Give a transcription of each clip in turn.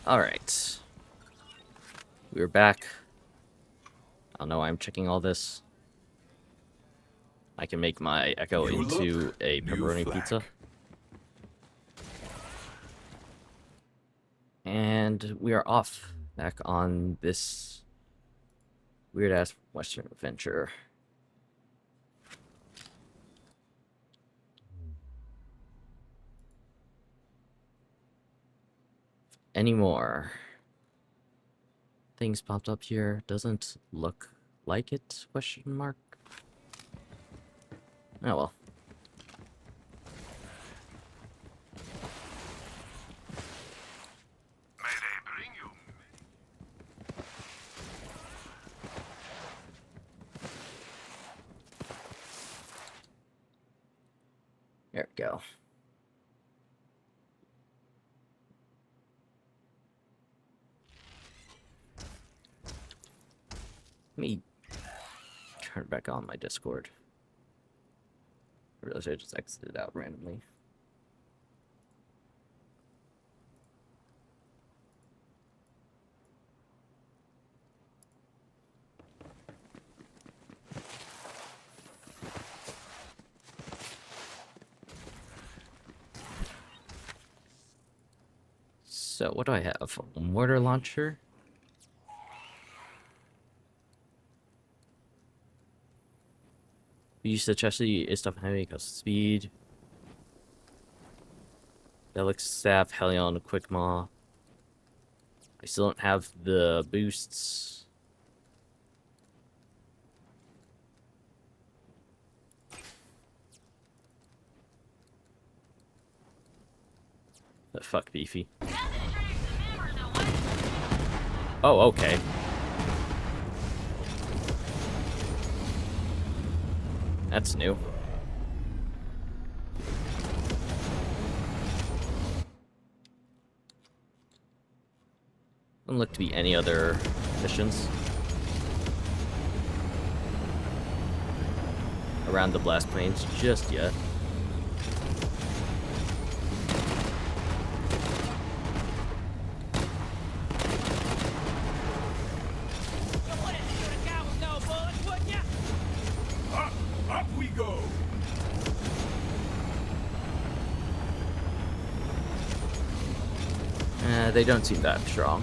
Alright. We're back. I don't know why I'm checking all this. I can make my Echo New into look, a new pepperoni flag. pizza. And we are off back on this weird-ass Western adventure. Any more things popped up here? Doesn't look like it, question mark? Oh well. May they bring you? There we go. Let me turn back on my Discord. I realized I just exited out randomly. So, what do I have? A mortar launcher? We used to chassis is stuff heavy because speed. Relic staff, Helion, quick maw. I still don't have the boosts. The fuck, Beefy. Oh, okay. That's new. Doesn't look to be any other missions around the blast plains just yet. Up we go. They don't seem that strong.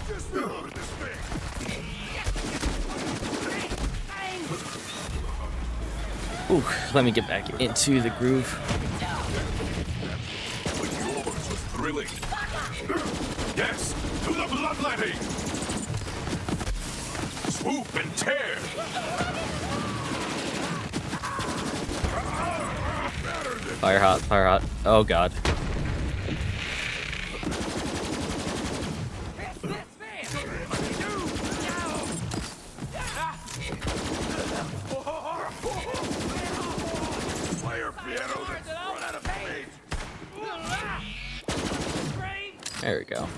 Just remember this thing. Ooh, let me get back into the groove. But yours was thrilling. Yes, to the bloodletting. Swoop and tear. Fire hot, fire hot. Oh god. Player piano that's run out of paint. There we go.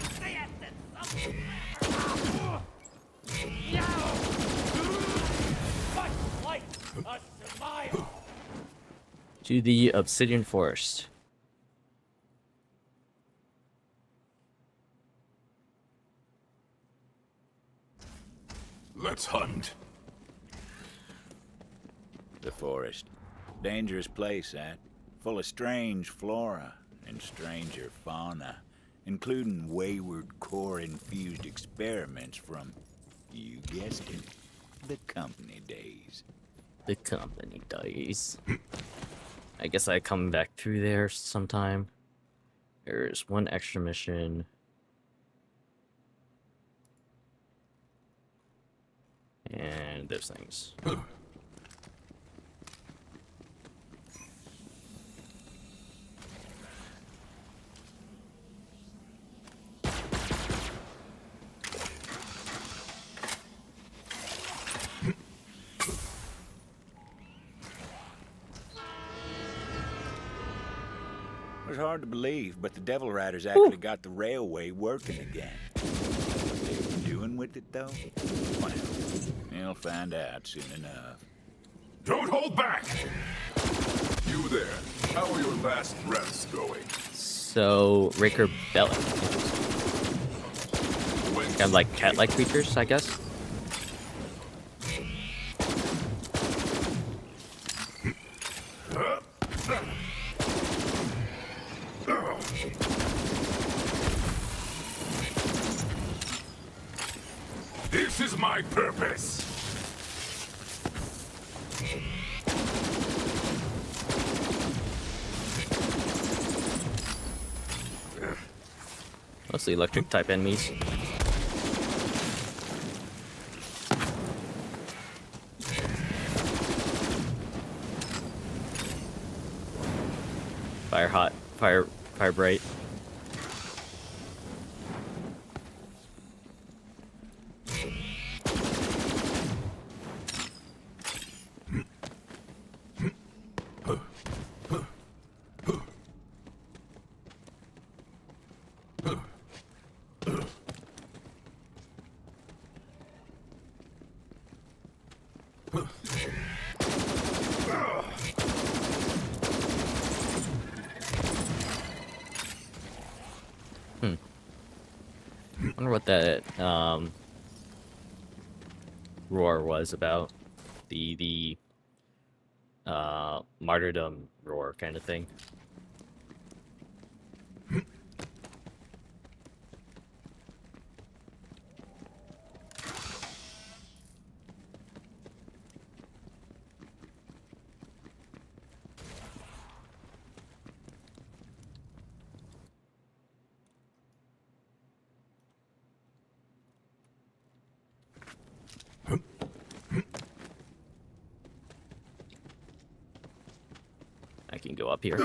To the Obsidian Forest. Let's hunt. The forest. Dangerous place, that. Full of strange flora and stranger fauna, including wayward core-infused experiments from, you guessed it, the company days. The company days. I guess I come back through there sometime. There's one extra mission. And those things. hard to believe, but the Devil Riders actually got the railway working again. What they were doing with it, though? Well, you'll find out soon enough. Don't hold back! You there. How are your last breaths going? So, Raker Bellic. Kind of like cat-like creatures, I guess. This is my purpose! Mostly electric type enemies. Fire hot, fire bright. I wonder what that roar was about. The martyrdom roar kind of thing. I can go up here.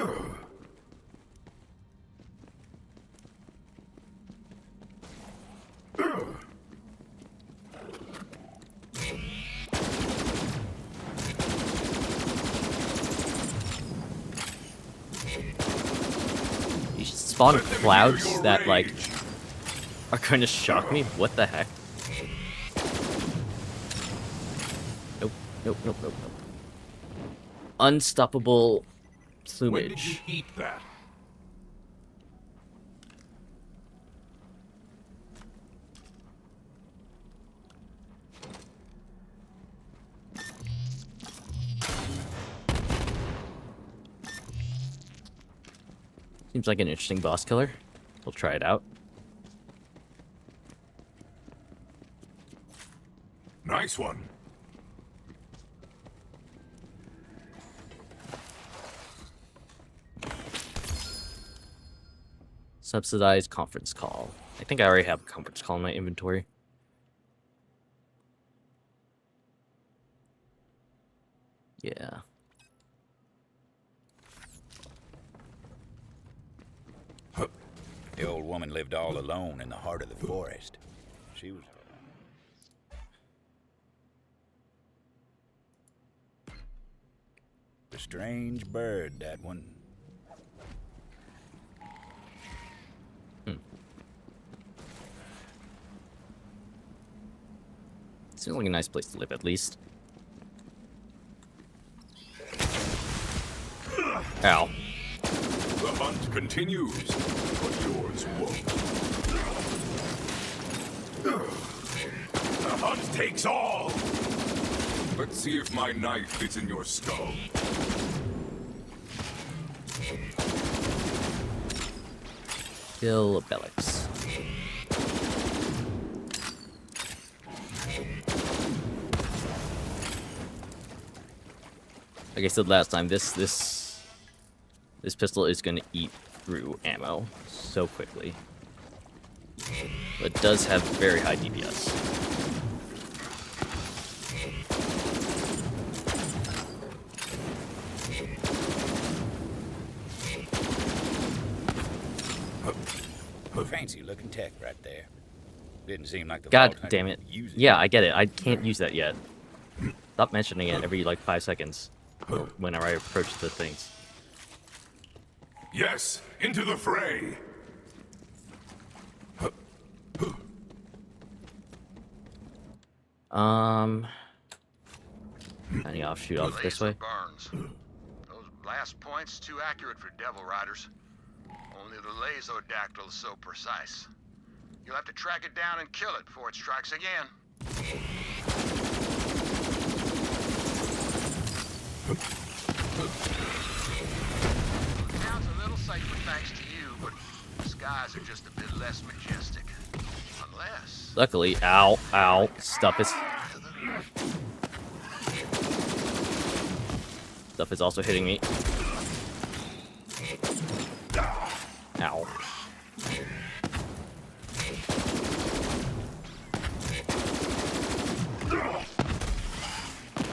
You should spawn clouds that, like, are going to shock me. What the heck? Nope, nope, nope, nope, nope. Unstoppable When did you plumage. eat that? Seems like an interesting boss killer. We'll try it out. Nice one. Subsidized conference call. I think I already have a conference call in my inventory. Yeah. The old woman lived all alone in the heart of the forest. She was... a strange bird, that one. Seems like a nice place to live, at least. Ow. The hunt continues, but yours won't. The hunt takes all! Let's see if my knife fits in your skull. Kill Bellix. Like I said last time, this pistol is going to eat through ammo so quickly. But it does have very high DPS. Fancy looking tech right there. Didn't seem like the God Vault damn Hunter it. would use it. Yeah, I get it. I can't use that yet. Stop mentioning it every, like, 5 seconds. Whenever I approach the things. Yes, Into the fray! Any offshoot off this way? Burns. Those blast points too accurate for Devil Riders. Only the Lasodactyl is so precise. You'll have to track it down and kill it before it strikes again. Sounds a little safer thanks to you, but the skies are just a bit less majestic. Unless... Luckily, ow, ow, stuff is also hitting me. Ow.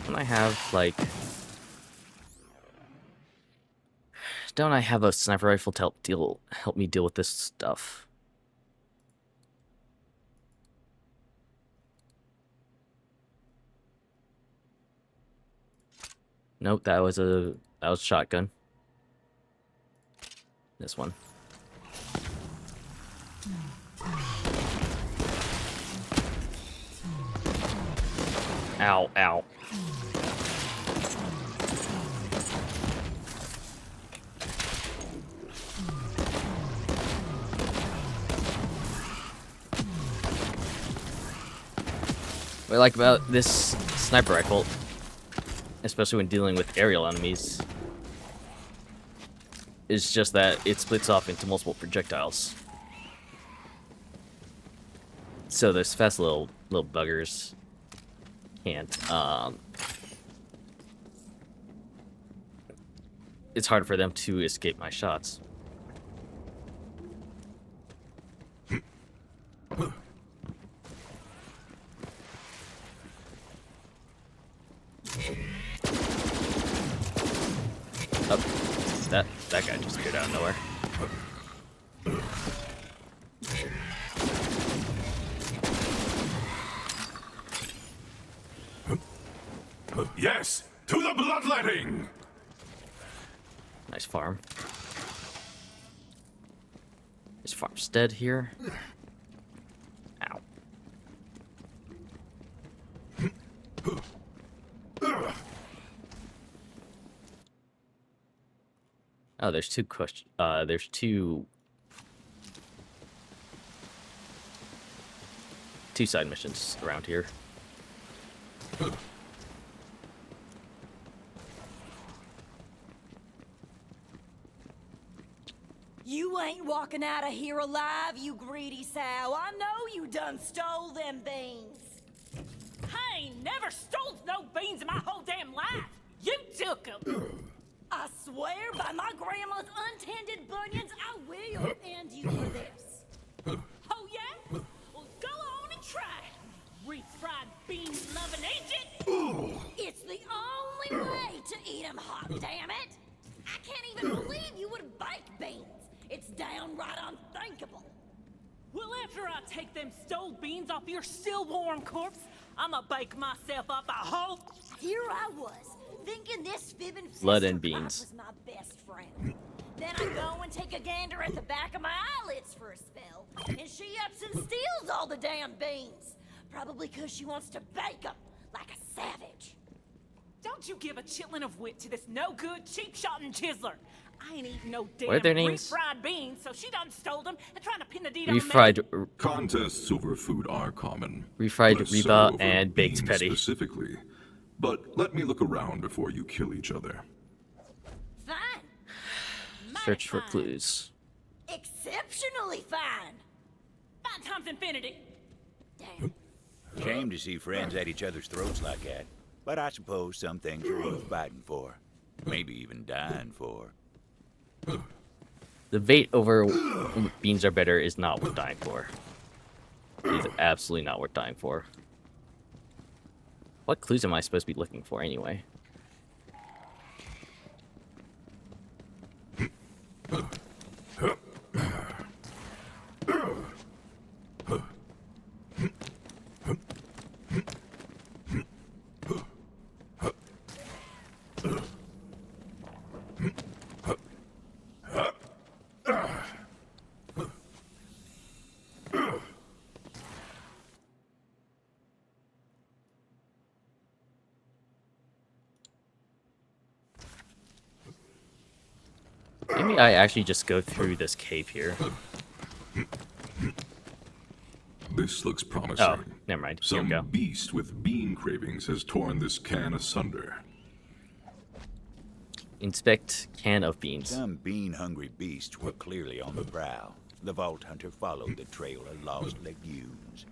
Don't I have, like... Don't I have a sniper rifle to help me deal with this stuff? Nope, that was shotgun. This one. Ow, ow. What I like about this sniper rifle, especially when dealing with aerial enemies, is just that it splits off into multiple projectiles. So those fast little buggers can't, it's hard for them to escape my shots. Oh, that guy just appeared out of nowhere. Yes, to the bloodletting! Nice farm. Is farmstead here? Ow. Oh, there's two side missions around here. You ain't walking out of here alive, you greedy sow. I know you done stole them beans. I ain't never stole no beans in my whole damn life. You took them. I swear by my grandma's untended bunions, I will end you for this. Oh yeah? Well, go on and try it. Refried beans loving agent. It's the only way to eat them hot, damn it. I can't even believe you would bake beans. It's downright unthinkable. Well, after I take them stole beans off your still warm corpse, I'ma bake myself up a whole... Here I was, thinking this fibbing Blood sister and beans. was my best friend. Then I go and take a gander at the back of my eyelids for a spell, and she ups and steals all the damn beans. Probably because she wants to bake them like a savage. Don't you give a chitlin of wit to this no-good, cheap-shotting chiseler. I ain't eating no damn What are their names? refried beans, so she done stole them and trying to pin the deed on me. Refried, Contests over food are common. refried Less reba so over and baked beans petty. Specifically. But let me look around before you kill each other. Fine. Mighty Search for fine. clues. Exceptionally fine. Fine times infinity. Damn. Shame to see friends at each other's throats like that. But I suppose some things are worth fighting for. Maybe even dying for. The debate over beans are better is not worth dying for. It is absolutely not worth dying for. What clues am I supposed to be looking for anyway? Maybe I actually just go through this cave here. This looks promising. Oh, never mind. Here we go. Some beast with bean cravings has torn this can asunder. Inspect can of beans. Some bean-hungry beasts were clearly on the prowl. The Vault Hunter followed the trail of lost legumes.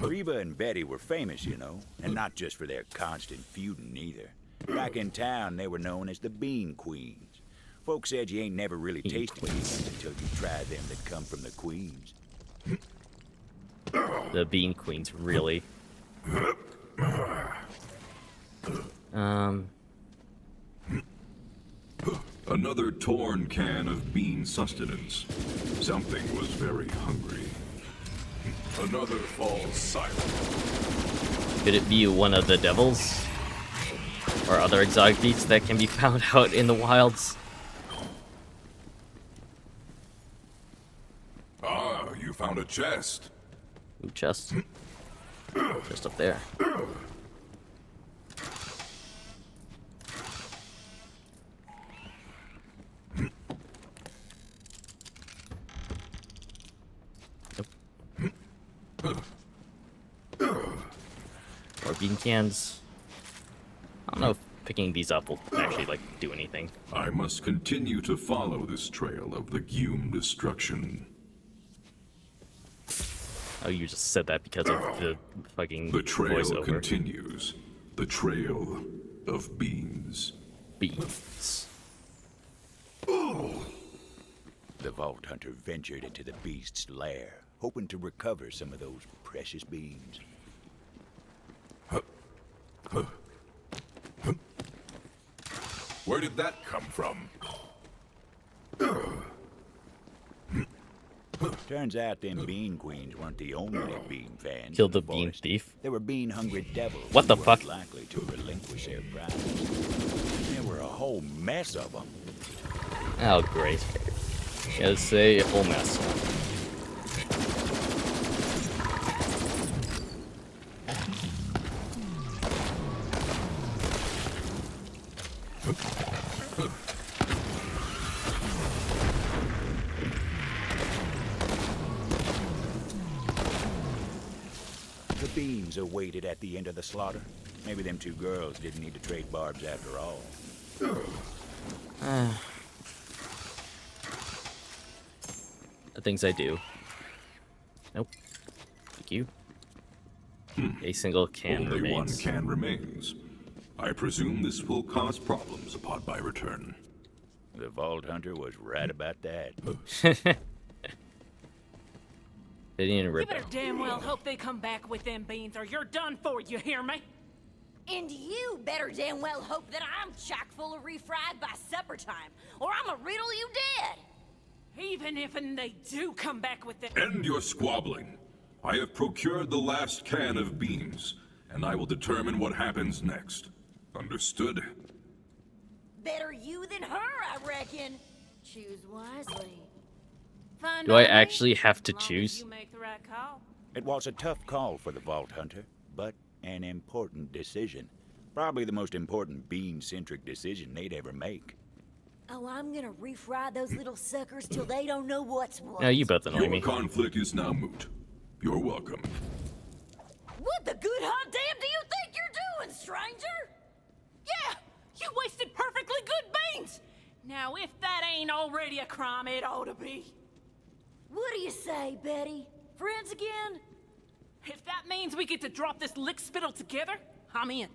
Reva and Betty were famous, you know, and not just for their constant feuding either. Back in town, they were known as the Bean Queens. Folks said you ain't never really tasted beans until you try them that come from the Queens. The Bean Queens, really. Another torn can of bean sustenance. Something was very hungry. Another falls silent. Could it be one of the devils? Or other exotic beasts that can be found out in the wilds? Ah, you found a chest. Ooh, chest. Just up there. More bean cans. I don't know if picking these up will actually, like, do anything. I must continue to follow this trail of legume destruction. Oh, you just said that because of the fucking The trail voiceover. continues. The trail of beans. Beans. The Vault Hunter ventured into the beast's lair, hoping to recover some of those precious beans. Where did that come from? Turns out them Bean Queens weren't the only bean fans. Killed in the bean forest. thief. They were bean-hungry devils. What the who fuck? weren't likely to relinquish their prize. There were a whole mess of them. Oh, great. Gotta say, a whole mess. The beans awaited at the end of the slaughter. Maybe them two girls didn't need to trade barbs after all. The things I do. Nope. Thank you. A single can Only remains. one can remains. I presume this will cause problems upon my return. The Vault Hunter was right about that. They didn't You rip better it. damn well hope they come back with them beans or you're done for, you hear me? And you better damn well hope that I'm chock full of refried by supper time, or I'ma riddle you dead. Even if they do come back with it. End your squabbling. I have procured the last can of beans, and I will determine what happens next. Understood? Better you than her, I reckon. Choose wisely. Fine Do I by me, actually have to as long as choose? You make the right call. It was a tough call for the Vault Hunter, but an important decision. Probably the most important bean-centric decision they'd ever make. Oh, I'm gonna refry those little suckers till they don't know what's what. No, you both annoy Your me. conflict is now moot. You're welcome. What the good hot damn do you think you're doing, stranger? Yeah, you wasted perfectly good beans. Now, if that ain't already a crime, it ought to be. What do you say, Betty? Friends again? If that means we get to drop this lick spittle together, I'm in.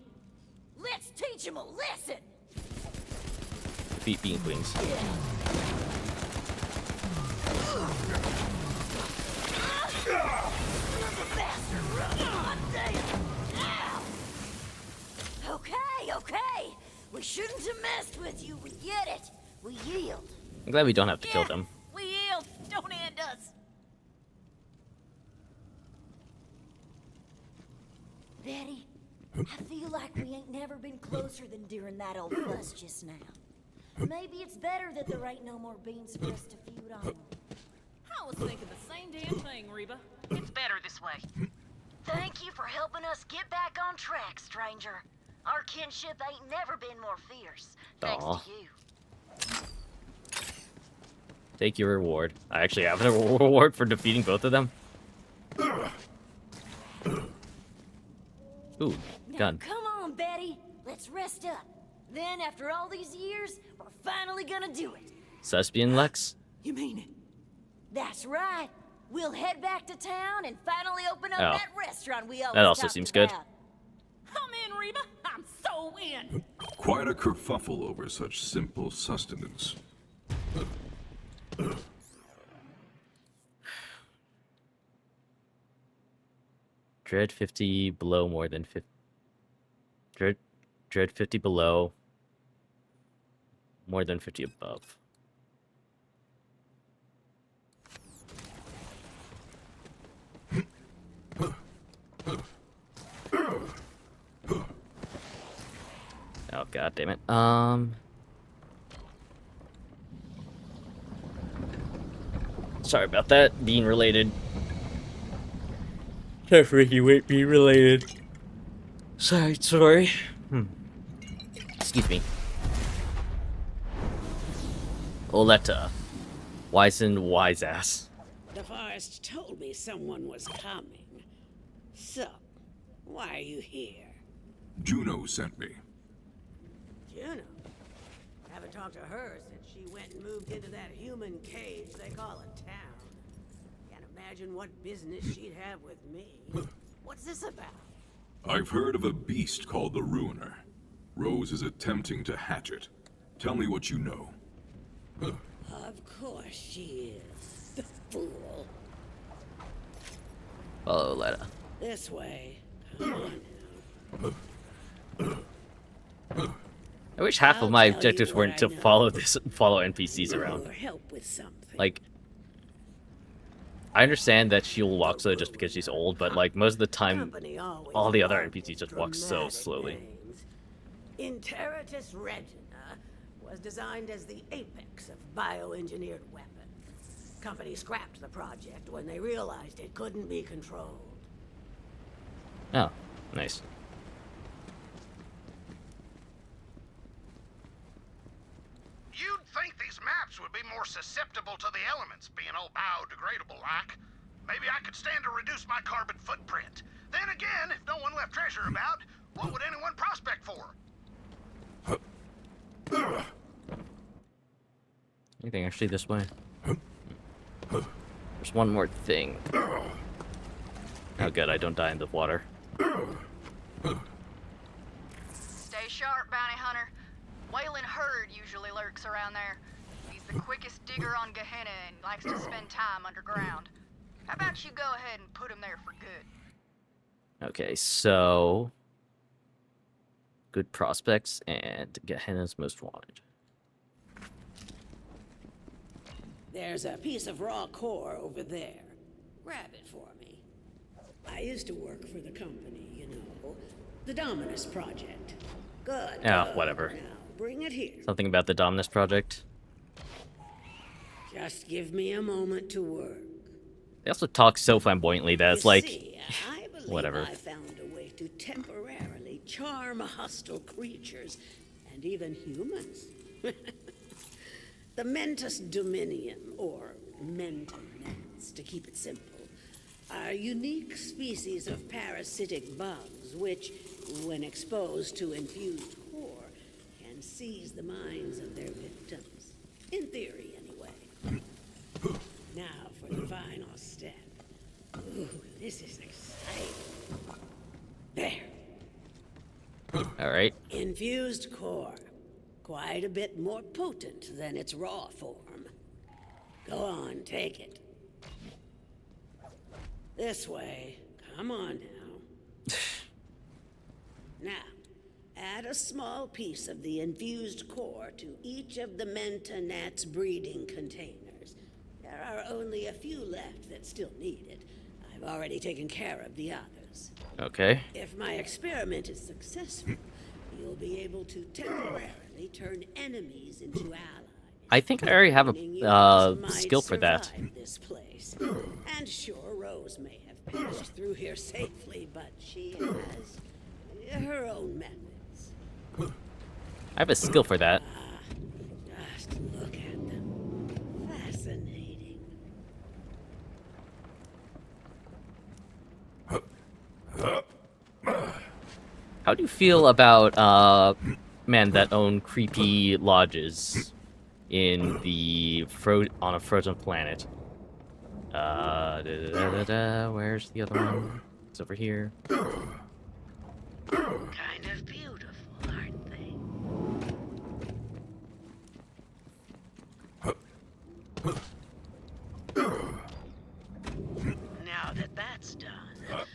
Let's teach him a lesson. Beat Bean Queens. Bastard, run on, damn. Ow. Okay. We shouldn't have messed with you. We get it. We yield. I'm glad we don't have to kill Yeah, them. We yield. Don't end us. Betty, I feel like we ain't never been closer than during that old fuss just now. Maybe it's better that there ain't no more beans for us to feud on. I was thinking the same damn thing, Reba. It's better this way. Thank you for helping us get back on track, stranger. Our kinship ain't never been more fierce, thanks Aw. to you. Take your reward. I actually have a reward for defeating both of them. Ooh, Now, gun. come on, Betty. Let's rest up. Then, after all these years, we're finally gonna do it. Thespian Lex? You mean it? That's right. We'll head back to town and finally open up Oh. that restaurant we always That also talked seems good. about. I'm in, Reba. I'm so in. Quite a kerfuffle over such simple sustenance. Dread 50 below more than 50. Dread 50 below. More than 50 above. Oh, god damn it. Sorry about that. Being related. Ricky, wait, being related. Sorry. Excuse me. Oleta. Wise and wise ass. The forest told me someone was coming. So, why are you here? Juno sent me. Juno? Haven't talked to her since she went and moved into that human cage they call a town. Can't imagine what business she'd have with me. What's this about? I've heard of a beast called the Ruiner. Rose is attempting to hatch it. Tell me what you know. Of course she is. The fool. Follow Oleta. This way. Come on now. I wish half of I'll my tell you objectives what weren't I to know. follow NPCs around. Or help with something. Like, I understand that she'll walk slow just because she's old, but like most of the time, Company always all the other loved NPCs just walk so dramatic slowly. names. Interitus Regina was designed as the apex of bioengineered weapons. Company scrapped the project when they realized it couldn't be controlled. Oh, nice. You'd think these maps would be more susceptible to the elements, being all biodegradable like. Maybe I could stand to reduce my carbon footprint. Then again, if no one left treasure about, what would anyone prospect for? Anything actually this way? There's one more thing. Oh good, I don't die in the water. Stay sharp, bounty hunter. Waylon Hurd usually lurks around there. He's the quickest digger on Gehenna and likes to spend time underground. How about you go ahead and put him there for good? Okay, so good prospects and Gehenna's most wanted. There's a piece of raw core over there. Grab it for me. I used to work for the company, you know. The Dominus Project. Good. Ah, good. whatever. Now, bring it here. Something about the Dominus Project. Just give me a moment to work. They also talk so flamboyantly that it's You like, see, I believe whatever. I found a way to temporarily charm hostile creatures, and even humans. The Mentus Dominium, or Mentonets, to keep it simple, are unique species of parasitic bugs which, when exposed to infused core, can seize the minds of their victims. In theory, anyway. Now for the final step. Ooh, this is exciting. There. alright. Infused core. Quite a bit more potent than its raw form. Go on, take it. This way. Come on now. Now, add a small piece of the infused core to each of the Mentonet's breeding containers. There are only a few left that still need it. I've already taken care of the others. Okay. If my experiment is successful, you'll be able to temporarily turn enemies into allies. I think I already have Meaning you a might skill for that. survive this place. And sure, Rose may have passed through here safely, but she has her own methods. I have a skill for that. Just look at them. Fascinating. How do you feel about men that own creepy lodges in the on a frozen planet? Where's the other one? It's over here. Kind of beautiful, aren't they? Now that that's done,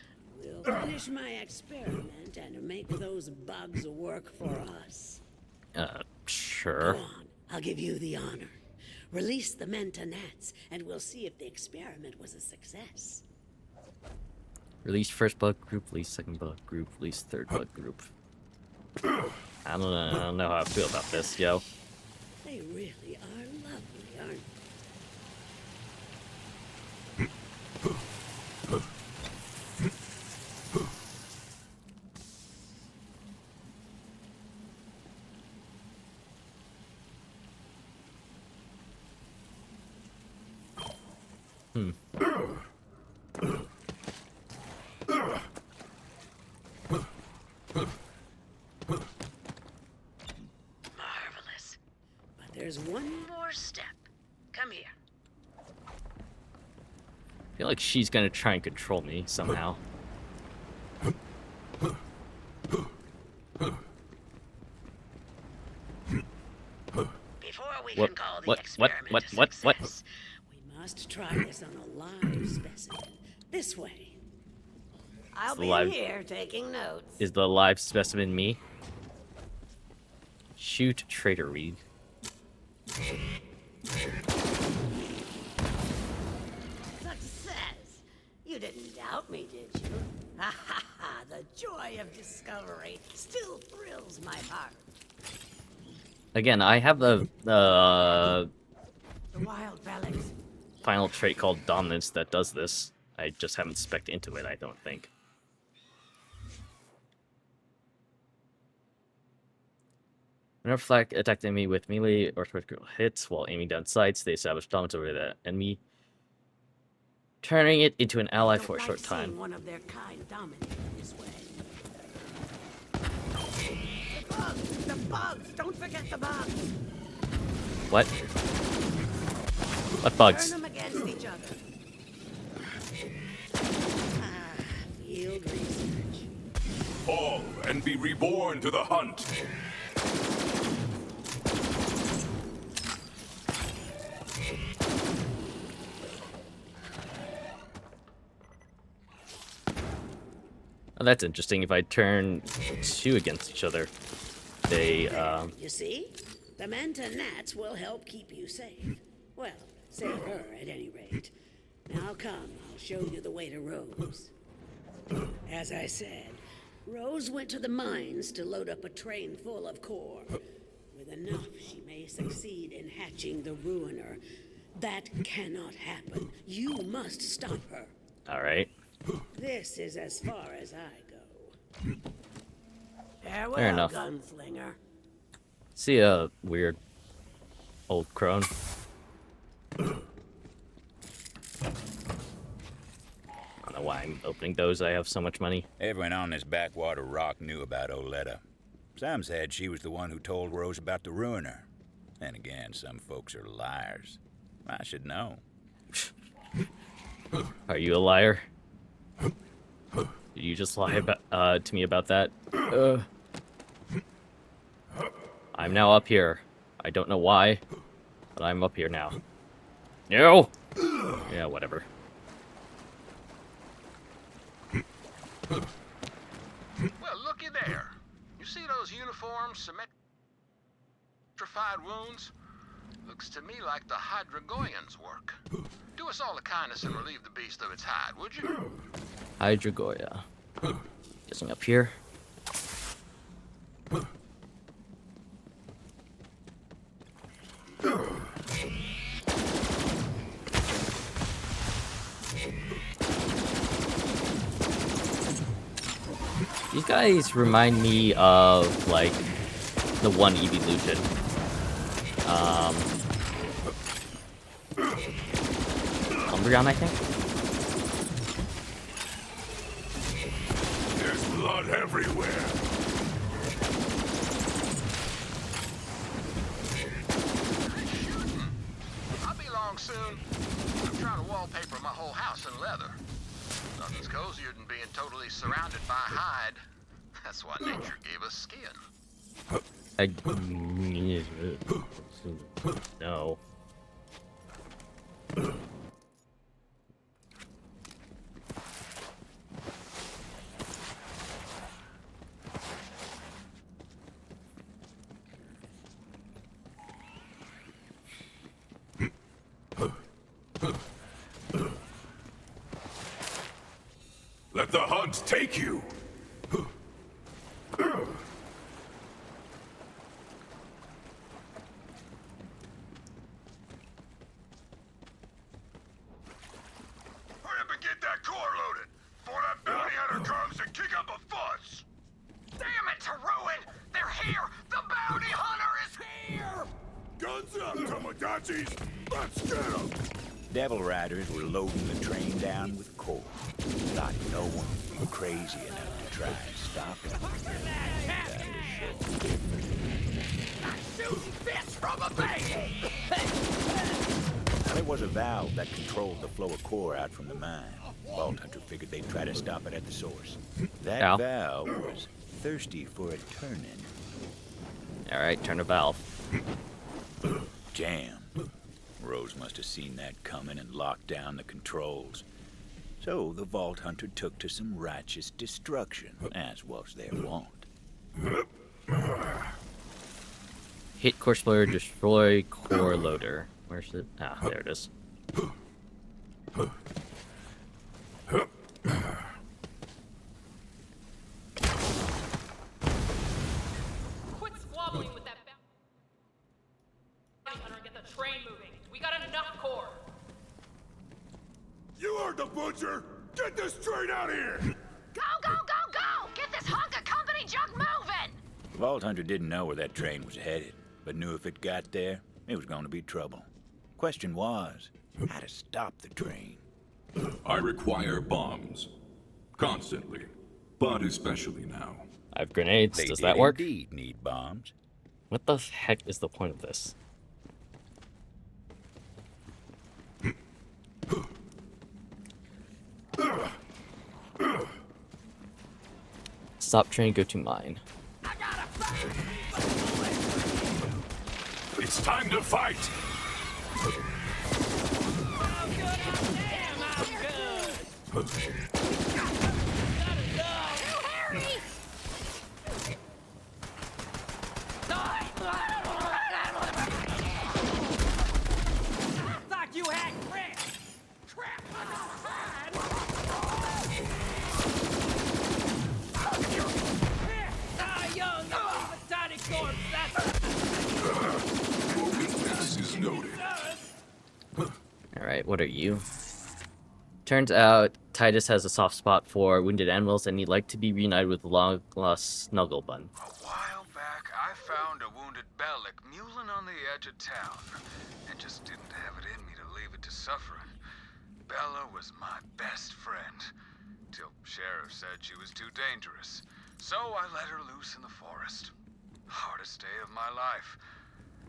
we'll finish my experiment and make those bugs work for us. Sure. Go on, I'll give you the honor. Release the Menta gnats, and we'll see if the experiment was a success. Release first bug group, release second bug group, release third bug group. I don't know how I feel about this, yo. They really are lovely, aren't Marvelous. But there's one more step. Come here. I feel like she's gonna try and control me somehow. Before we What- can call the what- experiment what- a what- success, we must try this on a live specimen. This way. I'll the be live- here taking notes. Is the live specimen me? Shoot traitor weed. Success! You didn't doubt me, did you? Ha ha ha! The joy of discovery still thrills my heart. Again, I have a The wild relics. final trait called dominance that does this. I just haven't spec'd into it, I don't think. Whenever flag attacked enemy with melee or critical hits while aiming down sights, they establish dominance over the enemy, turning it into an ally for a short time. One of their kind dominated this way. The bugs! Don't forget the bugs! What? What Turn bugs? them against each other. Field research. Fall and be reborn to the hunt. Oh, that's interesting. If I turn two against each other, they, You see? The Manta gnats will help keep you safe. Well, save her at any rate. Now come, I'll show you the way to Rose. As I said, Rose went to the mines to load up a train full of core. With enough, she may succeed in hatching the Ruiner. That cannot happen. You must stop her. alright. This is as far as I go. Farewell, Fair enough. gunslinger. See a weird old crone. I don't know why I'm opening those. I have so much money. Everyone on this backwater rock knew about Oletta. Some said she was the one who told Rose about the Ruiner. Then again, some folks are liars. I should know. Are you a liar? Did you just lie about to me about that? I'm now up here. I don't know why, but I'm up here now. No! Yeah, whatever. Well, looky there. You see those uniforms, symmetrified wounds? Looks to me like the Hydragoyans' work. Do us all a kindness and relieve the beast of its hide, would you? Hydragoya. Guessing up here. These guys remind me of, like, the one evolution. Umbreon, I think? There's blood everywhere. I'll be along soon. I'm trying to wallpaper my whole house in leather. Nothing's cozier than being totally surrounded by hide. That's why nature gave us skin. No. Let the hunt take you. Hurry up and get that core loaded before that bounty hunter comes and kick up a fuss. Damn it, Taruin! They're here! The bounty hunter is here! Guns up, Tamagotchis! Let's get them! Devil Riders were loading the train down with coal. Thought no one were crazy enough to try and stop it. Shooting fish from a bay! There was a valve that controlled the flow of core out from the mine. Vault Hunter figured they'd try to stop it at the source. That Ow. valve was thirsty for a turning. Alright, turn a valve. Jammed. Rose must have seen that coming and locked down the controls. So the Vault Hunter took to some righteous destruction, as was their wont. Hit core explorer, destroy core loader. Where's it? Ah, there it is. Quit squabbling with that bounty hunter and get the train moving. We got enough core. You heard the butcher! Get this train out of here! Go, go, go, go! Get this hunk of company junk moving! Vault Hunter didn't know where that train was headed, but knew if it got there, it was going to be trouble. Question was, how to stop the train. I require bombs. Constantly. But especially now. I have grenades. They Does did that work? indeed need bombs. What the heck is the point of this? Stop train, go to mine. It's time to fight! Thought you had crap. Crap. Young, tiny corpse. Weakness is noted. Alright, what are you? Turns out Titus has a soft spot for wounded animals and he'd like to be reunited with long-lost Snugglebun. A while back, I found a wounded Bellic mewling on the edge of town, and just didn't have it in me to leave it to suffering. Bella was my best friend, till Sheriff said she was too dangerous. So I let her loose in the forest. Hardest day of my life.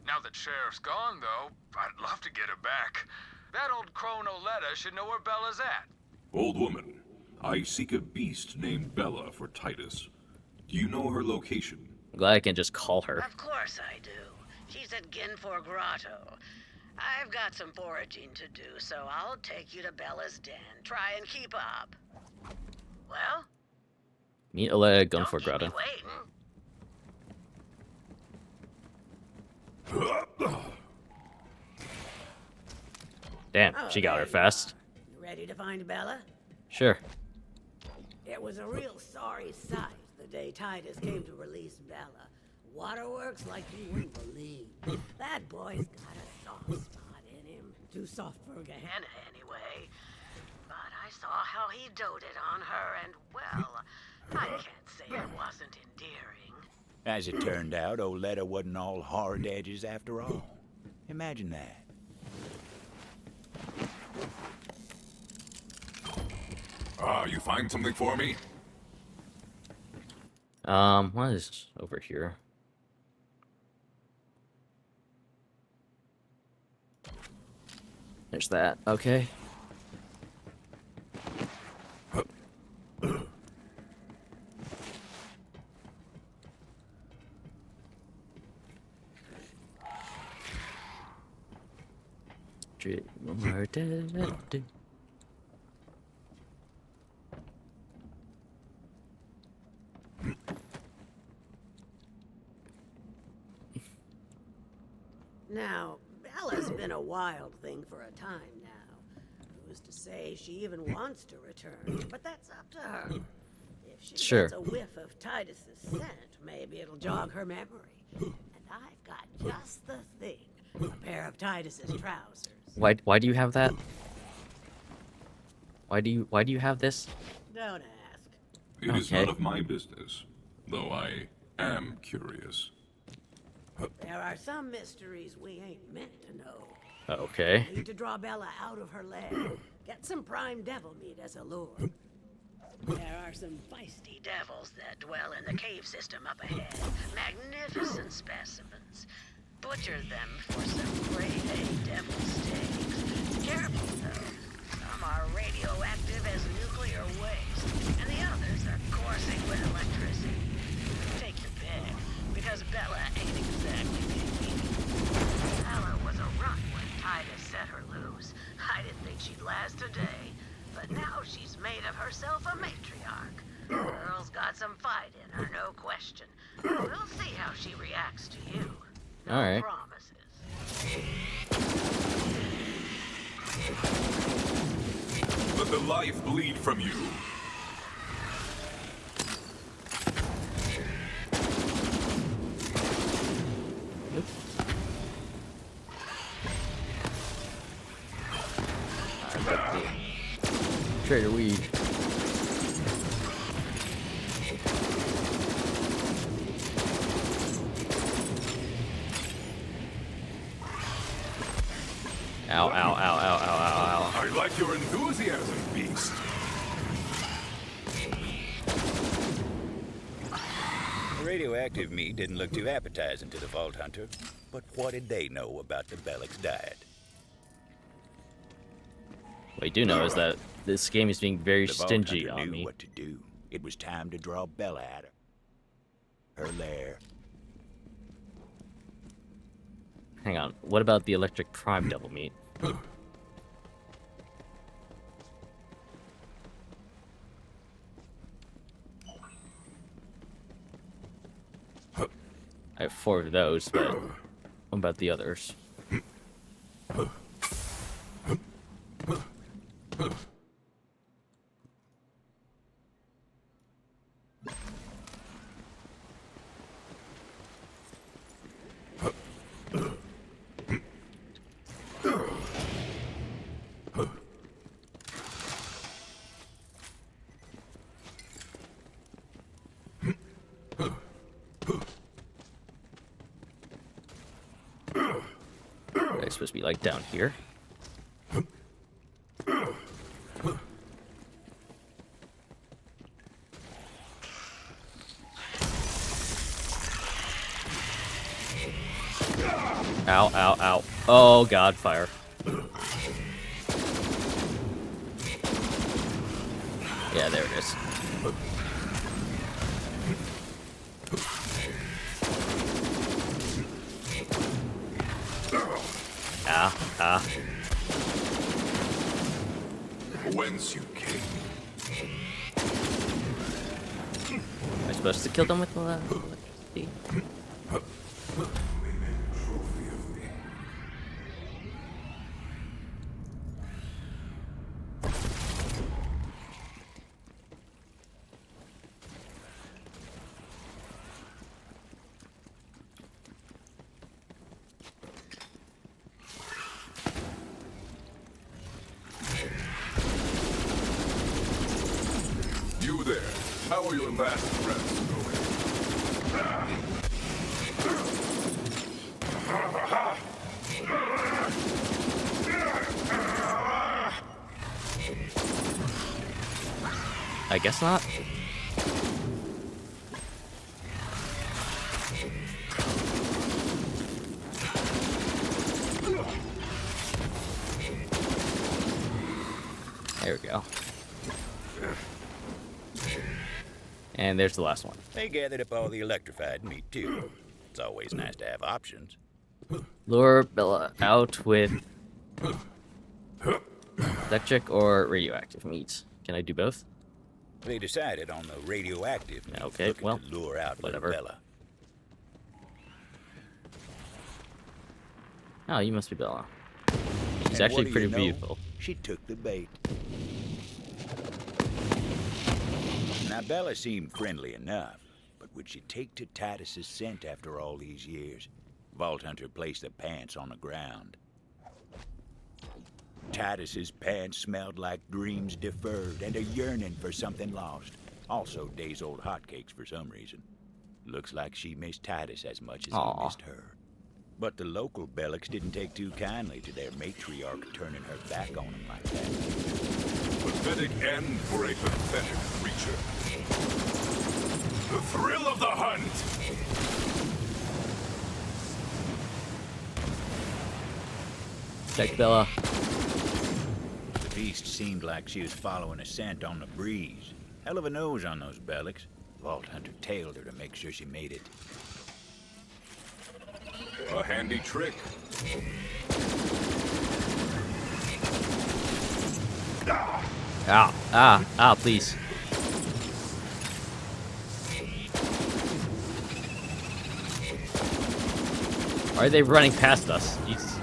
Now that Sheriff's gone, though, I'd love to get her back. That old Chronoletta should know where Bella's at. Old woman, I seek a beast named Bella for Titus. Do you know her location? I'm glad I can just call her. Of course I do. She's at Ginfor Grotto. I've got some foraging to do, so I'll take you to Bella's den. Try and keep up. Well, Meet Alea don't Gunfor keep me Grotto. waiting. Damn, Oh, she got there her you fast. are. You ready to find Bella? Sure. It was a real sorry sight the day Titus came to release Bella. Waterworks like you wouldn't believe. That boy's got a soft spot in him. Too soft for Gehenna, anyway. But I saw how he doted on her, and, well, I can't say it wasn't endearing. As it turned out, Oletta wasn't all hard edges after all. Imagine that. You find something for me? What is over here? There's that. Okay. Now, Bella's been a wild thing for a time now. Who's to say she even wants to return? But that's up to her. If she Sure. gets a whiff of Titus's scent, maybe it'll jog her memory. And I've got just the thing. A pair of Titus's trousers. Why do you have that? Why do you have this? Don't ask. It is Okay. none of my business, though I am curious. There are some mysteries we ain't meant to know. Okay. Need to draw Bella out of her lair. Get some prime devil meat as a lure. There are some feisty devils that dwell in the cave system up ahead. Magnificent specimens. Butcher them for some grade A devil steaks. Careful though. Some are radioactive as nuclear waste, and the others are coursing with electricity. Take your pick, because Bella ain't exactly convenient. Bella was a runt when Titus set her loose. I didn't think she'd last a day, but now she's made of herself a matriarch. Girl's got some fight in her, no question. We'll see how she reacts to you. No All right. promises. Let the life bleed from you. Trader weed. Ow, ow, ow, ow, ow, ow, ow. I like your enthusiasm, beast. The radioactive meat didn't look too appetizing to the Vault Hunter, but what did they know about the Bellic's diet? What I do know is that this game is being very The Vault stingy Hunter on knew me. what to do. It was time to draw Bella out of her lair. Hang on. What about the electric prime devil meat? I have 4 of those, but what about the others? Are they supposed to be like down here? Ow, ow, ow. Oh god, fire. Yeah, there it is. Ah, ah. Whence you came. Am I supposed to kill them with electricity? You there. How are your last breaths going? I guess not. There we go. And there's the last one. They gathered up all the electrified meat, too. It's always nice to have options. Lure Bella out with electric or radioactive meat. Can I do both? They decided on the radioactive meat, Okay, looking well, to lure out little whatever. Bella. Oh, you must be Bella. She's And actually what do pretty you know? beautiful. She took the bait. Now, Bella seemed friendly enough, but would she take to Titus's scent after all these years? Vault Hunter placed the pants on the ground. Titus's pants smelled like dreams deferred and a yearning for something lost. Also, days-old hotcakes for some reason. Looks like she missed Titus as much as Aw. he missed her. But the local Bellics didn't take too kindly to their matriarch turning her back on him like that. Pathetic end for a pathetic creature. The thrill of the hunt! Check Bella. The beast seemed like she was following a scent on the breeze. Hell of a nose on those Bellics. Vault Hunter tailed her to make sure she made it. A handy trick. Please. Why are they running past us? Jesus.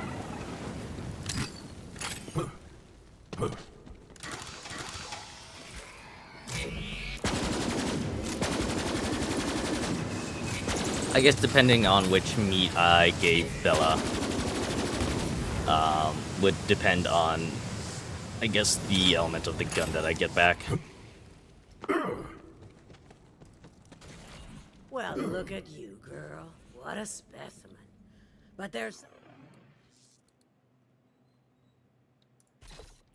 I guess depending on which meat I gave Bella, would depend on, I guess, the element of the gun that I get back. Well, look at you, girl. What a specimen. But there's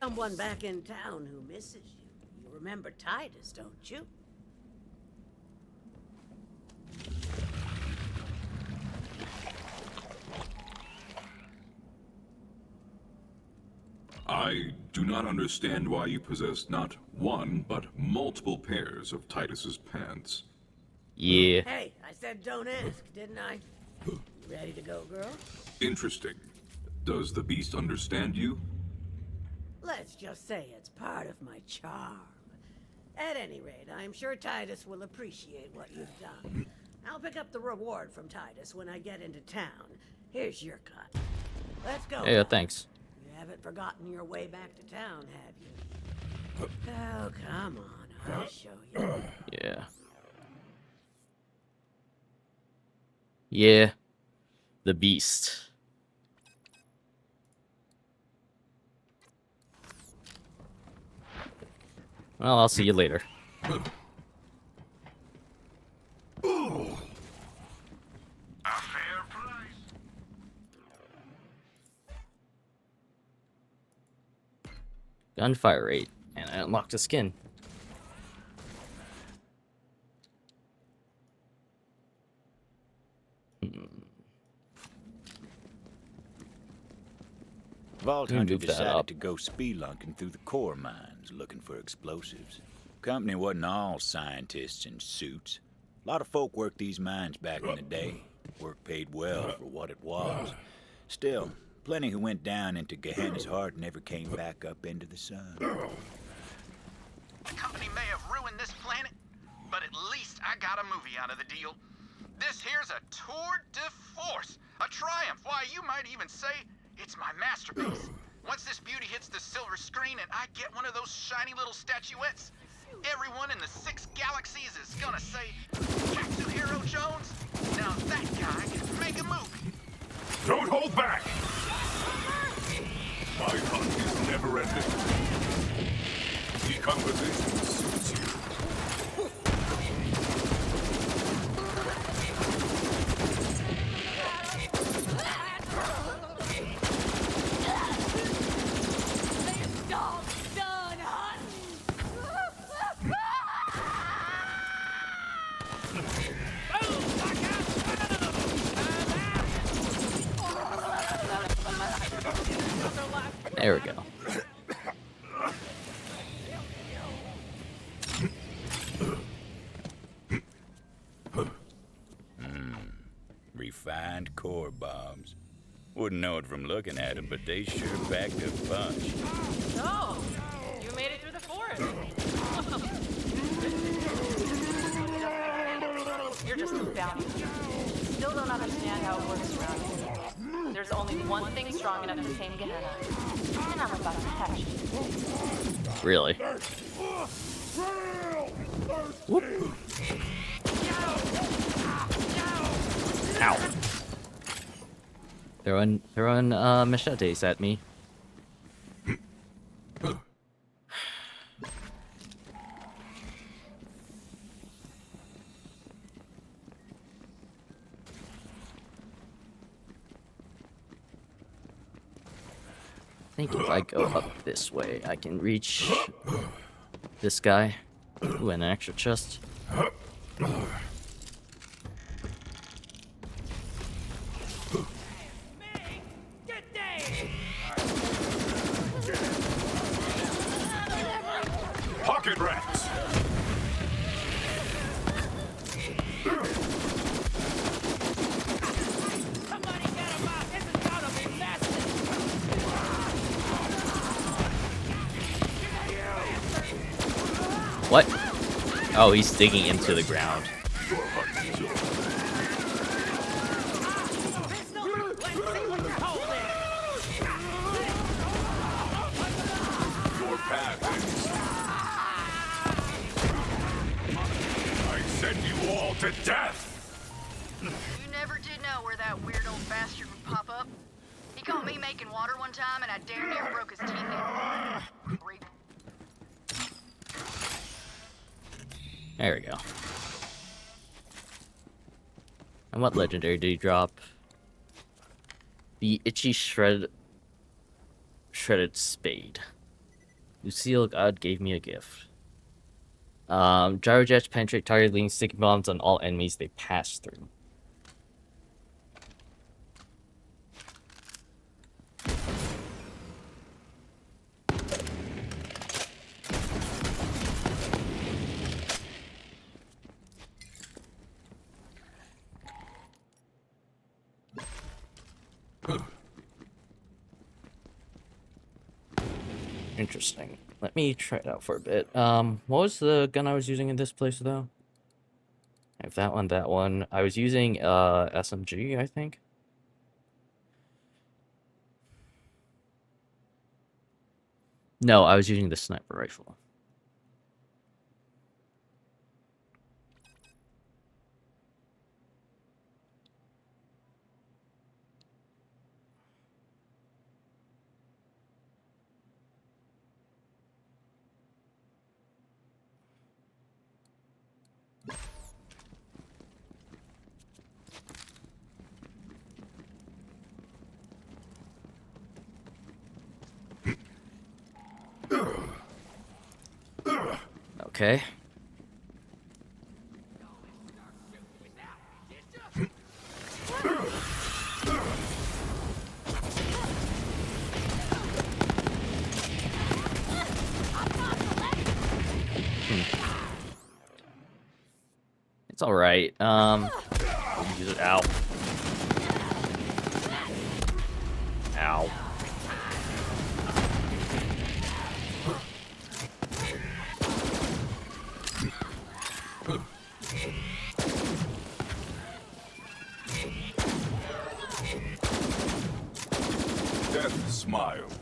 someone back in town who misses you. You remember Titus, don't you? I do not understand why you possess not one, but multiple pairs of Titus's pants. Yeah. Hey, I said don't ask, didn't I? You ready to go, girl? Interesting. Does the beast understand you? Let's just say it's part of my charm. At any rate, I'm sure Titus will appreciate what you've done. I'll pick up the reward from Titus when I get into town. Here's your cut. Let's go. Yeah, now. thanks. You haven't forgotten your way back to town, have you? Oh, come on. I'll show you. Yeah. Yeah. The beast. Well, I'll see you later. A fair price. Gunfire rate. And I unlocked a skin. Vault Can you Hunter move that decided up? to go spelunking through the core mines looking for explosives. Company wasn't all scientists in suits. A lot of folk worked these mines back in the day. Work paid well for what it was. Still, plenty who went down into Gehenna's heart never came back up into the sun. The company may have ruined this planet, but at least I got a movie out of the deal. This here's a tour de force, a triumph. Why, you might even say it's my masterpiece. Once this beauty hits the silver screen and I get one of those shiny little statuettes, everyone in the 6 galaxies is gonna say, Katsuhiro Jones, now that guy can make a movie. Don't hold back! My hunt is never ending. Decomposition suits you. wayward core bombs. Wouldn't know it from looking at them, but they sure packed a punch. So, you made it through the forest. You're just a bounty. Still don't understand how it works around here. There's only one thing strong enough to tame Gehenna, and I'm about to catch you. Really? Whoop. Ow. Throwing machetes at me. I think if I go up this way, I can reach this guy. Ooh, an extra chest. Pocket rats! Somebody get him out! This is gonna be messy! What? Oh, he's digging into the ground. Pistol! Let's see what you're holding! Your path ends. I send you all to death! You never did know where that weird old bastard would pop up. He caught me making water one time, and I damn near broke his teeth in. Great. There we go. And what legendary did he drop? The itchy shredded spade. Lucille God gave me a gift. Gyrojets penetrate target, leaving sticky bombs on all enemies they pass through. Interesting. Let me try it out for a bit. What was the gun I was using in this place, though? I have that one. I was using, SMG, I think. No, I was using the sniper rifle. Okay. It's all right. Use it. Ow. Ow. Death smiles.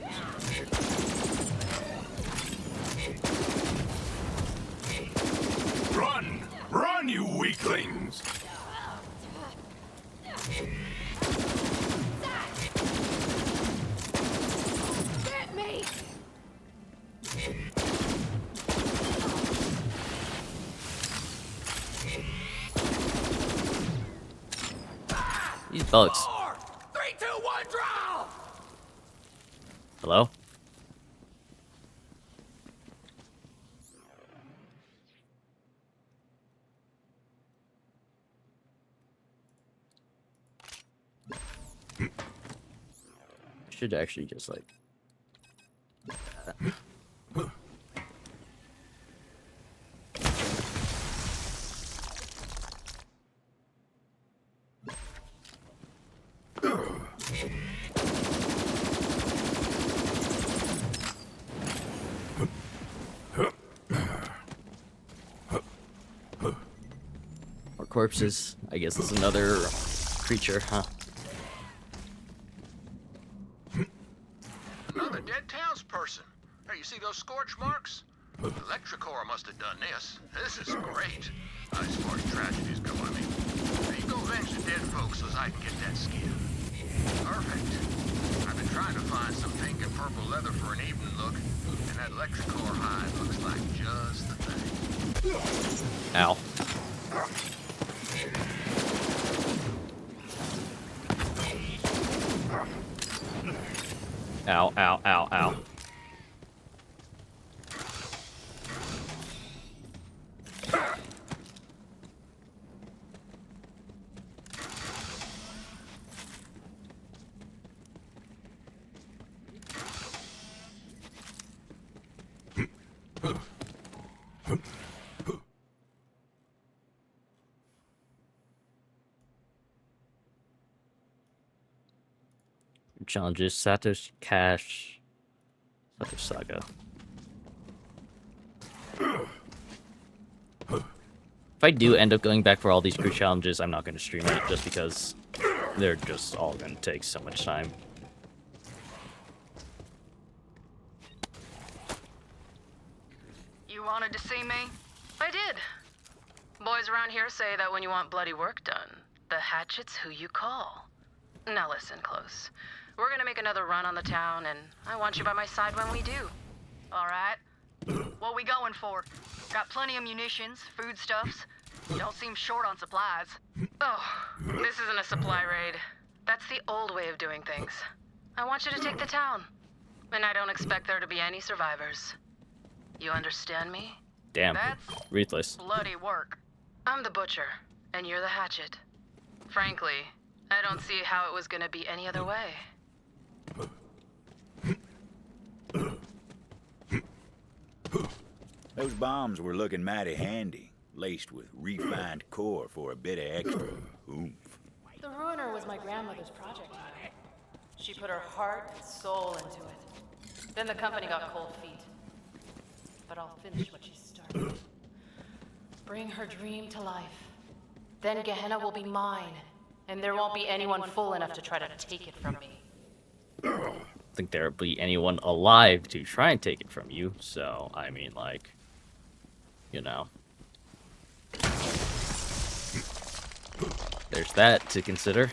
Run! Run, you weaklings! Get me! These bugs. 4, 3, 2, 1, draw! Hello? I should actually just like. corpses. I guess it's another creature, huh? Another dead townsperson. Hey, you see those scorch marks? Electricore must have done this. This is great. As far as tragedies go, I mean. Now you go avenge the dead folks so I can get that skin. Perfect. I've been trying to find some pink and purple leather for an evening look, and that electricore hide looks like just the thing. Ow. Ow, ow, ow, ow. Challenges Satoshi Cash Satoshi Saga. If I do end up going back for all these crew challenges, I'm not going to stream it just because they're just all going to take so much time. You wanted to see me? I did. Boys around here say that when you want bloody work done, the hatchet's who you call. Now listen close. We're gonna make another run on the town, and I want you by my side when we do. All right. What we going for? Got plenty of munitions, foodstuffs. Don't seem short on supplies. Oh, this isn't a supply raid. That's the old way of doing things. I want you to take the town, and I don't expect there to be any survivors. You understand me? Damn. That's Ruthless. bloody work. I'm the butcher, and you're the hatchet. Frankly, I don't see how it was gonna be any other way. Those bombs were looking mighty handy, laced with refined core for a bit of extra oomph. The Ruiner was my grandmother's project. She put her heart and soul into it. Then the company got cold feet. But I'll finish what she started. Bring her dream to life. Then Gehenna will be mine, and there won't be anyone fool enough to try to take it from me. I don't think there'll be anyone alive to try and take it from you, so, I mean, like, you know. There's that to consider.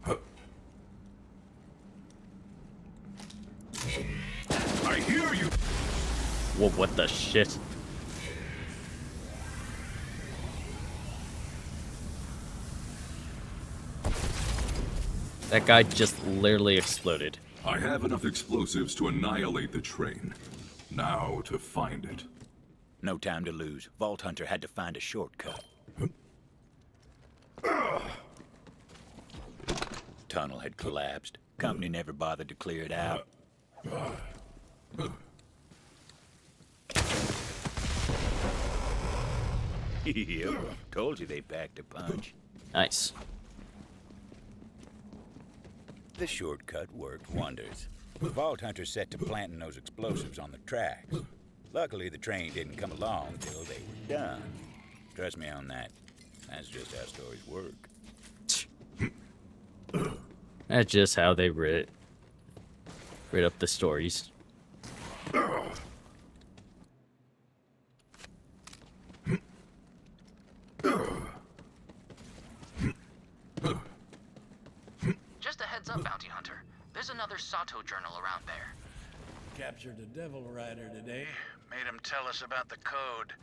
I hear you. Whoa, what the shit? That guy just literally exploded. I have enough explosives to annihilate the train. Now to find it. No time to lose. Vault Hunter had to find a shortcut. Tunnel had collapsed. Company never bothered to clear it out. Yep, told you they packed a punch. Nice. The shortcut worked wonders. The Vault Hunter set to planting those explosives on the tracks. Luckily, the train didn't come along till they were done. Trust me on that. That's just how stories work. That's just how they writ up the stories. Just a heads up, Bounty Hunter. There's another Sato journal around there. Captured a devil rider today. Made him tell us about the code.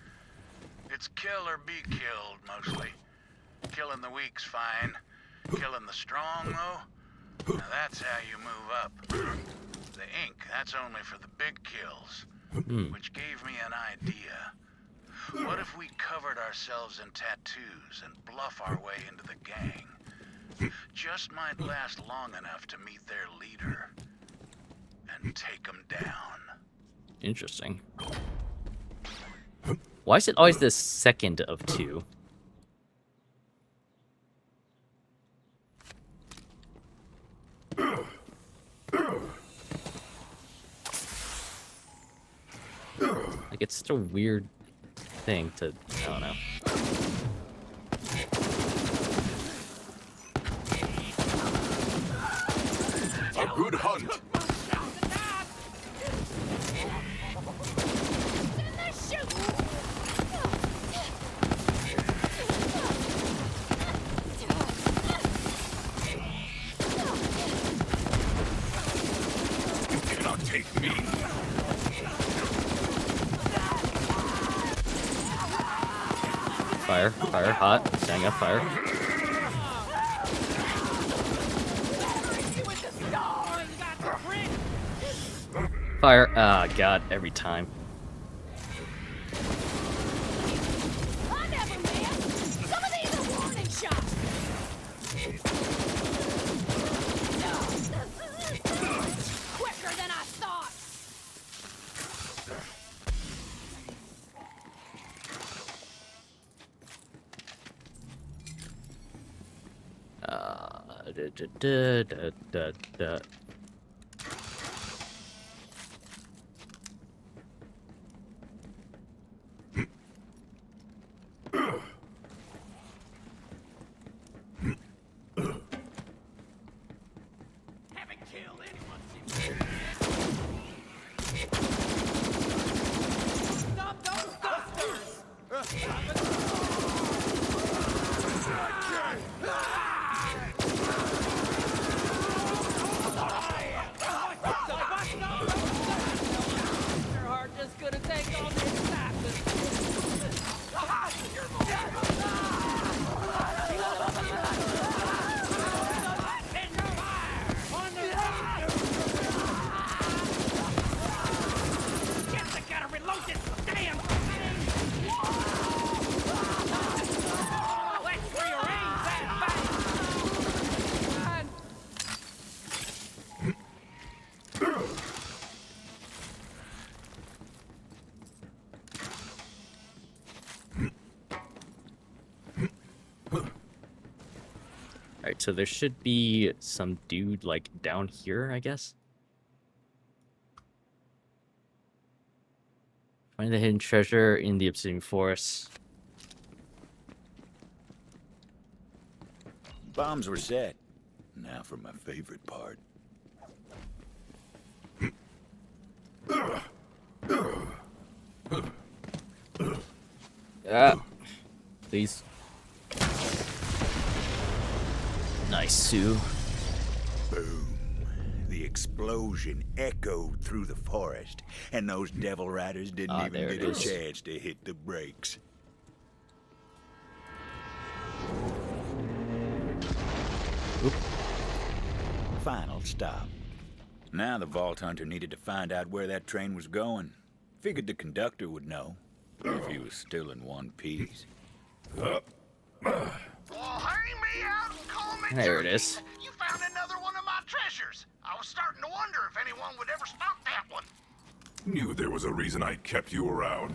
It's kill or be killed, mostly. Killing the weak's fine. Killing the strong, though? Now that's how you move up. The ink, that's only for the big kills. Which gave me an idea. What if we covered ourselves in tattoos and bluff our way into the gang? Just might last long enough to meet their leader. And take them down. Interesting. Why is it always the second of two? Like, it's such a weird thing to, I don't know. A good hunt. You cannot take me. Fire, fire, hot. Staying up, fire. Fire. Ah, God, every time. I never miss. Some of these are warning shots. Quicker than I thought. Da. Haven't killed anyone since. Stop those dusters! Your heart just couldn't take all this Guess I gotta reload this damn thing! Let's rearrange that bag! Alright, so there should be some dude, like, down here, I guess? Find the hidden treasure in the obsidian forest. Bombs were set. Now for my favorite part. Ah, please. Nice, Sue. Boom. The explosion echoed through the forest, and those devil riders didn't even there get it a is. chance to hit the brakes. Oop. Final stop. Now the Vault Hunter needed to find out where that train was going. Figured the conductor would know, if he was still in one piece. Well, hang me out and call me There it dirty. is. You found another one of my treasures. I was starting to wonder if anyone would ever spot that one. Knew there was a reason I kept you around.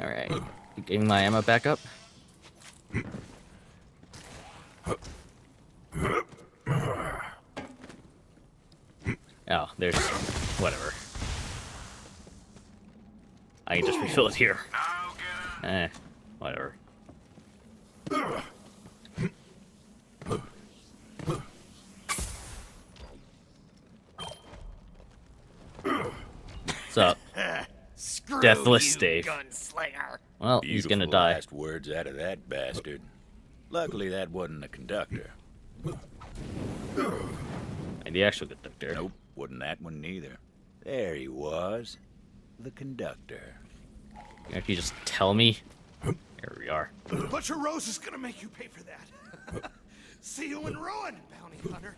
Alright. Getting my ammo back up. Oh, there's... whatever. I can just refill it here. Whatever. What's up? Deathless Dave. Gunslinger. Well, he's gonna Beautiful die. last words out of that bastard. Luckily, that wasn't the conductor. And the actual conductor. Nope, wasn't that one neither. There he was. The conductor. Can you just tell me? Here we are. Butcher Rose is gonna make you pay for that. See you in ruin, bounty hunter.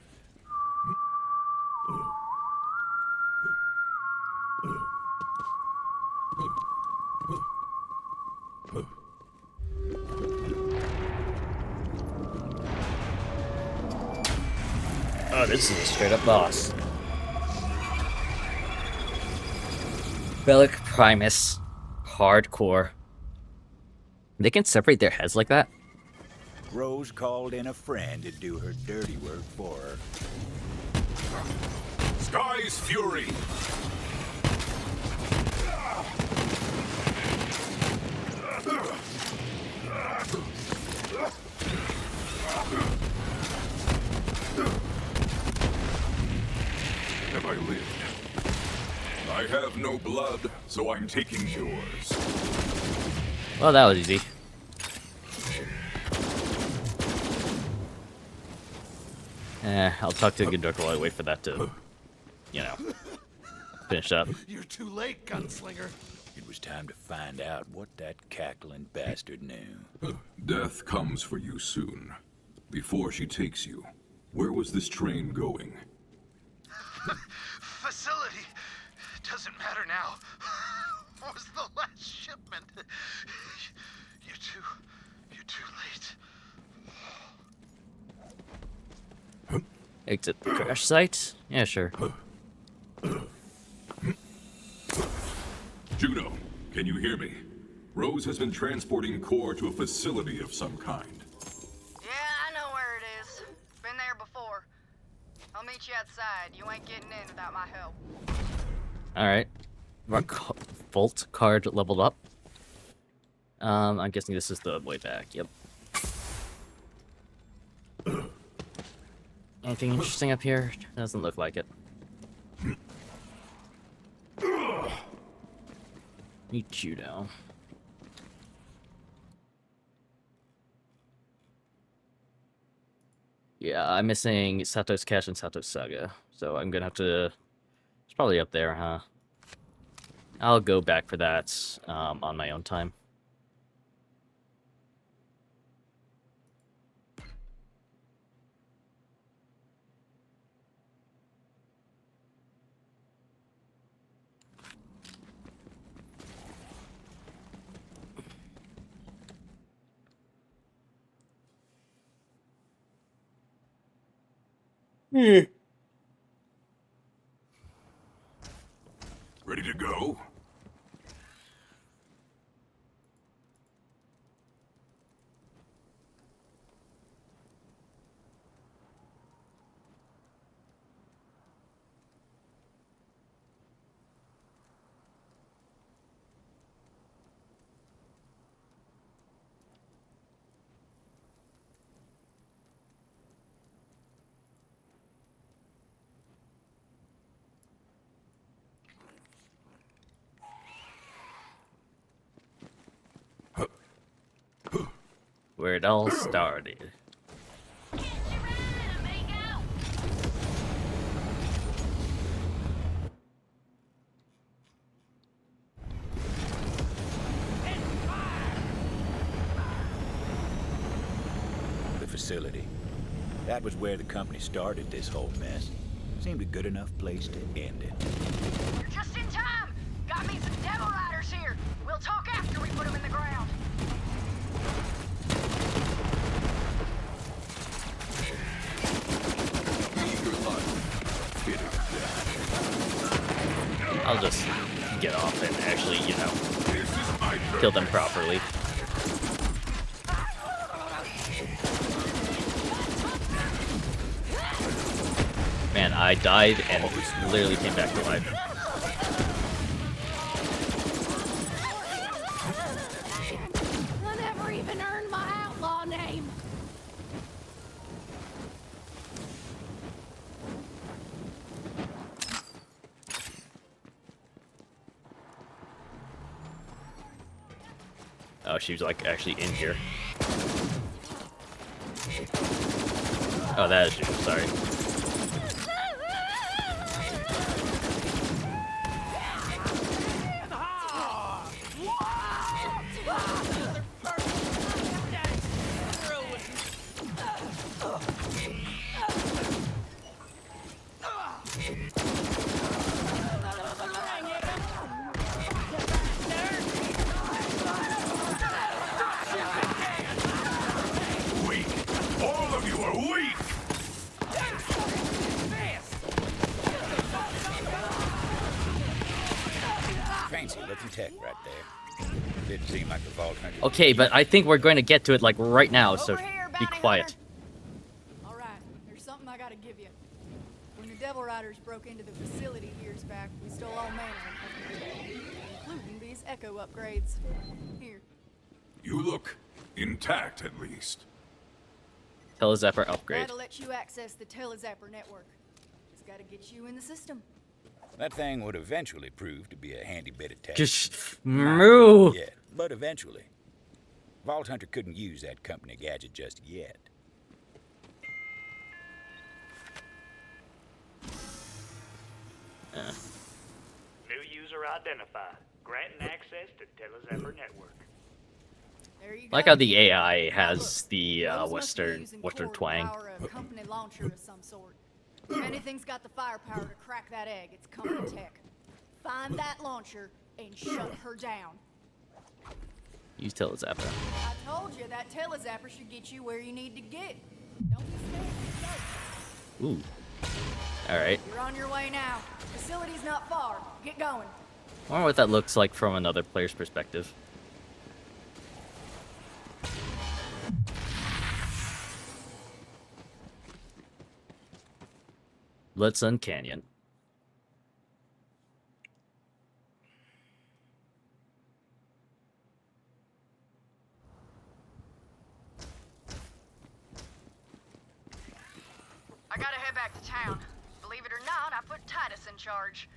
Oh, this is a straight up boss. Relic Primus. Hardcore. They can separate their heads like that? Rose called in a friend to do her dirty work for her. Sky's fury! Have I lived? I have no blood, so I'm taking yours. Well, that was easy. I'll talk to Gundurk while I wait for that to, you know, finish up. You're too late, gunslinger. It was time to find out what that cackling bastard knew. Death comes for you soon. Before she takes you, where was this train going? Facility. Doesn't matter now. What was the last shipment? You're too late. Exit the crash site? Yeah, sure. Juno, can you hear me? Rose has been transporting core to a facility of some kind. Yeah, I know where it is. Been there before. I'll meet you outside. You ain't getting in without my help. Alright. Vault card leveled up. I'm guessing this is the way back. Yep. Anything interesting up here? Doesn't look like it. Meet Juno. Yeah, I'm missing Sato's Cache and Sato's Saga, so I'm gonna have to... It's probably up there, huh? I'll go back for that on my own time. Ready to go? Where it all started. The facility. That was where the company started this whole mess. Seemed a good enough place to end it. You're just in time! Got me some devil riders here! We'll talk after we put them in the ground. I'll just get off and actually, you know, kill them properly. Man, I died and literally came back to life. I never even earned my outlaw name. Oh, she was like actually in here. Oh, that is you. Sorry. Weak! All of you are weak! Fancy looking tech right there. Didn't seem like the Vault Hunter. Okay, but I think we're going to get to it like right now, so Over here, be bounty quiet. hunter. All right, there's something I gotta give you. When you're Devil Riders broke into the facility years back. We stole all manner of equipment, including these echo upgrades. Here. You look intact, at least. Telezapper upgrade. That'll let you access the Telezapper network. It's gotta get you in the system. That thing would eventually prove to be a handy bit of tech. Just move. Yeah, but eventually. Vault Hunter couldn't use that company gadget just yet. New user identified. Granting access to Telezapper network. There you I like go. how the AI has the Those must be Western using core to twang. power a company launcher of some sort. If anything's got the firepower to crack that egg, it's company tech. Find that launcher and shut her down. Use Telezapper. I told you that Telezapper should get you where you need to get. Don't be scared. Ooh. All right. You're on your way now. Facility's not far. Get going. I wonder what that looks like from another player's perspective. Bloodsun Canyon. I gotta head back to town. Believe it or not, I put Titus in charge.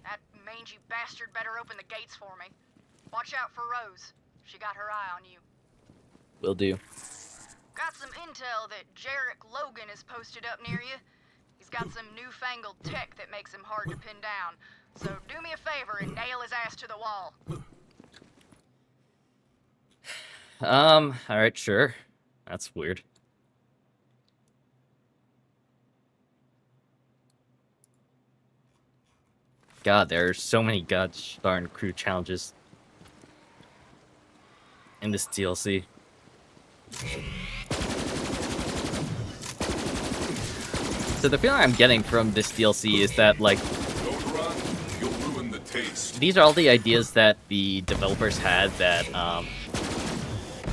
That mangy bastard better open the gates for me. Watch out for Rose. She got her eye on you. Will do. Got some intel that Jarek Logan is posted up near you. He's got some newfangled tech that makes him hard to pin down. So do me a favor and nail his ass to the wall. Alright, sure. That's weird. God, there are so many gosh darn crew challenges in this DLC. So the feeling I'm getting from this DLC is that, like, Don't run, you'll ruin the taste. these are all the ideas that the developers had that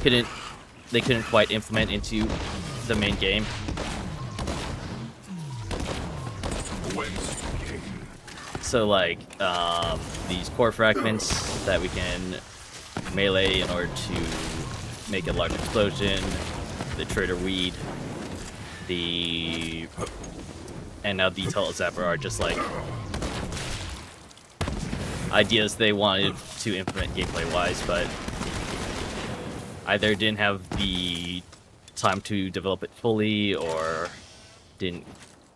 they couldn't quite implement into the main game. Whence you came. So like these core fragments that we can melee in order to make a large explosion, the traitor weed, and now the Telezapper are just like ideas they wanted to implement gameplay wise, but either didn't have the time to develop it fully or didn't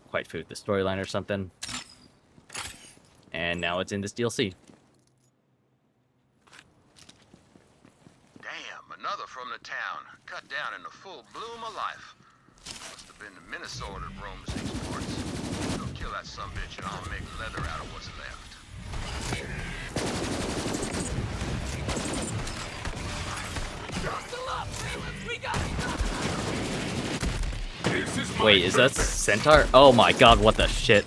quite fit the storyline or something. And now it's in this DLC. Damn, another from the town. Cut down in the full bloom of life. Must have been the Minnesota that roams these parts. Go kill that sumbitch and I'll make leather out of what's left. Wait, is that Centaur? Oh my god, what the shit?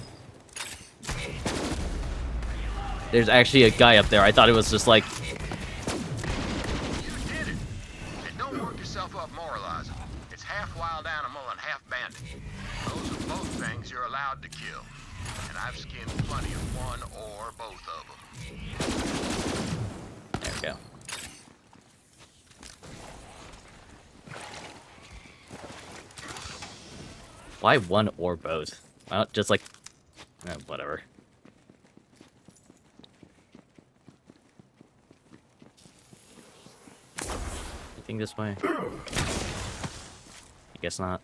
There's actually a guy up there. I thought it was just like... You did it! And don't work yourself up moralizing. It's half wild animal and half bandit. Those are both things you're allowed to kill. And I've skinned plenty of one or both of them. There we go. Why one or both? Why not just like... whatever. Anything this way? I guess not.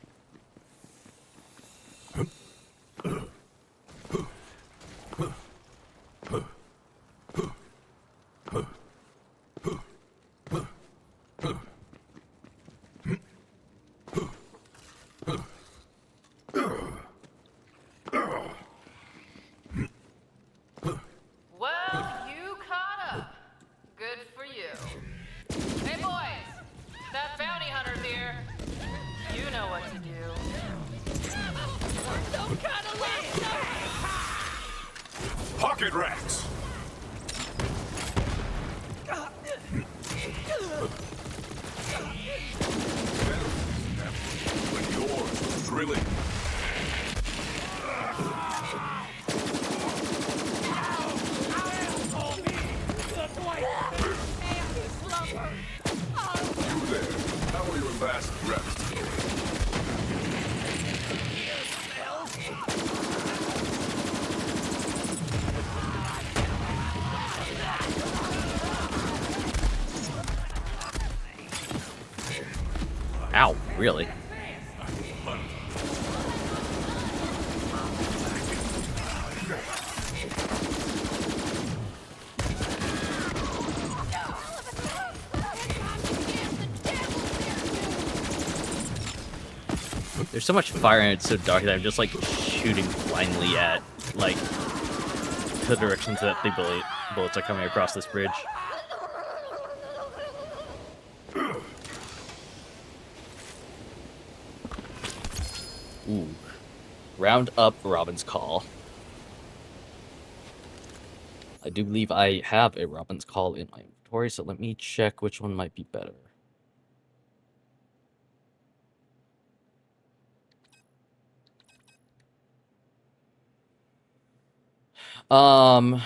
Well, you caught up. Good for you. Hey, boys. That bounty hunter's here. You know what to do. Don't kinda win! Pocket rats! But yours was drilling. fast rest. Ow, really? There's so much fire and it's so dark that I'm just like shooting blindly at like the directions that the bullets are coming across this bridge. Ooh. Round up Robin's Call. I do believe I have a Robin's Call in my inventory, so let me check which one might be better. Um...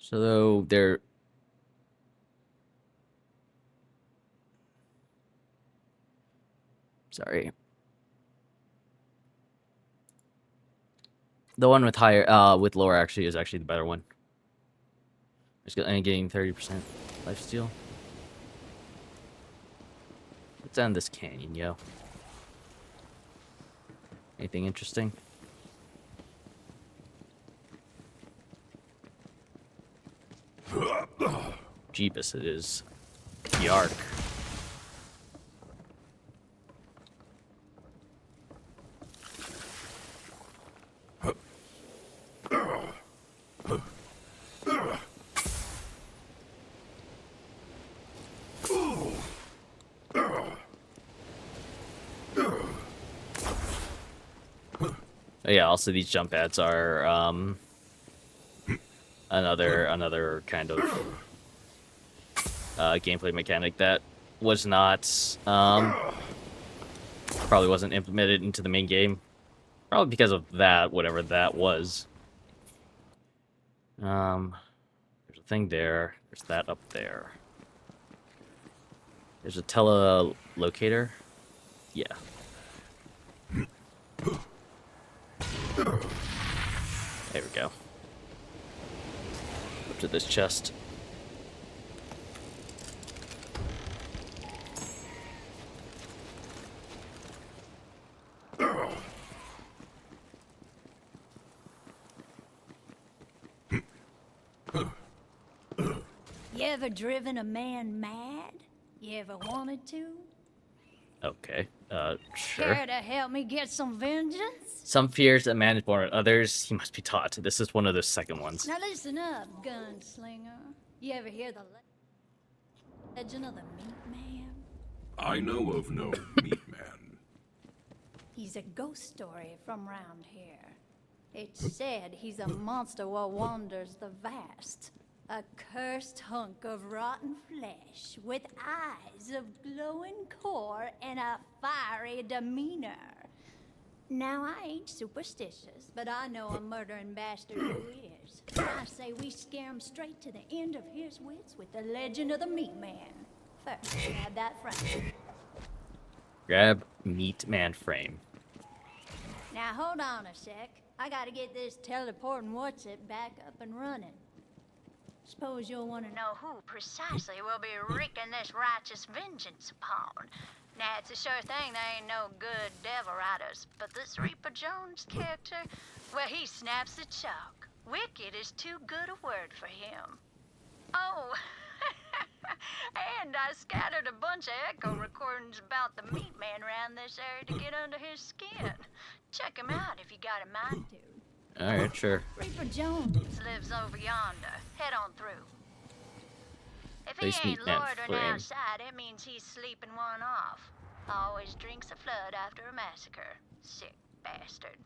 So they're... Sorry. The one with higher, with lower actually is actually the better one. I'm getting 30% lifesteal. What's down this canyon, yo? Anything interesting? Jeebus, it is. Yark. Oh, yeah, also these jump pads are another kind of gameplay mechanic that was not probably wasn't implemented into the main game. Probably because of that, whatever that was. There's a thing there. There's that up there. There's a telelocator. Yeah. There we go. Up to this chest. You ever driven a man mad? You ever wanted to? Okay, sure. Care to help me get some vengeance? Some fears a man is born, others he must be taught. This is one of those second ones. Now listen up, gunslinger. You ever hear the legend of the Meat Man? I know of no meat man. He's a ghost story from round here. It's said he's a monster what wanders the vast. A cursed hunk of rotten flesh with eyes of glowing core and a fiery demeanor. Now, I ain't superstitious, but I know a murdering bastard who is. I say we scare him straight to the end of his wits with the legend of the Meat Man. First, grab that frame. Grab Meat Man frame. Now, hold on a sec. I gotta get this teleporting what's-it back up and running. Suppose you'll want to know who precisely will be wreaking this righteous vengeance upon. Now, it's a sure thing there ain't no good devil riders, but this Reaper Jones character, well, he snaps the chalk. Wicked is too good a word for him. Oh, and I scattered a bunch of echo recordings about the Meat Man around this area to get under his skin. Check him out if you got a mind to. Alright, sure. Reaper Jones lives over yonder. Head on through. If he ain't loitering outside, it means he's sleeping one off. Always drinks a flood after a massacre. Sick bastard.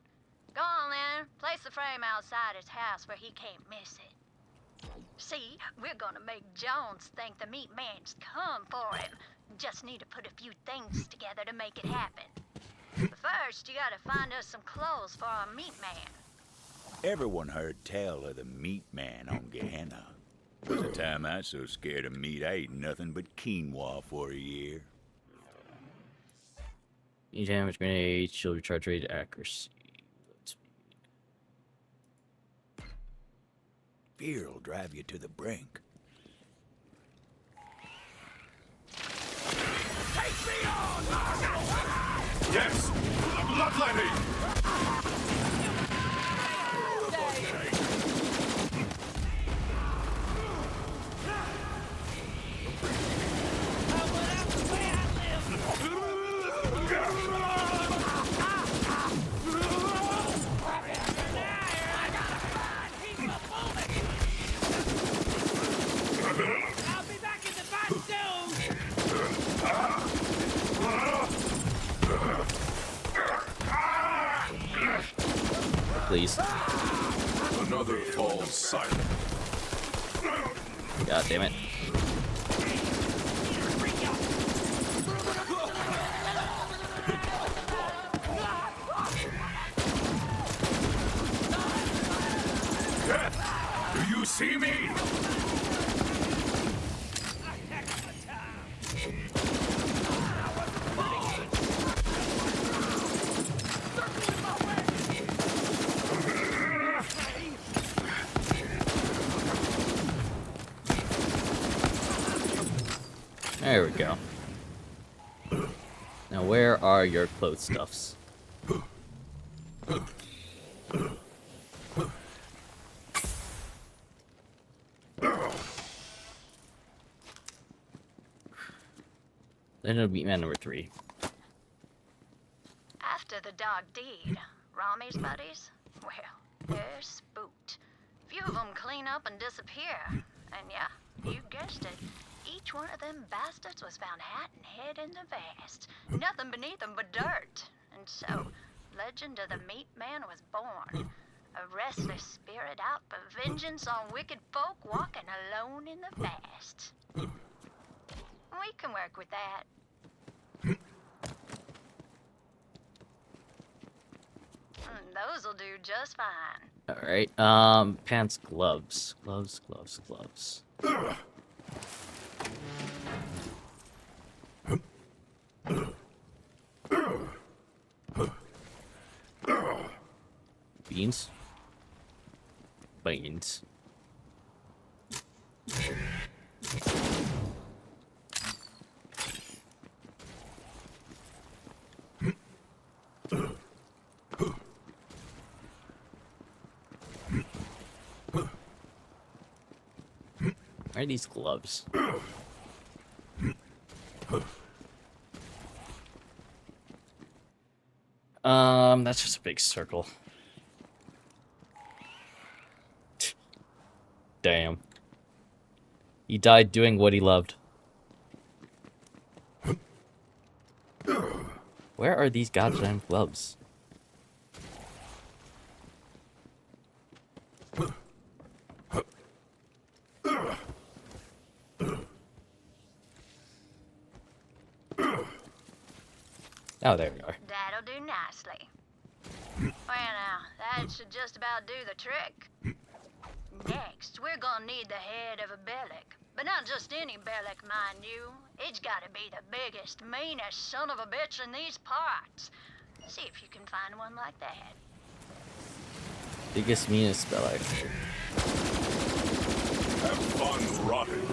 Go on then. Place the frame outside his house where he can't miss it. See, we're gonna make Jones think the Meat Man's come for him. just need to put a few things together to make it happen. But first, you gotta find us some clothes for our meat man. Everyone heard tell of the meat man on Gehenna. Was a time I was so scared of meat I ate nothing but quinoa for a year. Any damage grenade, shield recharge rate, accuracy. Fear will drive you to the brink. Take me on! Yes! Bloodletting! Please. Another falls silent. God damn it. Death! Do you see me? There we go. Now where are your clothes stuffs? Then it'll be man number 3. After the dog deed, Rami's buddies, well, they're spooked. Few of them clean up and disappear. And yeah, you guessed it. Each one of them bastards was found hat and head in the vast. Nothing beneath them but dirt. And so, legend of the meat man was born. A restless spirit out for vengeance on wicked folk walking alone in the vast. We can work with that. Those'll do just fine. Alright, pants, gloves. Gloves. Beans. Beans. Where are these gloves? That's just a big circle. Damn. He died doing what he loved. Where are these goddamn gloves? Oh, there we are. That'll do nicely. Well now, that should just about do the trick. Next, we're gonna need the head of a Bellic. But not just any Bellic, mind you. It's gotta be the biggest, meanest son of a bitch in these parts. See if you can find one like that. Biggest, meanest Bellic. Have fun rotting.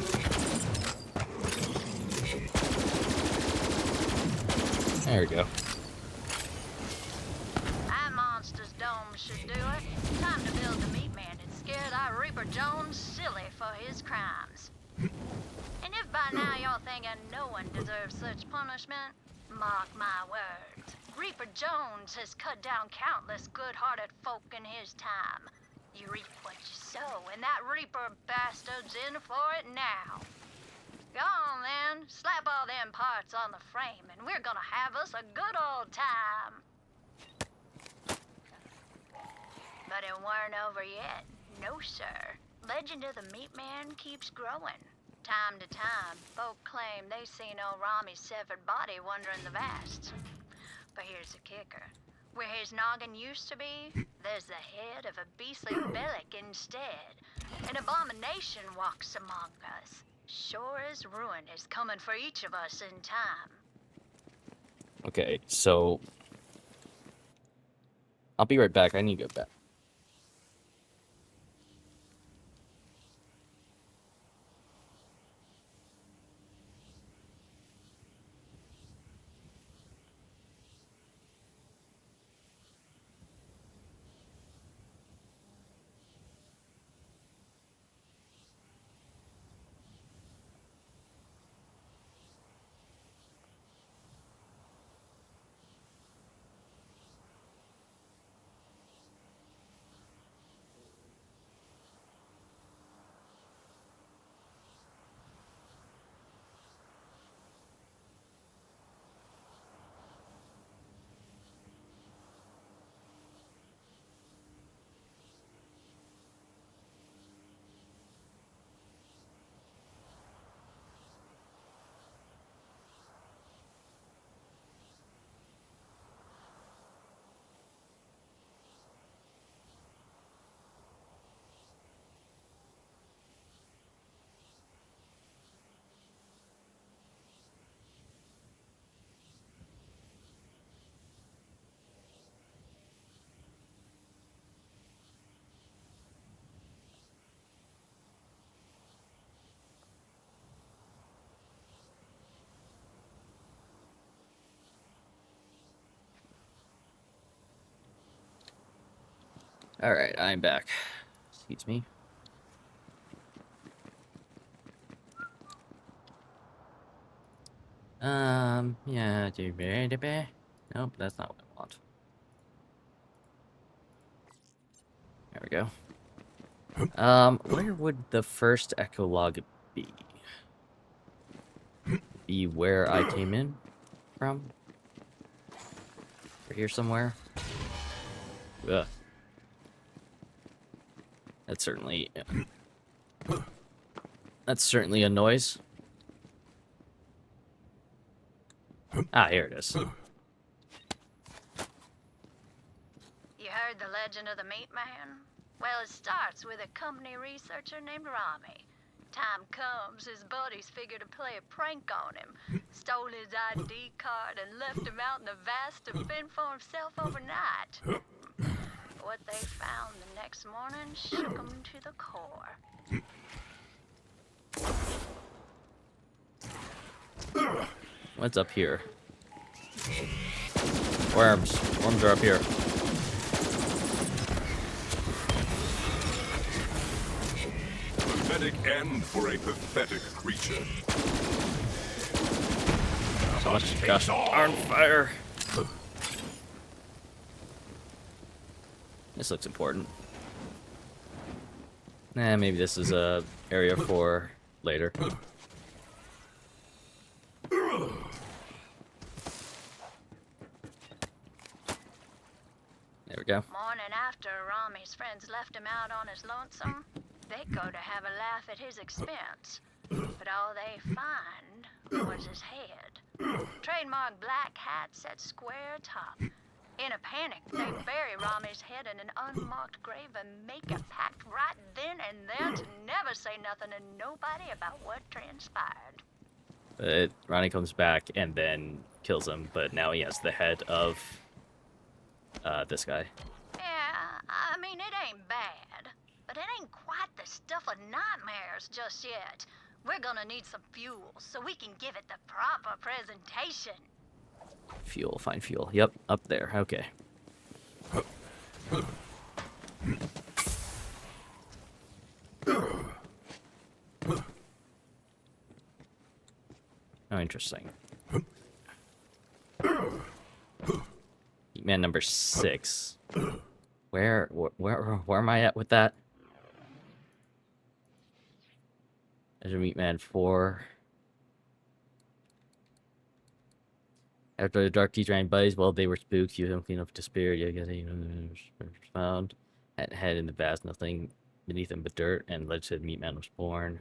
There we go. That monster's dome should do it. Time to build the meat man and scare that Reaper Jones silly for his crimes. And if by now you're thinking no one deserves such punishment, mark my words. Reaper Jones has cut down countless good-hearted folk in his time. You reap what you sow, and that Reaper bastard's in for it now. Go on then, slap all them parts on the frame, and we're gonna have us a good old time. But it weren't over yet. No, sir. Legend of the Meat Man keeps growing. Time to time, folk claim they seen old Rami's severed body wandering the vasts. But here's the kicker. Where his noggin used to be, there's the head of a beastly Bellic instead. An abomination walks among us. Sure as ruin is coming for each of us in time. Okay, so I'll be right back. I need to go back. All right, I'm back. Excuse me. Yeah, nope, that's not what I want. There we go. Where would the first echolog be? Be where I came in from? Or here somewhere? Ugh. That's certainly a noise. Ah, here it is. You heard the legend of the meat man? Well, it starts with a company researcher named Rami. Time comes, his buddies figure to play a prank on him. Stole his ID card and left him out in the vast to fend for himself overnight. What they found the next morning shook him to the core. What's up here? Worms. Worms are up here. Pathetic end for a pathetic creature. So much gosh darn fire. This looks important. Nah, maybe this is a area for later. There we go. Morning after Rami's friends left him out on his lonesome, they go to have a laugh at his expense. But all they find was his head. Trademark black hat set square top. In a panic, they bury Rami's head in an unmarked grave and make a pact right then and there to never say nothing to nobody about what transpired. Ronnie comes back and then kills him, but now he has the head of this guy. Yeah, I mean, it ain't bad, but it ain't quite the stuff of nightmares just yet. We're gonna need some fuel so we can give it the proper presentation. Fuel, find fuel. Yep, up there. Okay. Oh, interesting. Man number 6. Where am I at with that? There's a Meat Man 4. After the dark teacher and buddies, well, they were spooked. You don't clean up despair. You guys, found. Head in the vast, nothing beneath him but dirt. And legend said Meat Man was born.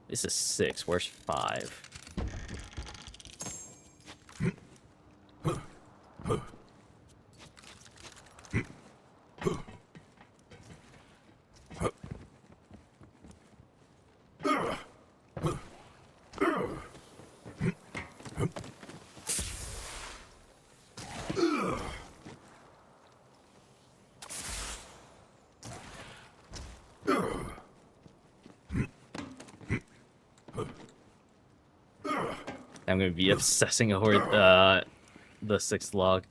This is 6. Where's 5? I'm gonna be obsessing over the 6th log.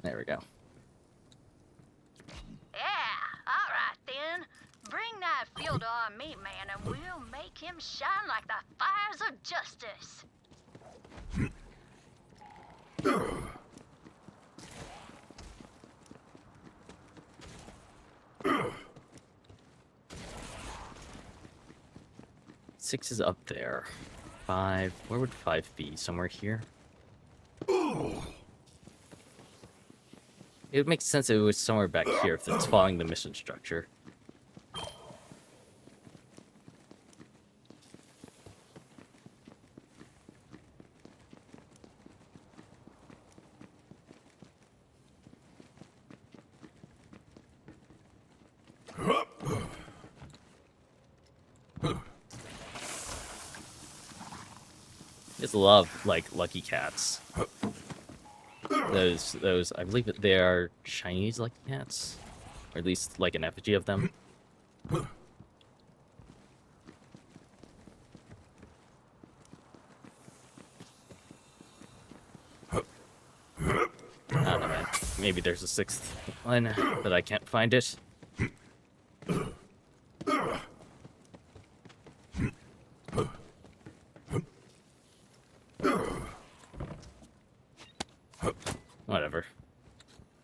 There we go. Yeah, all right then. Bring that fuel to our meat man and we'll make him shine like the fires of justice. Six is up there. 5. Where would 5 be? Somewhere here? It would make sense if it was somewhere back here if it's following the mission structure. Just love, like, lucky cats. Those, I believe that they are Chinese lucky cats, or at least like an effigy of them. I don't know, man. Maybe there's a 6th one, but I can't find it. Whatever.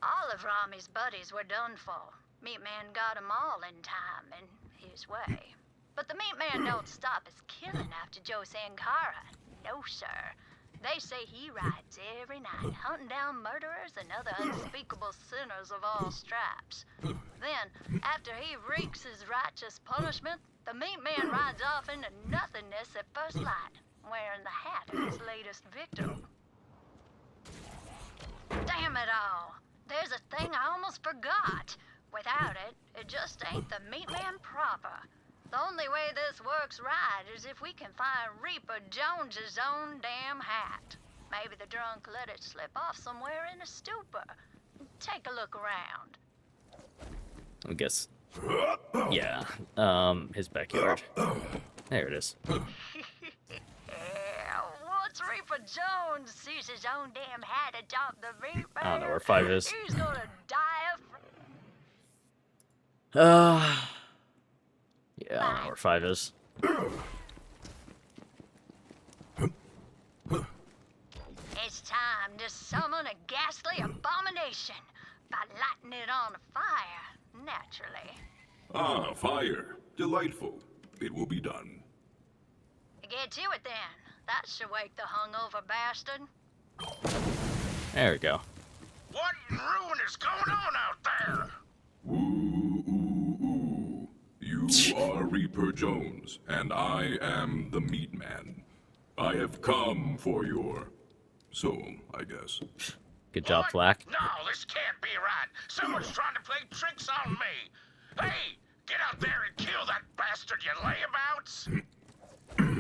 All of Rami's buddies were done for. Meat Man got 'em all in time, in his way. But the Meat Man don't stop his killing after Joe Sankara. No, sir. They say he rides every night, hunting down murderers and other unspeakable sinners of all stripes. Then, after he wreaks his righteous punishment, the Meat Man rides off into nothingness at first light, wearing the hat of his latest victim. Damn it all. There's a thing I almost forgot. Without it, it just ain't the Meat Man proper. The only way this works right is if we can find Reaper Jones's own damn hat. Maybe the drunk let it slip off somewhere in a stupor. Take a look around. I guess. Yeah. His backyard. There it is. Once Reaper Jones sees his own damn hat atop the Reaper, I don't know where 5 is. he's gonna die of... Yeah, I don't know where 5 is. It's time to summon a ghastly abomination by lighting it on fire, naturally. Ah, fire. Delightful. It will be done. Get to it then. That should wake the hungover bastard. There we go. What in ruin is going on out there? Ooh, ooh, ooh. You are Reaper Jones, and I am the Meat Man. I have come for your soul, I guess. Good job, Flack. No, this can't be right. Someone's trying to play tricks on me. Hey, get out there and kill that bastard, you layabouts.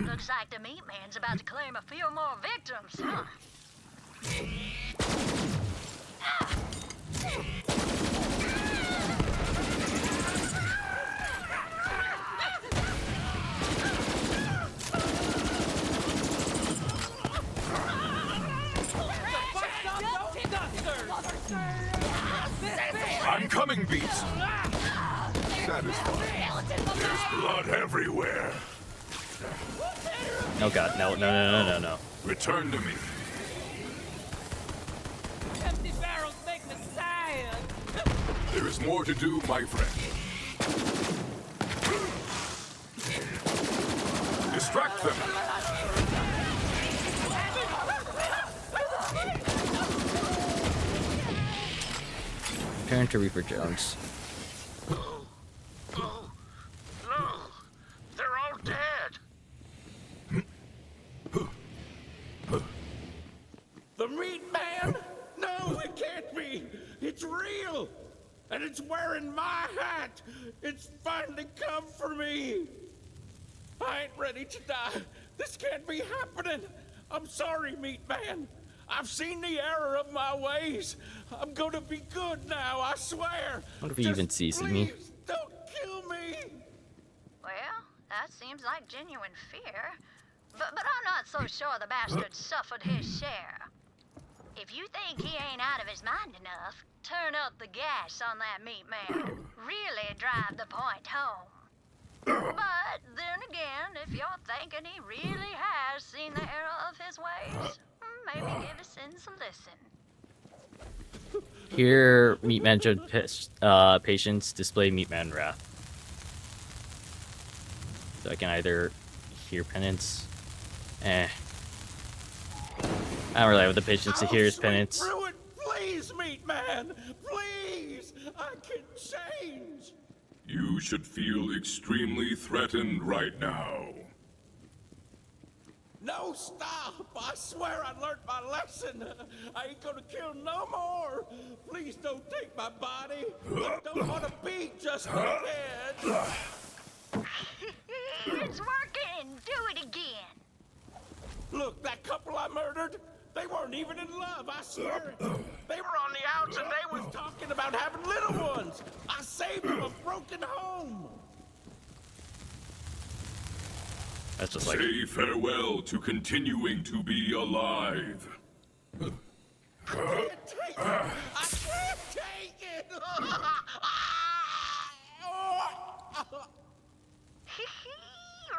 Looks like the Meat Man's about to claim a few more victims, huh? I'm coming, Beast. Satisfied. There's blood everywhere. Oh god, no, no, no, no, no, no. Return to me. Empty barrels make me sad. There is more to do, my friend. Distract them. Turn to Reaper Jones. meat man? No, it can't be. It's real. And it's wearing my hat. It's finally come for me. I ain't ready to die. This can't be happening. I'm sorry, meat man. I've seen the error of my ways. I'm gonna be good now, I swear. What if he even sees me? Please, don't kill me. Well, that seems like genuine fear. But I'm not so sure the bastard suffered his share. If you think he ain't out of his mind enough, turn up the gas on that meat man. Really drive the point home. But then again, if you're thinking he really has seen the error of his ways, maybe give his sins a listen. Here, Meatman showed patience, display Meatman wrath. So I can either hear penance. I don't really have the patience to hear his penance. Ruin, please, meat man. Please, I can change. You should feel extremely threatened right now. No, stop! I swear I learned my lesson. I ain't gonna kill no more. Please don't take my body. I don't want to be just a head. It's working. Do it again. Look, that couple I murdered, they weren't even in love, I swear it. They were on the outs and they was talking about having little ones. I saved them a broken home. That's just like... Say farewell to continuing to be alive. I can't take it. I can't take it.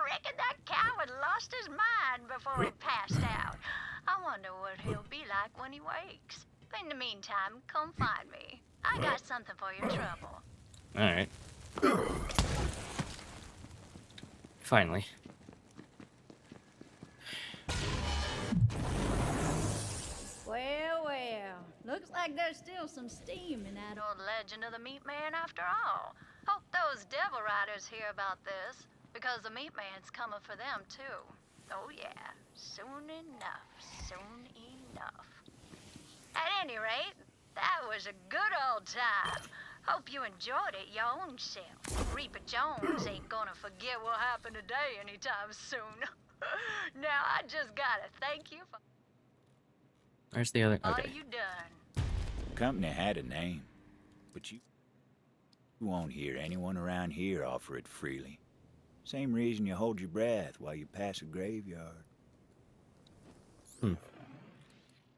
Reckon that coward lost his mind before he passed out. I wonder what he'll be like when he wakes. In the meantime, come find me. I got something for your trouble. Alright. Finally. Well, well. Looks like there's still some steam in that Old legend of the meat man after all. Hope those devil riders hear about this, because the meat man's coming for them too. Oh yeah, soon enough, soon enough. At any rate, that was a good old time. Hope you enjoyed it your own self. Reaper Jones ain't gonna forget what happened today anytime soon. Now I just gotta thank you for... Where's the other? Okay. Are you done? Company had a name, but you won't hear anyone around here offer it freely. Same reason you hold your breath while you pass a graveyard.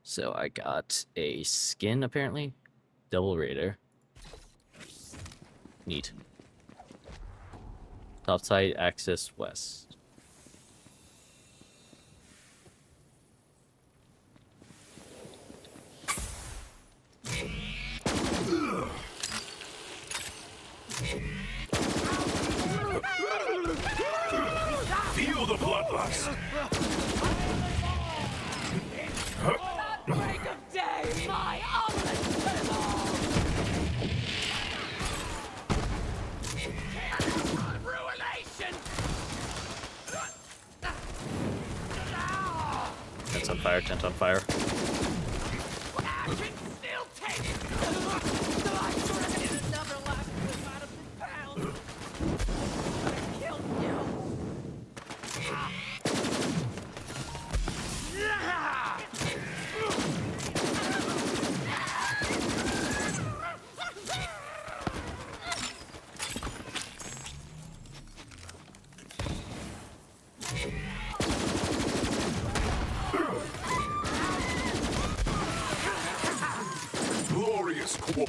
So I got a skin, apparently. Double Raider. Neat. Topside access west. Feel the bloodlust. That break of day, my omelet ruination! Tent's on fire, tent on fire. I can still take it! The life dragon is another life that might have been found! I killed you! Glorious quarry.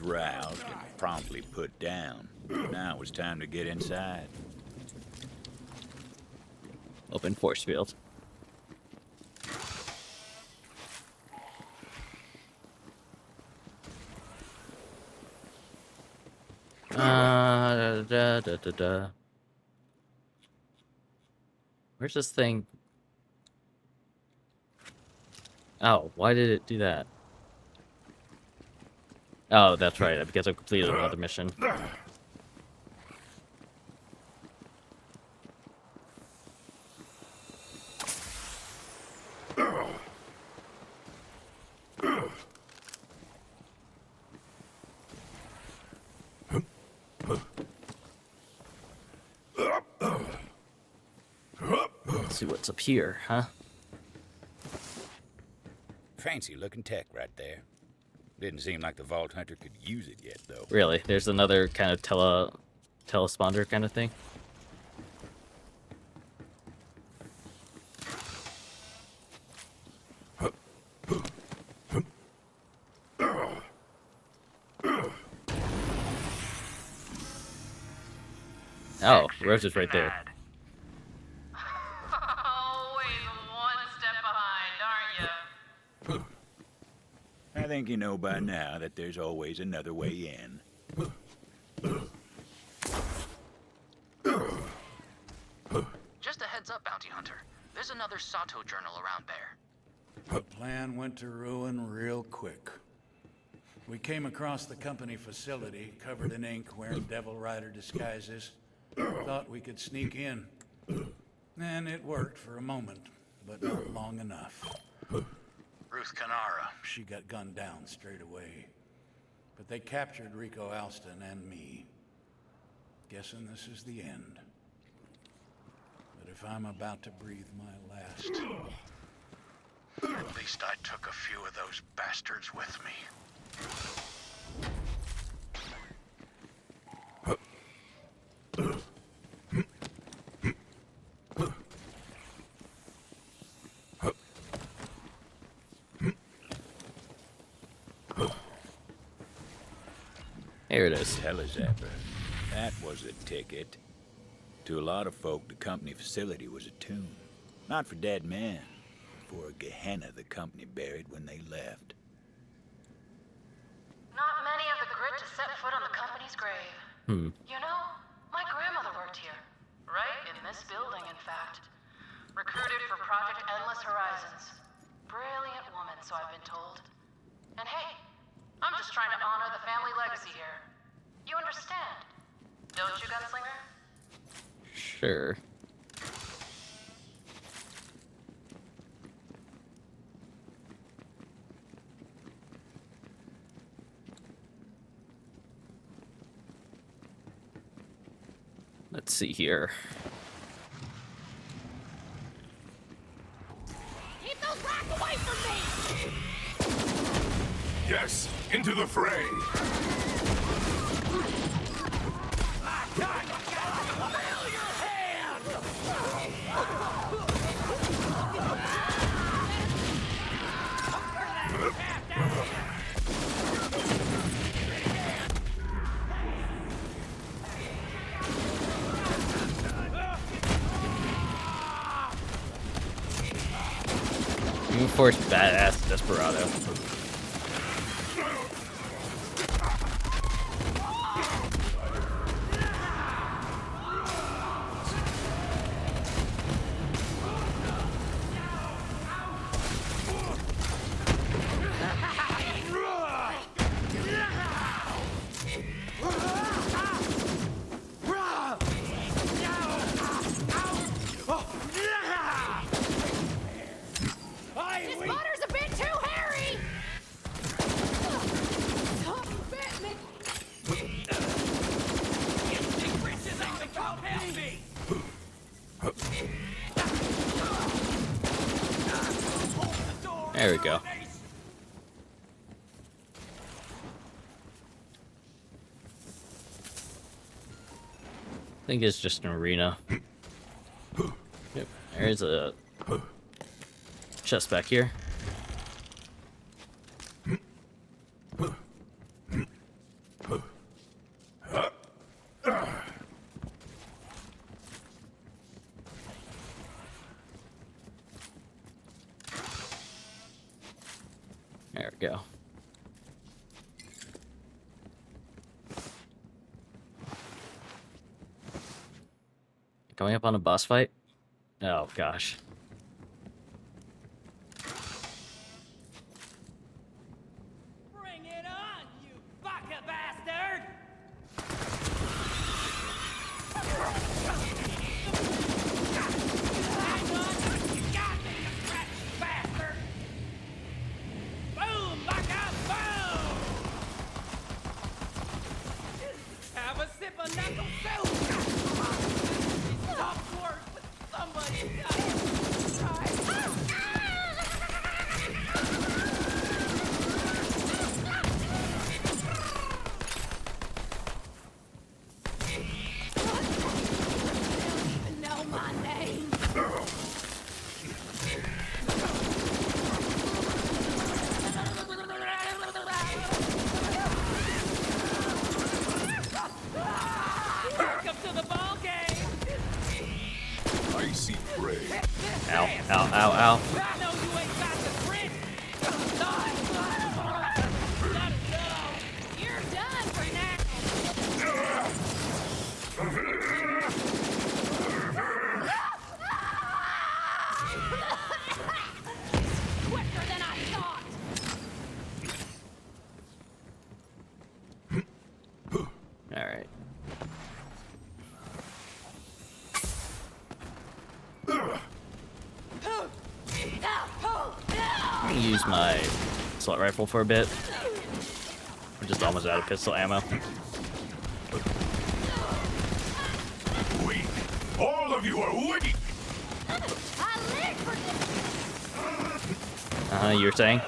was roused and promptly put down. Now it was time to get inside. Open force field. Where's this thing? Oh, why did it do that? Oh, that's right, because I completed another mission. Let's see what's up here, huh? Fancy looking tech right there. Didn't seem like the Vault Hunter could use it yet, though. Really? There's another kind of telesponder kind of thing? Oh, Rose is right there. Always one step behind, aren't you? I think you know by now that there's always another way in. Just a heads up, Bounty Hunter. There's another Sato journal around there. The plan went to ruin real quick. We came across the company facility, covered in ink, wearing Devil Rider disguises. Thought we could sneak in. And it worked for a moment, but not long enough. Ruth Canara. She got gunned down straight away. But they captured Rico Alston and me. Guessing this is the end. But if I'm about to breathe my last... At least I took a few of those bastards with me. Here it is. Telezapper. That was a ticket. To a lot of folk, the company facility was a tomb. Not for dead men, for a Gehenna the company buried when they left. Not many of the grit to set foot on the company's grave. You know, my grandmother worked here. Right in this building, in fact. Recruited for Project Endless Horizons. Brilliant woman, so I've been told. And hey, I'm just trying to honor the family legacy here. You understand, don't you, Gunslinger? Sure. Let's see here. Keep those rats away from me! Yes, into the fray! You force badass Desperado. This butter's a bit too hairy! Stop bit me! Get britches on the come help me! There we go. I think it's just an arena. Yep, there's a chest back here. Coming up on a boss fight? Oh, gosh. Bring it on, you baka bastard! Hang on, you got me, you fat bastard! Boom, baka, boom! Have a sip of knuckle soup! Stop work, but somebody got know my name. Welcome to the ball game. Icy prey. Ow, ow, ow, ow. I know you ain't got the grit. You're done for now. Quicker than I thought. Alright. I'm gonna use my assault rifle for a bit. I'm just almost out of pistol ammo. Weak. All of you are weak. I live for this! You were saying?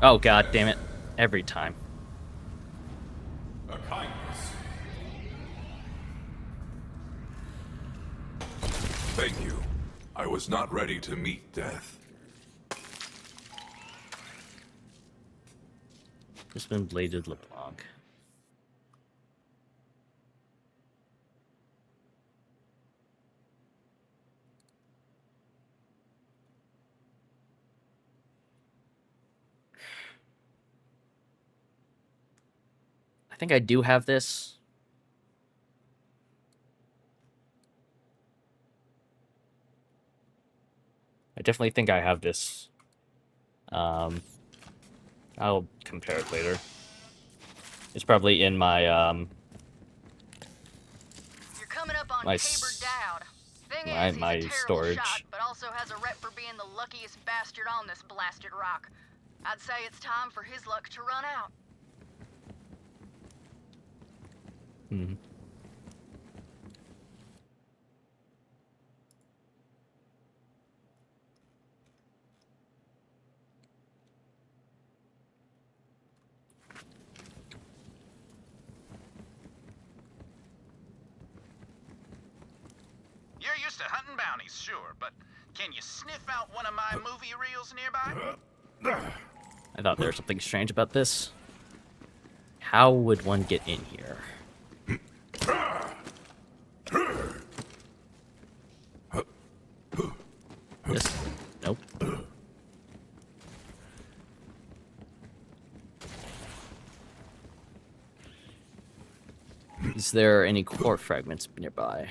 Oh, god damn it. Every time. A kindness. Thank you. I was not ready to meet death. Just been bladed LeBlanc. I think I do have this. I definitely think I have this. I'll compare it later. It's probably in my You're coming up on my Tabor Dowd. Thing my- is, he's my a terrible storage. shot, but also has a rep for being the luckiest bastard on this blasted rock. I'd say it's time for his luck to run out. Mhm. You're used to hunting bounties, sure, but can you sniff out one of my movie reels nearby? I thought there was something strange about this. How would one get in here? This? Nope. Is there any core fragments nearby?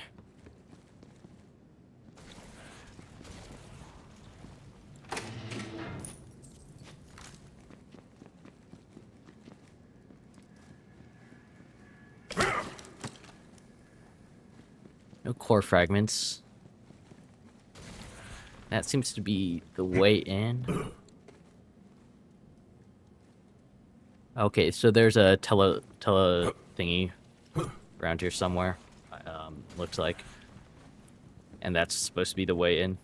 No core fragments. That seems to be the way in. Okay, so there's a tele thingy around here somewhere. Looks like, and that's supposed to be the way in.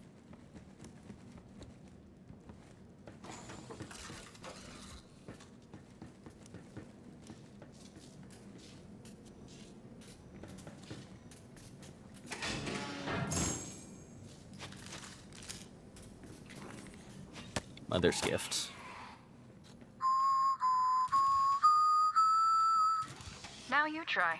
Mother's gift. Now you try.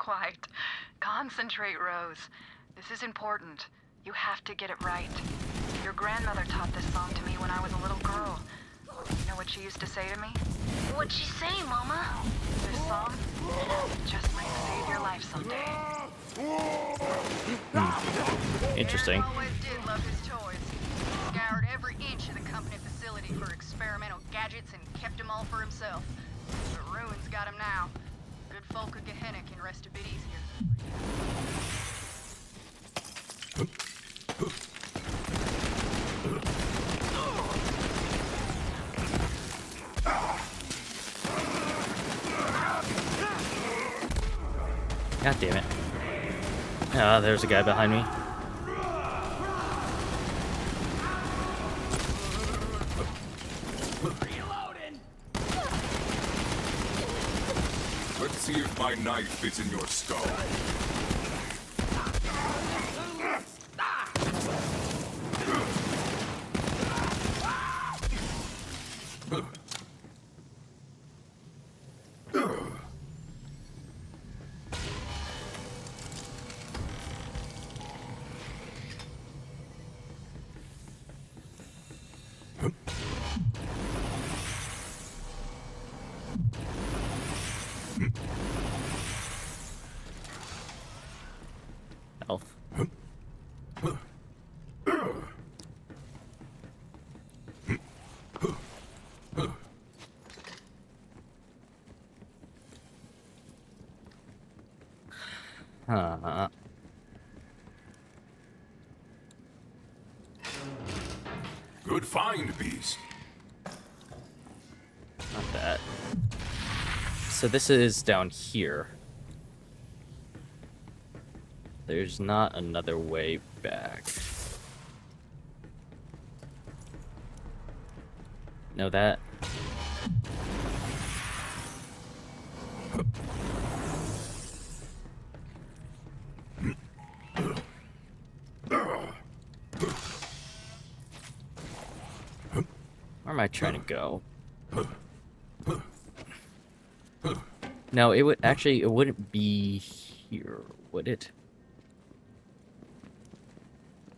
quite. Concentrate, Rose. This is important. You have to get it right. Your grandmother taught this song to me when I was a little girl. You know what she used to say to me? What'd she say, Mama? This song just might save your life someday. Interesting. Aaron always did love his toys. He scoured every inch of the company facility for experimental gadgets and kept them all for himself. But Ruin's got him now. Good folk of Gehenna can rest a bit easier. God damn it. Ah, there's a guy behind me. Let's see if my knife fits in your skull. Health. Good find, beast. Not that. So this is down here. There's not another way back. No, that. Where am I trying to go? No, it would actually, it wouldn't be here, would it?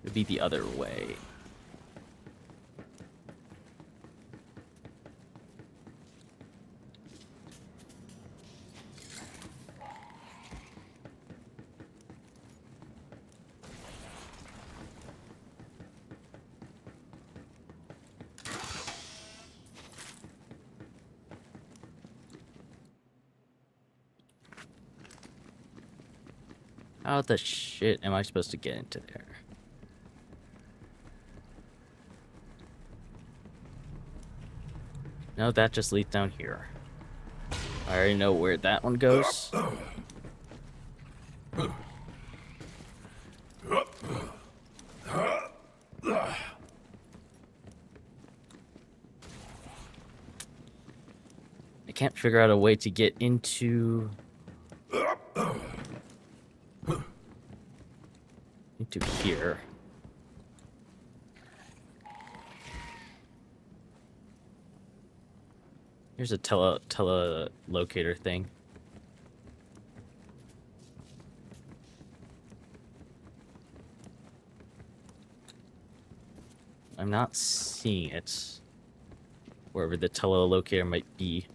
It would be the other way. How the shit am I supposed to get into there? No, that just leads down here. I already know where that one goes. I can't figure out a way to get into here. Here's a telelocator thing. I'm not seeing it. Wherever the telelocator might be.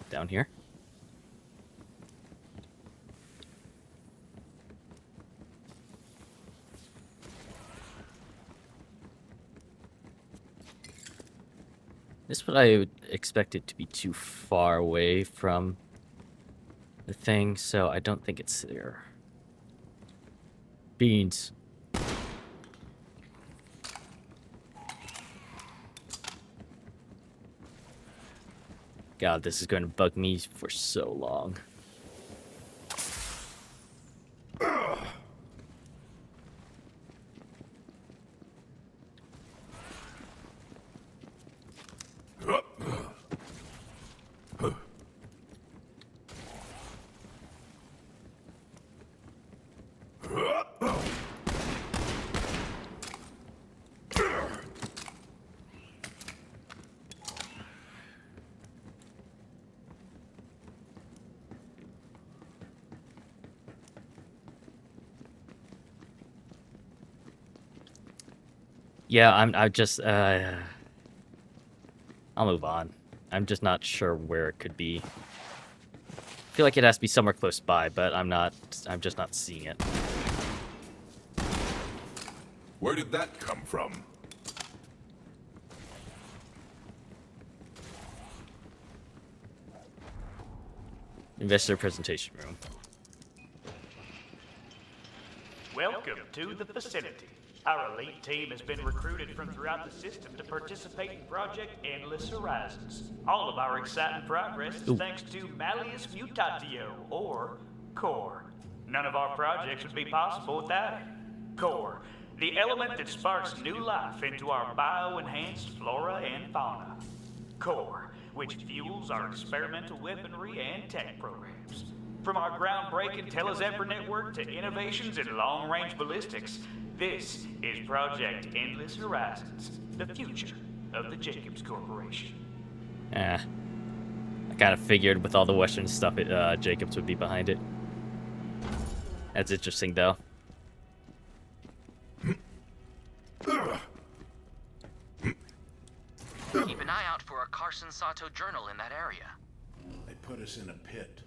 Down here. This is what I would expect it to be too far away from the thing, so I don't think it's there. Beans. God, this is going to bug me for so long. Yeah, I just I'll move on. I'm just not sure where it could be. I feel like it has to be somewhere close by, but I'm just not seeing it. Where did that come from? Investor presentation room. Welcome to the facility. Our elite team has been recruited from throughout the system to participate in Project Endless Horizons. All of our exciting progress is thanks to Malleus Mutatio, or Core. None of our projects would be possible without it. Core, the element that sparks new life into our bio-enhanced flora and fauna. Core, which fuels our experimental weaponry and tech programs. From our groundbreaking Telezephyr network to innovations in long-range ballistics, this is Project Endless Horizons, the future of the Jacobs Corporation. I kind of figured with all the Western stuff, Jacobs would be behind it. That's interesting, though. Keep an eye out for a Carson Sato journal in that area. They put us in a pit.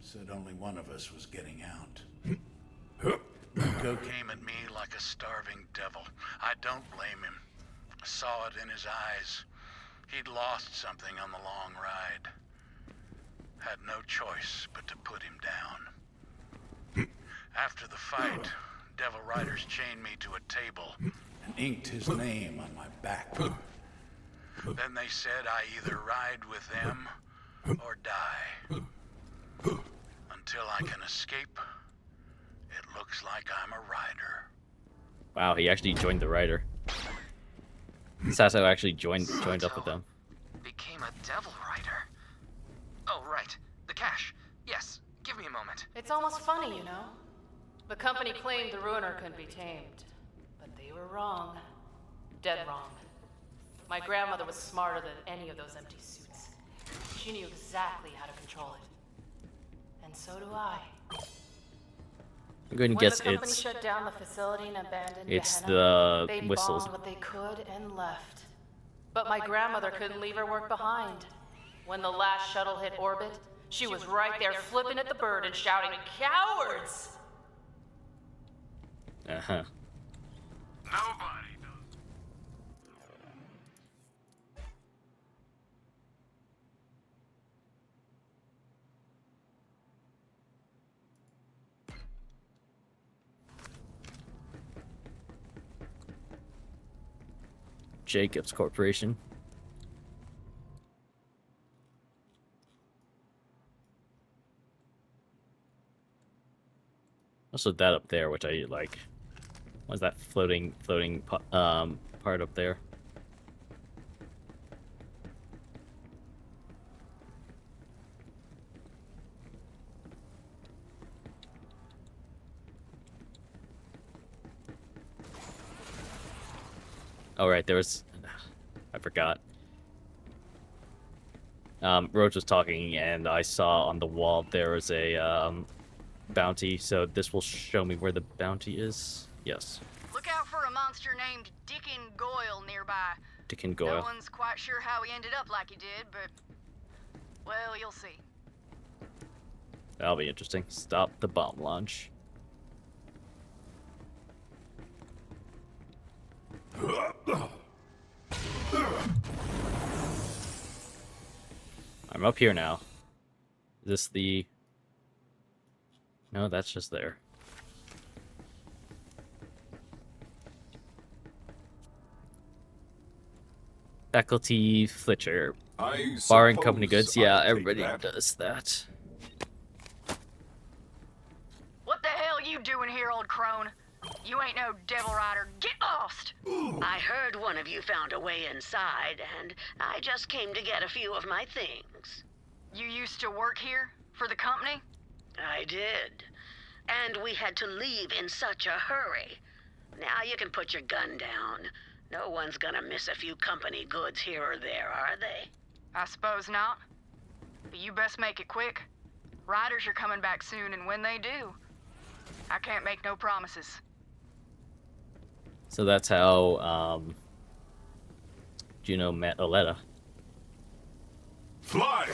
Said only one of us was getting out. Go came at me like a starving devil. I don't blame him. I saw it in his eyes. He'd lost something on the long ride. Had no choice but to put him down. After the fight, Devil Riders chained me to a table and inked his name on my back. Then they said I either ride with them or die. Until I can escape, it looks like I'm a rider. Wow, he actually joined the Rider. Sato actually joined up with them. Became a Devil Rider. Oh, right. The cash. Yes. Give me a moment. It's almost funny, you know? The company claimed the Ruiner couldn't be tamed, but they were wrong. Dead wrong. My grandmother was smarter than any of those empty suits. She knew exactly how to control it. And so do I. I'm going to guess when the company shut down the facility and abandoned Gehenna, they whistles. bombed what they could and left. But my grandmother couldn't leave her work behind. When the last shuttle hit orbit, she was right there flipping at the bird and shouting, "Cowards!" Uh-huh. Nobody does. Jacobs Corporation. Also that up there, which I like. What's that floating part up there? Oh right, there was. I forgot. Roach was talking, and I saw on the wall there was a bounty. So this will show me where the bounty is. Yes. Look out for a monster named Dickon Goyle nearby. Dickon Goyle. No one's quite sure how he ended up like he did, but well, you'll see. That'll be interesting. Stop the bomb launch. I'm up here now. Is this the... No, that's just there. Faculty Fletcher. Barring company goods. Yeah, everybody does that. What the hell you doing here, old crone? You ain't no Devil Rider. Get lost! I heard one of you found a way inside, and I just came to get a few of my things. You used to work here? For the company? I did. And we had to leave in such a hurry. Now you can put your gun down. No one's gonna miss a few company goods here or there, are they? I suppose not. But you best make it quick. Riders are coming back soon, and when they do, I can't make no promises. So that's how Juno met Aletta. Fly!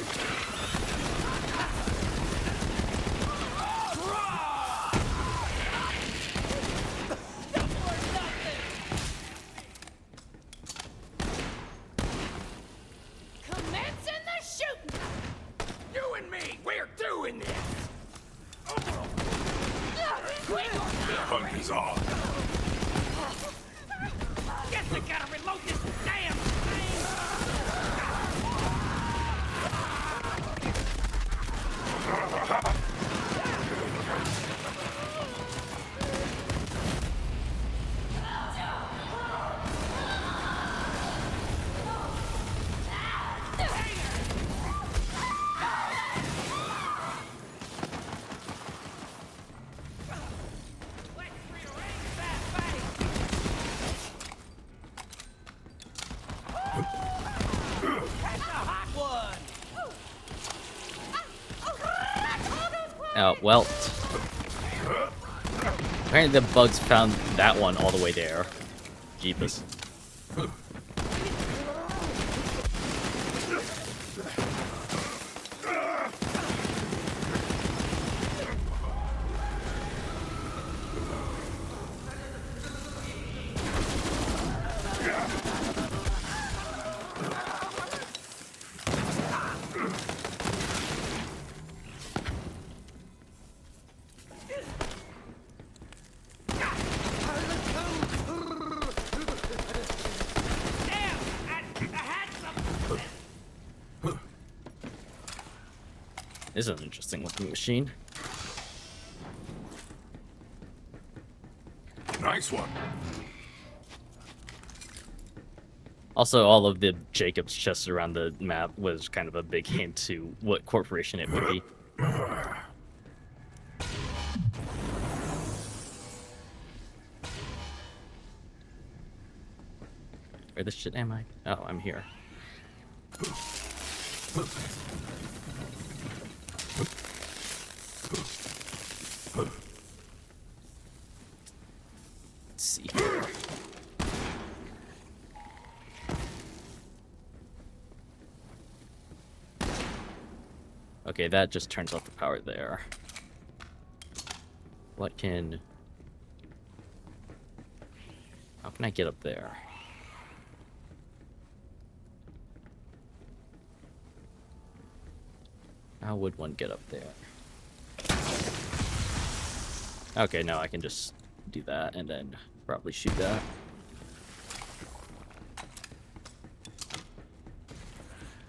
Commencing the shooting! You and me, we're doing this! The hunt is on. Guess I gotta reload this damn thing! Oh, well. Apparently the bugs found that one all the way there. Jeepus. This is an interesting looking machine. Nice one. Also, all of the Jacob's chests around the map was kind of a big hint to what corporation it would be. Where the shit am I? Oh, I'm here. Let's see here. Okay, that just turns off the power there. What can... How can I get up there? How would one get up there? Okay, no, I can just do that and then probably shoot that.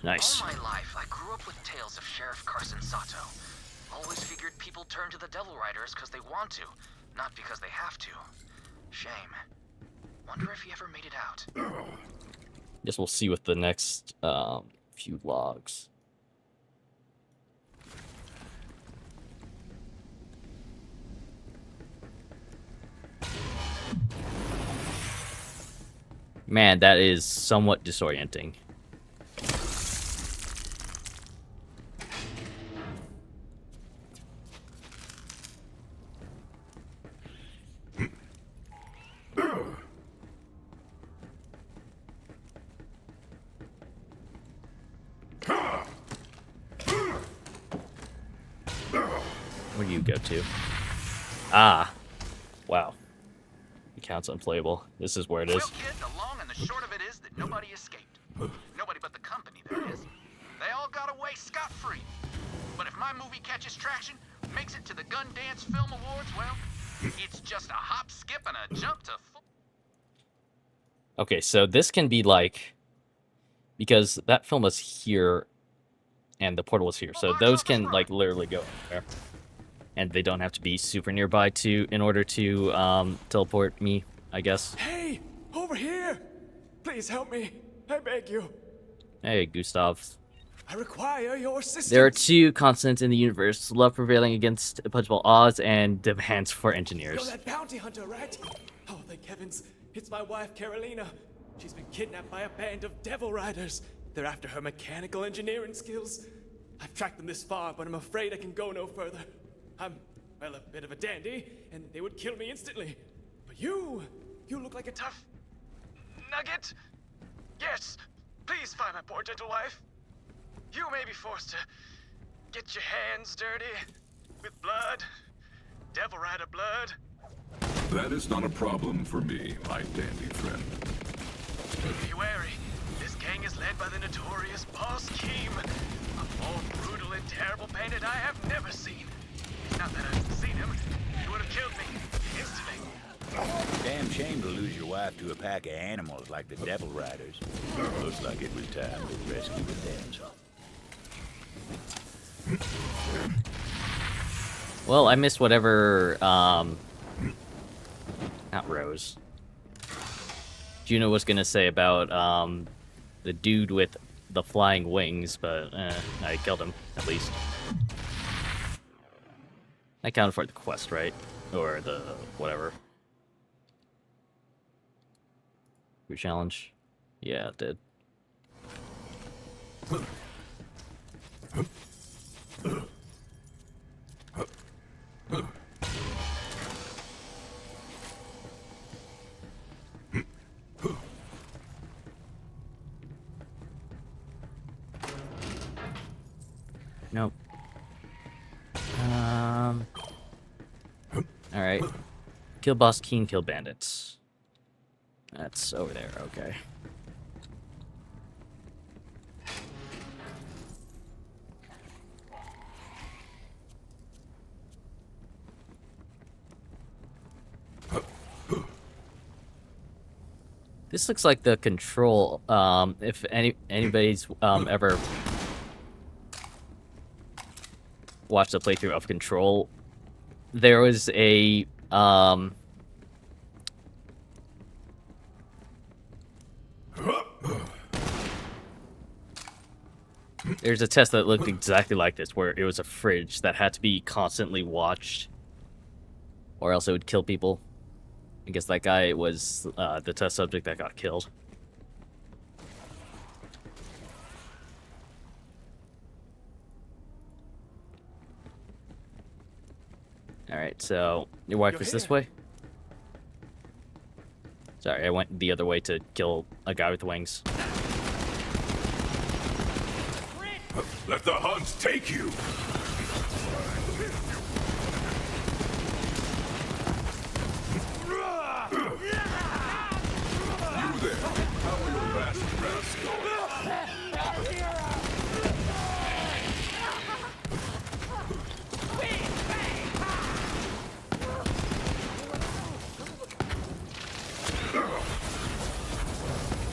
Nice. All my life, I grew up with tales of Sheriff Carson Sato. Always figured people turn to the Devil Riders because they want to, not because they have to. Shame. Wonder if he ever made it out. Guess we'll see with the next few logs. Man, that is somewhat disorienting. Where do you go to? Ah. Wow. The count's unplayable. This is where it is. Well, kid, the long and the short of it is that nobody escaped. Nobody but the company, that is. They all got away scot-free. But if my movie catches traction, makes it to the Gun Dance Film Awards, well, it's just a hop, skip, and a jump to... Okay, so this can be like... Because that film is here, and the portal is here. So those can, like, literally go there. And they don't have to be super nearby in order to teleport me, I guess. Hey, over here! Please help me. I beg you. Hey, Gustav. I require your assistance. There are two constants in the universe: love prevailing against impossible odds and demands for engineers. You're that bounty hunter, right? Oh, thank heavens. It's my wife, Carolina. She's been kidnapped by a band of devil riders. They're after her mechanical engineering skills. I've tracked them this far, but I'm afraid I can go no further. I'm, well, a bit of a dandy, and they would kill me instantly. But you You look like a tough nugget. Yes, please find my poor gentle wife. You may be forced to get your hands dirty with blood, Devil Rider blood. That is not a problem for me, my dandy friend. Be wary. This gang is led by the notorious Boss Keem, a more brutal and terrible bandit I have never seen. Not that I've seen him, he would have killed me instantly. Damn shame to lose your wife to a pack of animals like the Devil Riders. Looks like it was time to rescue the damsel. Well, I missed whatever, not Rose. Juno was gonna say about, the dude with the flying wings, but, I killed him, at least. I counted for the quest, right? Or the, whatever. Your challenge? Yeah, it did. Nope. Alright. Kill Boss Keen, kill bandits. That's over there, okay. This looks like the control, if anybody's ever watched a playthrough of Control, there was a there's a test that looked exactly like this, where it was a fridge that had to be constantly watched, or else it would kill people. I guess that guy was the test subject that got killed. Alright, so your wife is this way? Sorry, I went the other way to kill a guy with wings. Let the hunts take you! You there! How are your last breaths going?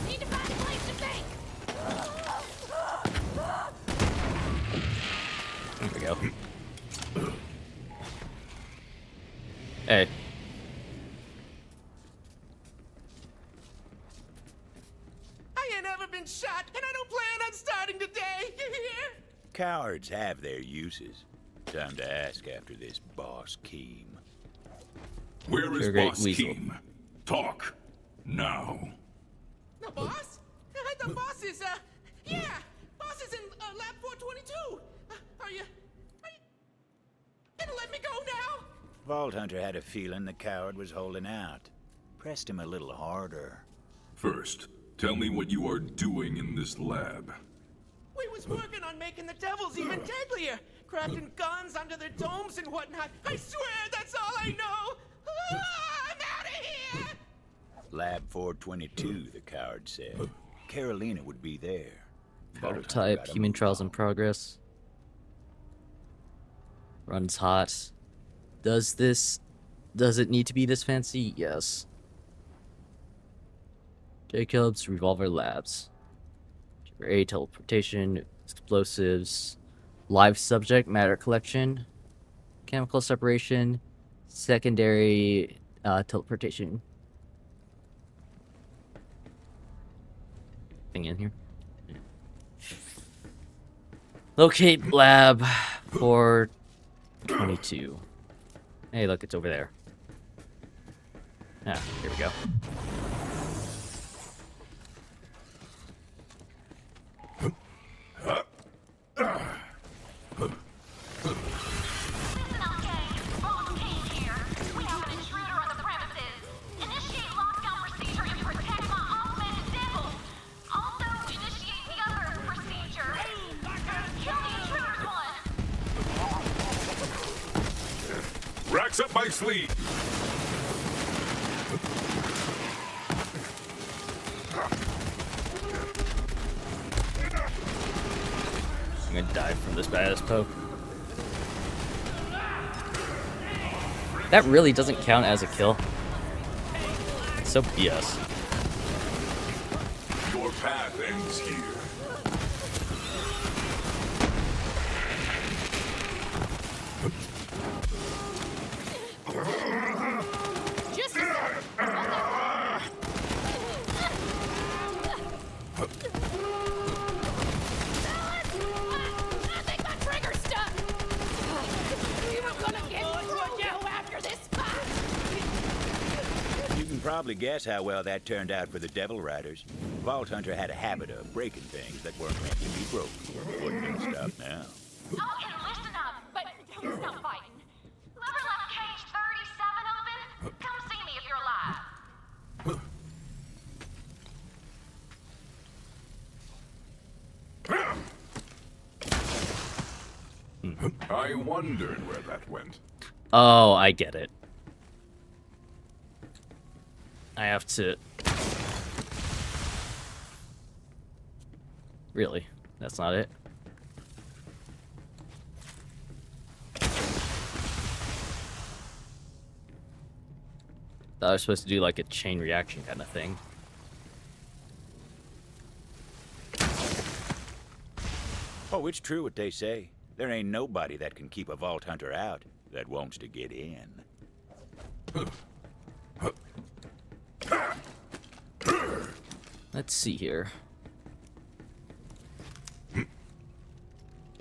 Need to find a place to think. There we go. Hey. I ain't never been shot, and I don't plan on starting today. You hear? Cowards have their uses. Time to ask after this Boss Keem. Where is You're a great Boss weasel. Keem? Talk. Now. The boss? The boss is, yeah. Boss is in lab 422. Are you gonna let me go now? Vault Hunter had a feeling the coward was holding out. Pressed him a little harder. First, tell me what you are doing in this lab. We was working on making the devils even deadlier. Crafting guns under their domes and whatnot. I swear that's all I know. I'm out of here! Lab 422, the coward said. Carolina would be there. Vault Hunter Prototype, gotta human move trials in on. progress. Runs hot. Does it need to be this fancy? Yes. Jacobs, Revolver Labs. A, teleportation, explosives, live subject matter collection, chemical separation, secondary teleportation. Thing in here. Yeah. Locate lab 422. Hey, look, it's over there. Ah, here we go. Listen up, gang. Boss King here. We have an intruder on the premises. Initiate lockdown Racks up my sleeve. I'm gonna die from this badass poke. That really doesn't count as a kill. It's so BS. Your path ends here. Just I think my trigger's stuck. You were gonna get through you after this fight. You can probably guess how well that turned out for the Devil Riders. Vault Hunter had a habit of breaking things that weren't meant to be broken. Wouldn't gonna stop now. Okay, listen up, but don't stop fighting. Whoever left cage 37 open, come see me if you're alive. I wondered where that went. Oh, I get it. I have to... Really? That's not it? Thought I was supposed to do like a chain reaction kind of thing. Oh, it's true what they say. There ain't nobody that can keep a Vault Hunter out that wants to get in. Let's see here.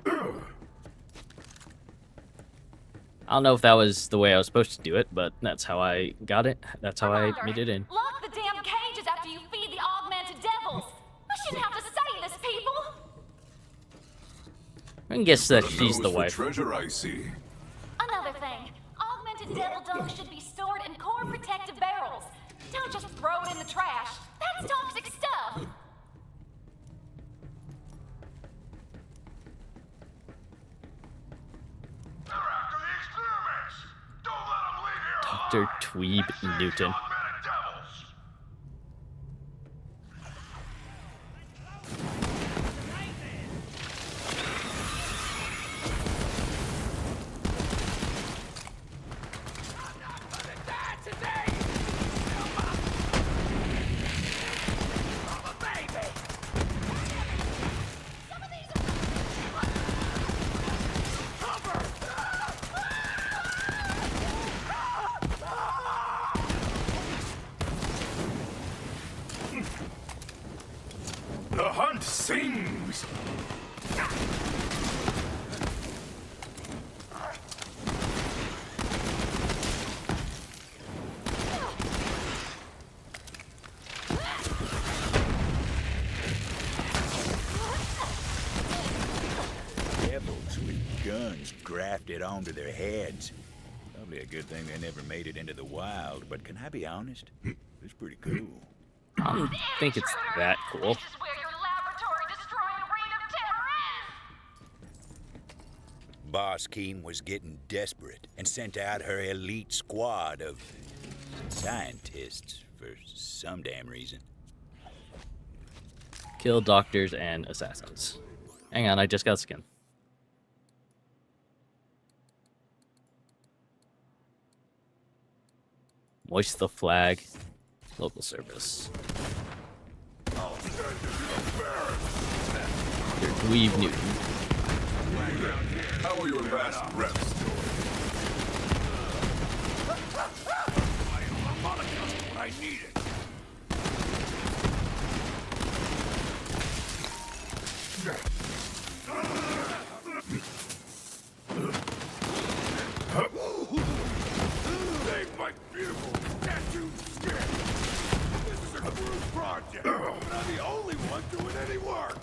I don't know if that was the way I was supposed to do it, but that's how I got it. That's how I made it in. Lock the damn cages after you feed the augmented devils. I shouldn't have to say this, people. I can guess that A she's the nose for wife. treasure, I see. Another thing, augmented devil dung should be stored in core protective barrels. Don't just throw it in the trash. That's toxic stuff. They're after the experiments. Don't let them leave here alive. Dr. Tweeb Newton. Augmented devils. I'm not gonna die today. I'm a baby. Some of these are Cover. The hunt sings. Devils with guns grafted onto their heads. Probably a good thing they never made it into the wild, but can I be honest? It's pretty cool. I don't think it's that cool. This is where your laboratory destroying reign of terror is. Boss Keene was getting desperate and sent out her elite squad of scientists for some damn reason. Kill doctors and assassins. Hang on, I just got skin. Moist the flag. Local service. Your Dweeb Newton. How are your last reps I need it. Save my beautiful tattooed skin. This is a group project, and I'm the only one doing any work.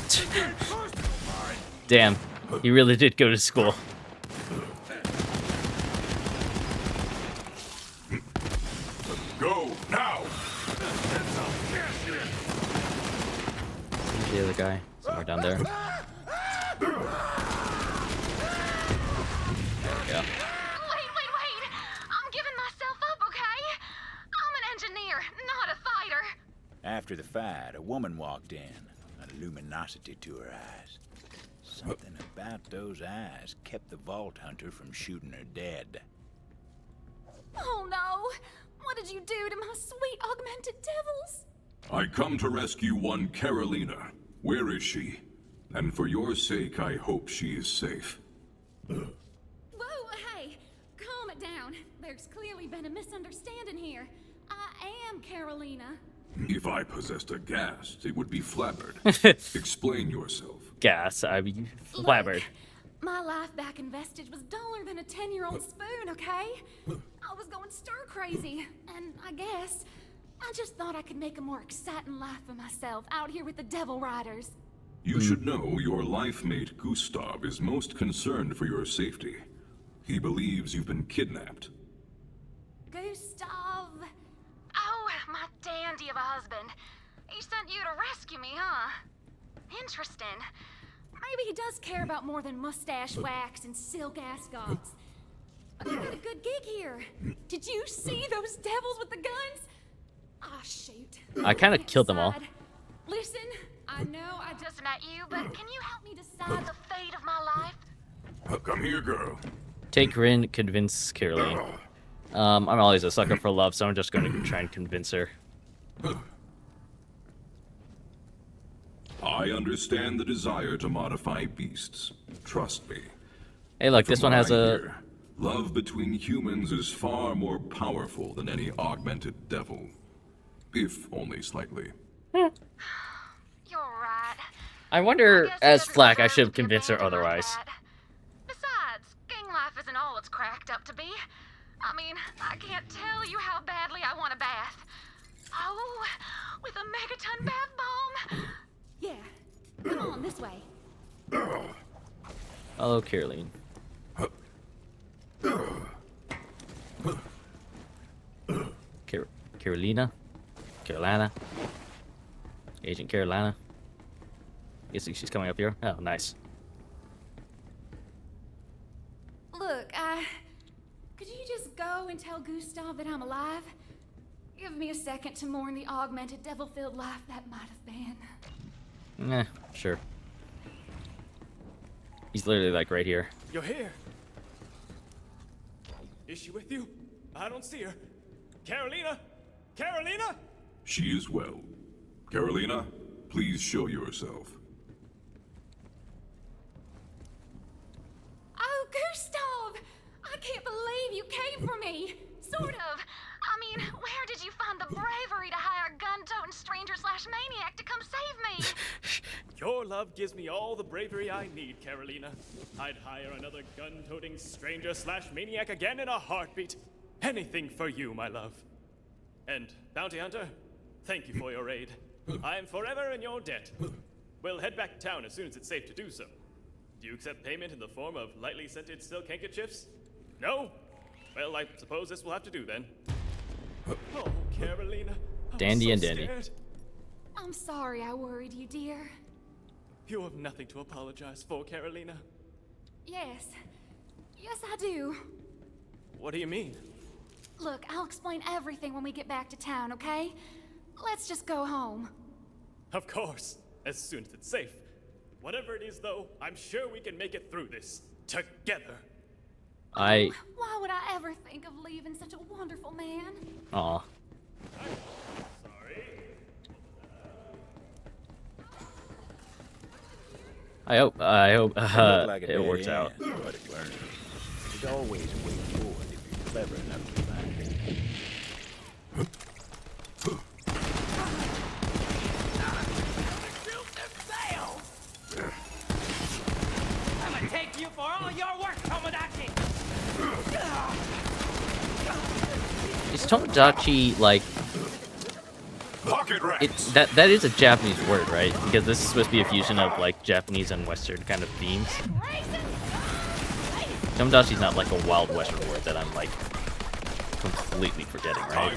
It's very personal, mine. Damn, he really did go to school. Go now. Where's the other guy? Somewhere down there. There we go. Wait, After the fight, a woman walked in, a luminosity to her eyes. Something about those eyes kept the Vault Hunter from shooting her dead. Oh no! What did you do to my sweet augmented devils? I come to rescue one Carolina. Where is she? And for your sake, I hope she is safe. Whoa, hey! Calm it down. There's clearly been a misunderstanding here. I am Carolina. If I possessed a ghast, it would be flabbered. Explain yourself. Gas, I mean, flabbered. My life back in Vestige was duller than a 10-year-old spoon, okay? I was going stir-crazy, and I guess I just thought I could make a more exciting life for myself out here with the Devil Riders. You should know your life mate Gustav is most concerned for your safety. He believes you've been kidnapped. Gustav? Oh, my dandy of a husband. He sent you to rescue me, huh? Interesting. Maybe he does care about more than mustache wax and silk ascots. But he got a good gig here. Did you see those devils with the guns? Ah, shoot. I kind of killed them all. Listen, I know I just met you, but can you help me decide the fate of my life? Come here, girl. Take her in, convince Caroline. I'm always a sucker for love, so I'm just going to try and convince her. I understand the desire to modify beasts. Trust me. Hey, look, this one has a... Love between humans is far more powerful than any augmented devil. If only slightly. You're right. I wonder, as Flack, I should convince her otherwise. Besides, gang life isn't all it's cracked up to be. I mean, I can't tell you how badly I want a bath. Oh, with a megaton bath bomb. Yeah, come on, this way. Hello, Caroline. Carolina? Carolina? Agent Carolina? Guessing she's coming up here. Oh, nice. Look, could you just go and tell Gustav that I'm alive? Give me a second to mourn the augmented devil-filled life that might have been. Eh, sure. He's literally like right here. You're here. Is she with you? I don't see her. Carolina? Carolina? She is well. Carolina, please show yourself. Oh, Gustav! I can't believe you came for me! Sort of. I mean, where did you find the bravery to hire a gun-toting stranger/maniac to come save me? Your love gives me all the bravery I need, Carolina. I'd hire another gun-toting stranger/maniac again in a heartbeat. Anything for you, my love. And, Bounty Hunter, thank you for your aid. I am forever in your debt. We'll head back to town as soon as it's safe to do so. Do you accept payment in the form of lightly scented silk handkerchiefs? No? Well, I suppose this will have to do then. Oh, Carolina. Dandy and so dandy. scared. I'm sorry I worried you, dear. You have nothing to apologize for, Carolina. Yes. Yes, I do. What do you mean? Look, I'll explain everything when we get back to town, okay? Let's just go home. Of course, as soon as it's safe. Whatever it is, though, I'm sure we can make it through this. Together. Why would I ever think of leaving such a wonderful man? Aw. I hope Like a it dead works out. end, but it learns. There's always a way forward if you're clever enough to find it. I'm gonna take you for all your work, Tomodachi! Is Tomodachi like... Pocket rats. That is a Japanese word, right? Because this is supposed to be a fusion of like Japanese and Western kind of themes. Tomodachi's not like a wild Western word that I'm like completely forgetting, right?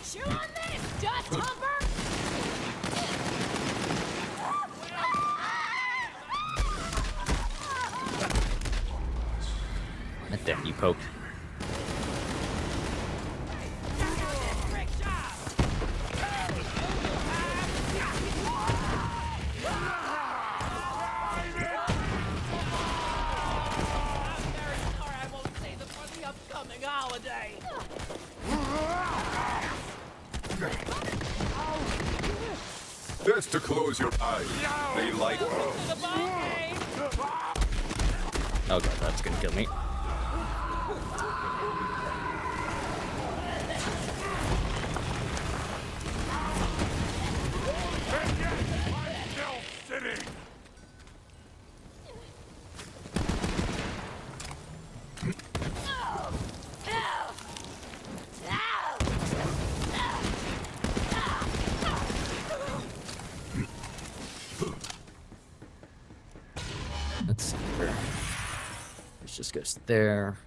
Chew on this, Dust Humper! Damn, you poked. upcoming holiday. Just to close your eyes. They like The ball game. Oh god, that's gonna kill me. sitting. Let's see here. Let's just goes there.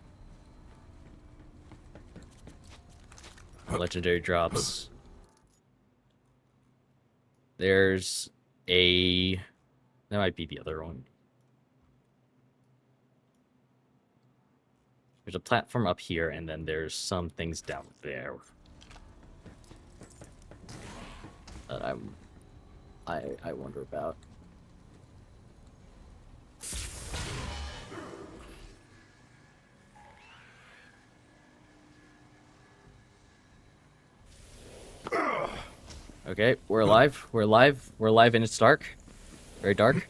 Legendary drops. There's a... That might be the other one. There's a platform up here, and then there's some things down there. That I wonder about. Okay, we're alive. We're alive. We're alive, and it's dark. Very dark.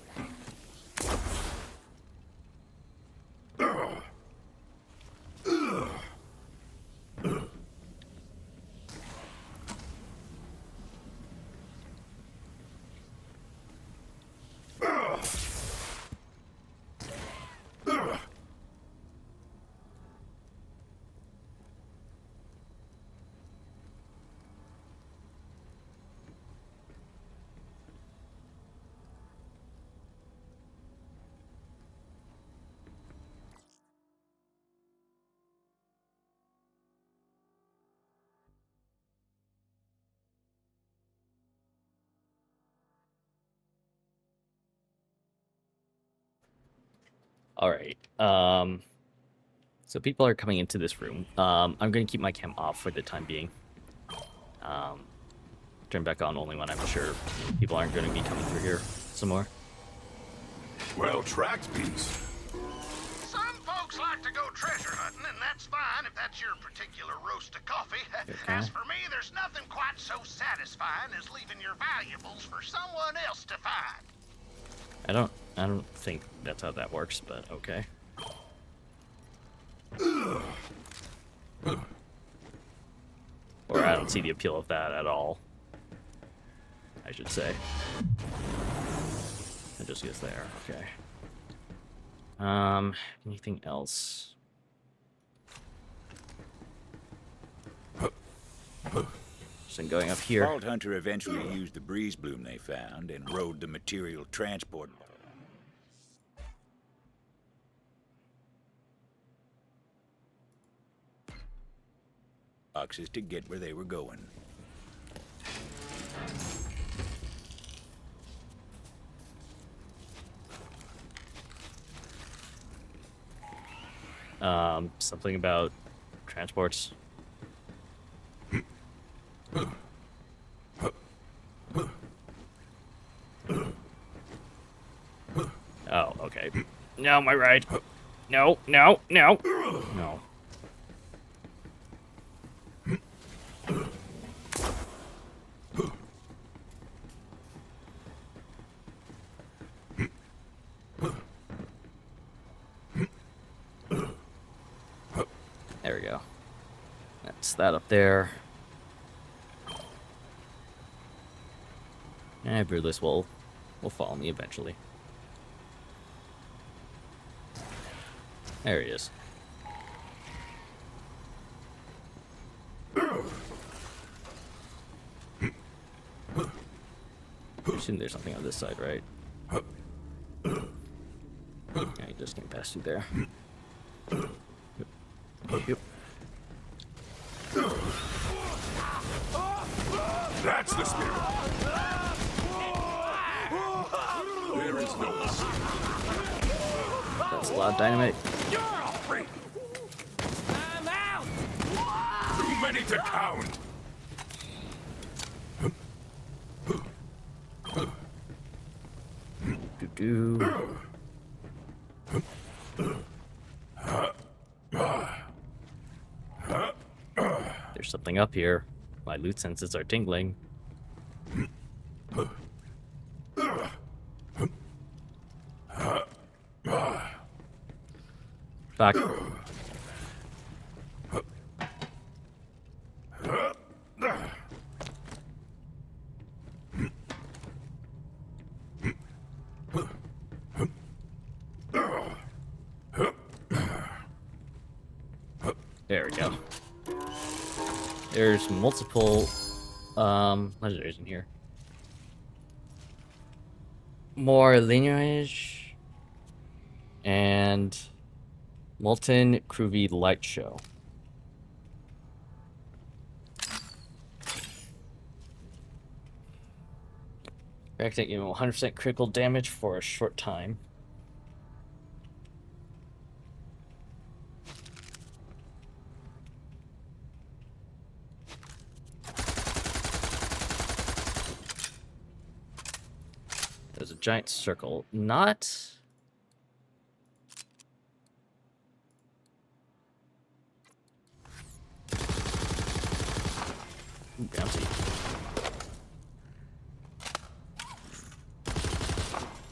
All right. So people are coming into this room. I'm going to keep my cam off for the time being. Turn back on only when I'm sure people aren't going to be coming through here some more. Well tracked, Beast. Some folks like to go treasure hunting, and that's fine if that's your particular roast of coffee. As for me, there's nothing quite so satisfying as leaving your valuables for someone else to find. I don't think that's how that works, but okay. Or I don't see the appeal of that at all, I should say. It just gets there, okay. Anything else? Just going up here. Vault Hunter eventually used the breeze bloom they found and rode the material transport boxes to get where they were going. Something about transports. Oh, okay. No, my ride. No, no, no. No. There we go. That's that up there. And Broodless will follow me eventually. There he is. I assume there's something on this side, right? Yeah, he just came past through there. Yep. That's the spirit. There is no escape. That's a lot of dynamite. You're free. I'm out. Too many to count. There's something up here. My loot senses are tingling. Fuck. There we go. There's multiple legendaries in here. More lineage and Molten Groovy Light Show. Reacting 100% critical damage for a short time. There's a giant circle. Not... Bounty.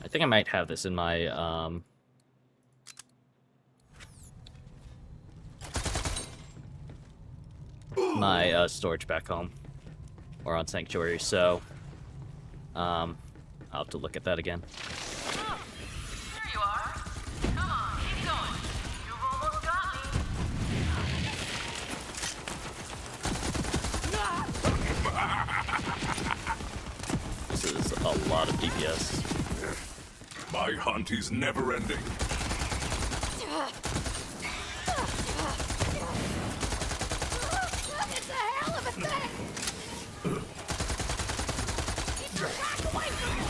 I think I might have this in my storage back home or on Sanctuary, so I'll have to look at that again. Oh, there you are. Come on, keep going. You've almost got me. This is a lot of DPS. My hunt is never ending. It's a hell of a thing! Keep your back away from me!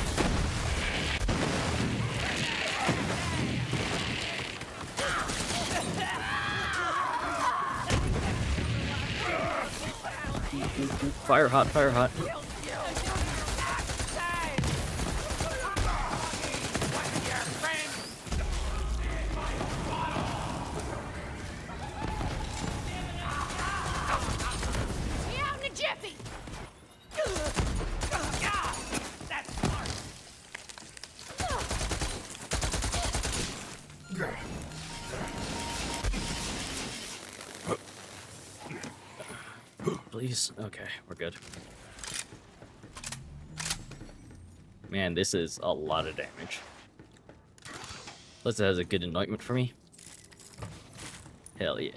Fire hot, fire hot. See you out in a jiffy! That's smart! Please? Okay, we're good. Man, this is a lot of damage. Plus it has a good anointment for me. Hell yeah.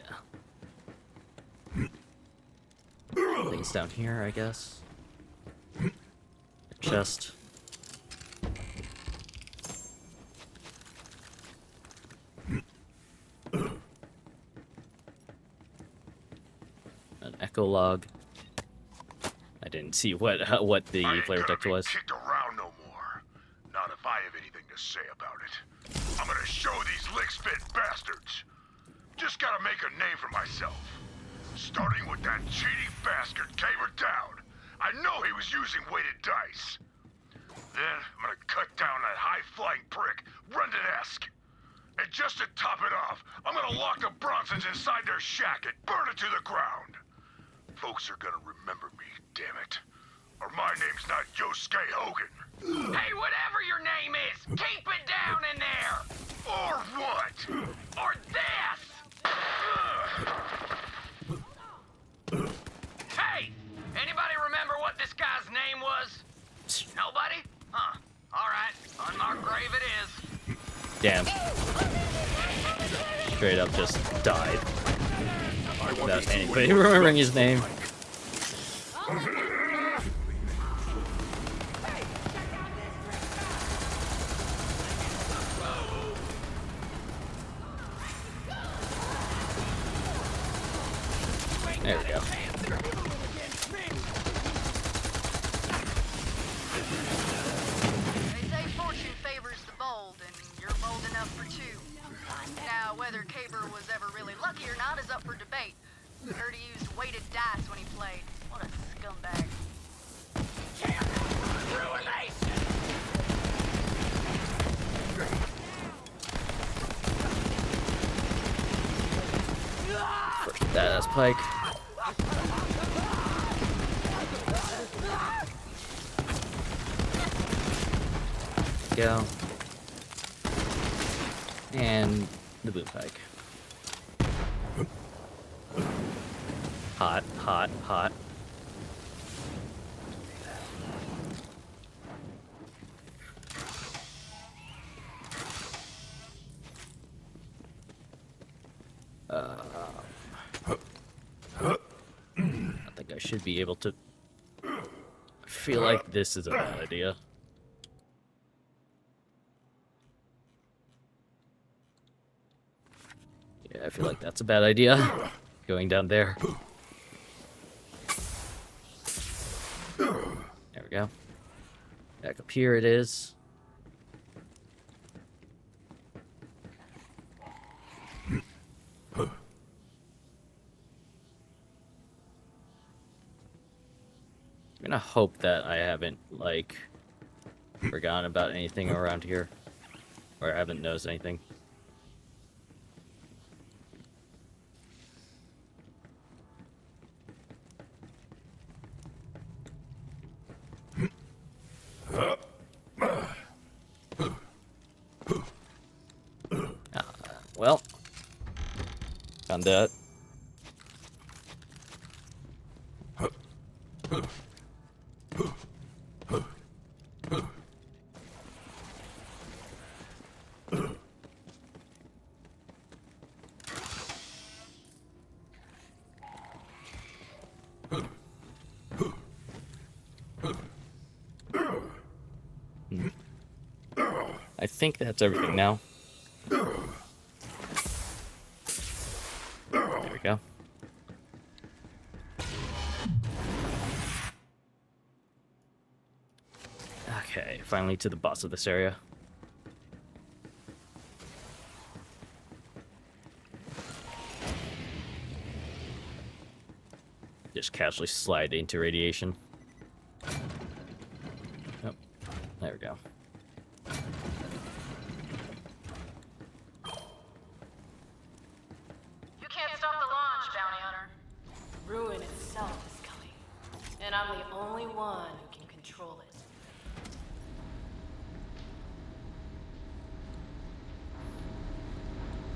Things down here, I guess. Chest. An echo log. I didn't see what the flare detector was. Kicked around no more. Not if I have anything to say about it. I'm gonna show these lick-spit bastards. Just gotta make a name for myself. Starting with that cheating bastard Caver down. I know he was using weighted dice. Then I'm gonna cut down that high-flying prick, Brendan-esque. And just to top it off, I'm gonna lock the Bronsons inside their shack and burn it to the ground. Folks are gonna remember me, damn it. Or my name's not Yosuke Hogan. Hey, whatever your name is, keep it down in there! Or what? Or this! Hey! Anybody remember what this guy's name was? Nobody? Huh. Alright, unmarked grave it is. Damn. Straight up just died. Without anybody remembering his name. There we go. They say fortune favors the bold, and you're bold enough for two. Now, whether Caber was ever really lucky or not is up for debate. I heard he used weighted dice when he played. What a scumbag. First badass pike. Go. And the boom pike. Hot, hot, hot. I think I should be able to. I feel like this is a bad idea. Yeah, I feel like that's a bad idea. Going down there. There we go. Back up here it is. I'm gonna hope that I haven't, like, forgotten about anything around here. Or I haven't noticed anything. Well, found that. I think that's everything now. There we go. Okay, finally to the boss of this area. Just casually slide into radiation. Oh, there we go. You can't stop the launch, Bounty Hunter. Ruin itself is coming. And I'm the only one who can control it.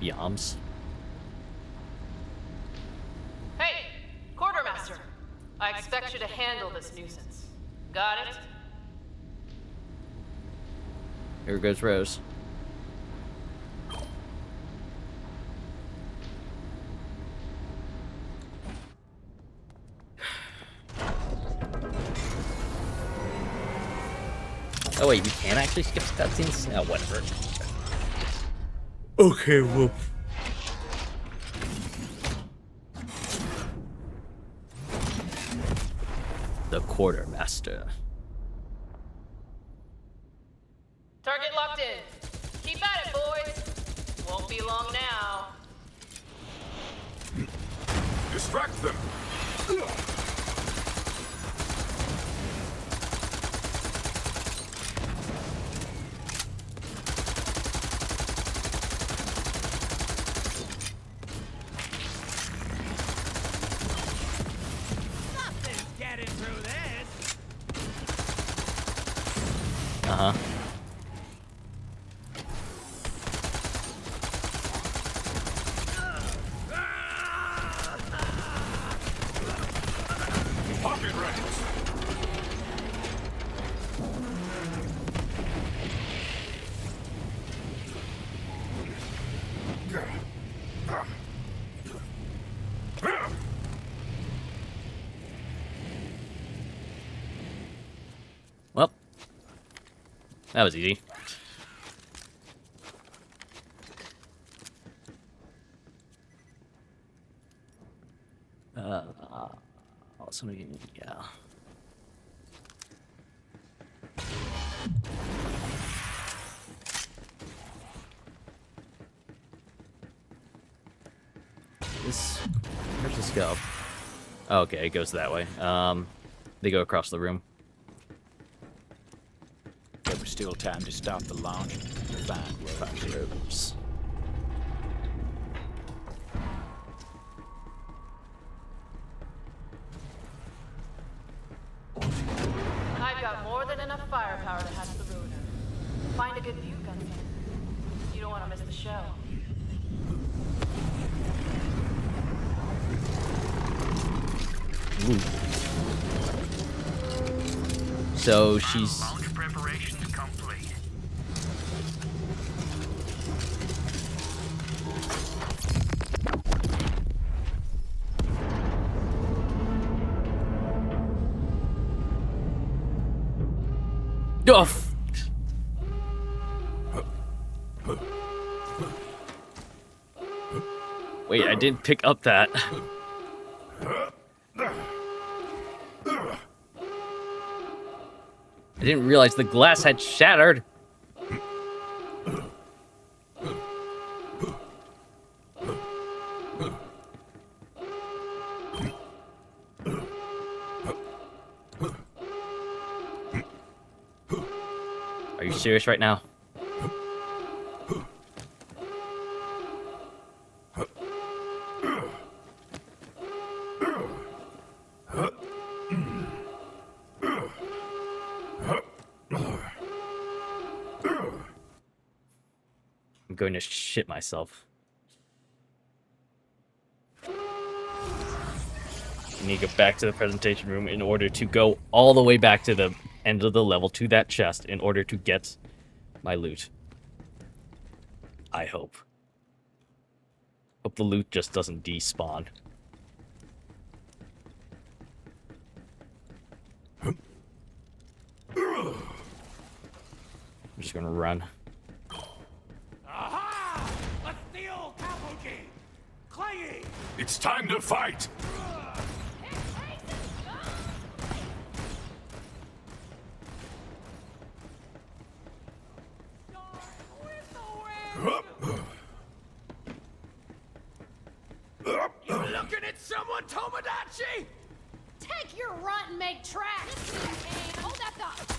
Yams. Hey, Quartermaster. I expect you to handle this nuisance. Got it? Here goes Rose. Oh wait, you can actually skip cutscenes? Oh, whatever. Okay, well. The Quartermaster. Target locked in. Keep at it, boys. Won't be long now. Distract them! Nothing's getting through this. Uh-huh. Pocket ranks! Well, that was easy. Somebody, yeah. Where's this go? Oh, okay, it goes that way. They go across the room. There was still time to stop the launch. Find Rose. a good view, Gunslinger. You don't want to miss the show. Ooh. So she's... Launch preparations complete. Oh, wait, I didn't pick up that. I didn't realize the glass had shattered. Are you serious right now? I'm going to shit myself. I need to go back to the presentation room in order to go all the way back to the end of the level to that chest in order to get my loot. I hope. Hope the loot just doesn't despawn. I'm just gonna run. Aha! A steel cavalry! Clayey! It's time to fight! You looking at someone, Tomodachi? Take your runt and make tracks! And hold that thought!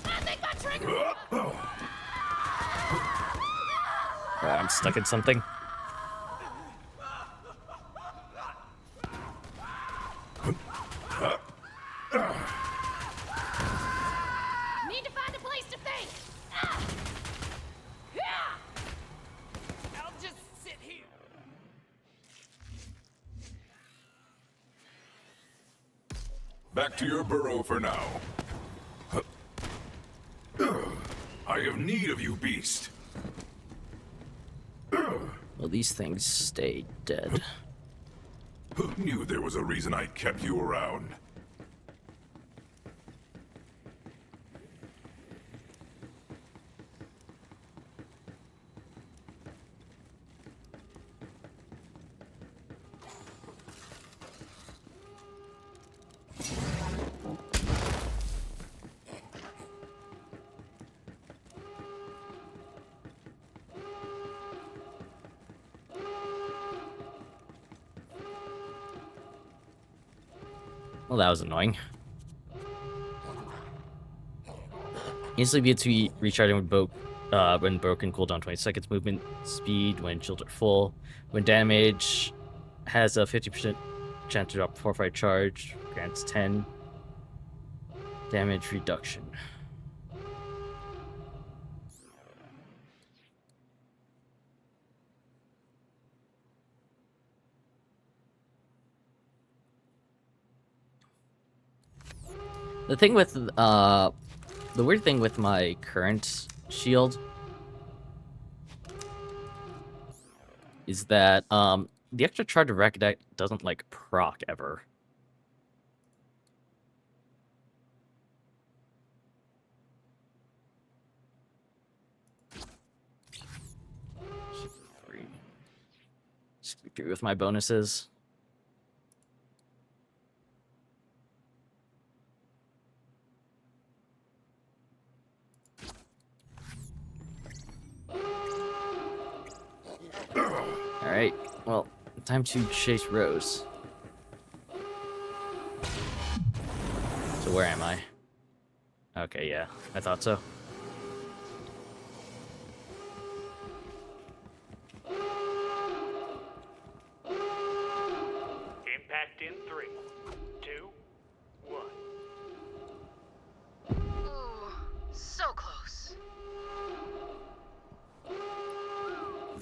I think my trigger... I'm stuck in something. Need to find a place to think! I'll just sit here. Back to your burrow for now. I have need of you, beast. Well, these things stay dead. Who knew there was a reason I kept you around? Well, that was annoying. Instantly be recharging when broken, cooldown 20 seconds, movement speed when shields are full. When damage has a 50% chance to drop before fight charge, grants 10 damage reduction. The thing with, the weird thing with my current shield is that, the extra charge of Recordite doesn't, like, proc ever. Screw with my bonuses. Alright, well, time to chase Rose. So where am I? Okay, yeah, I thought so.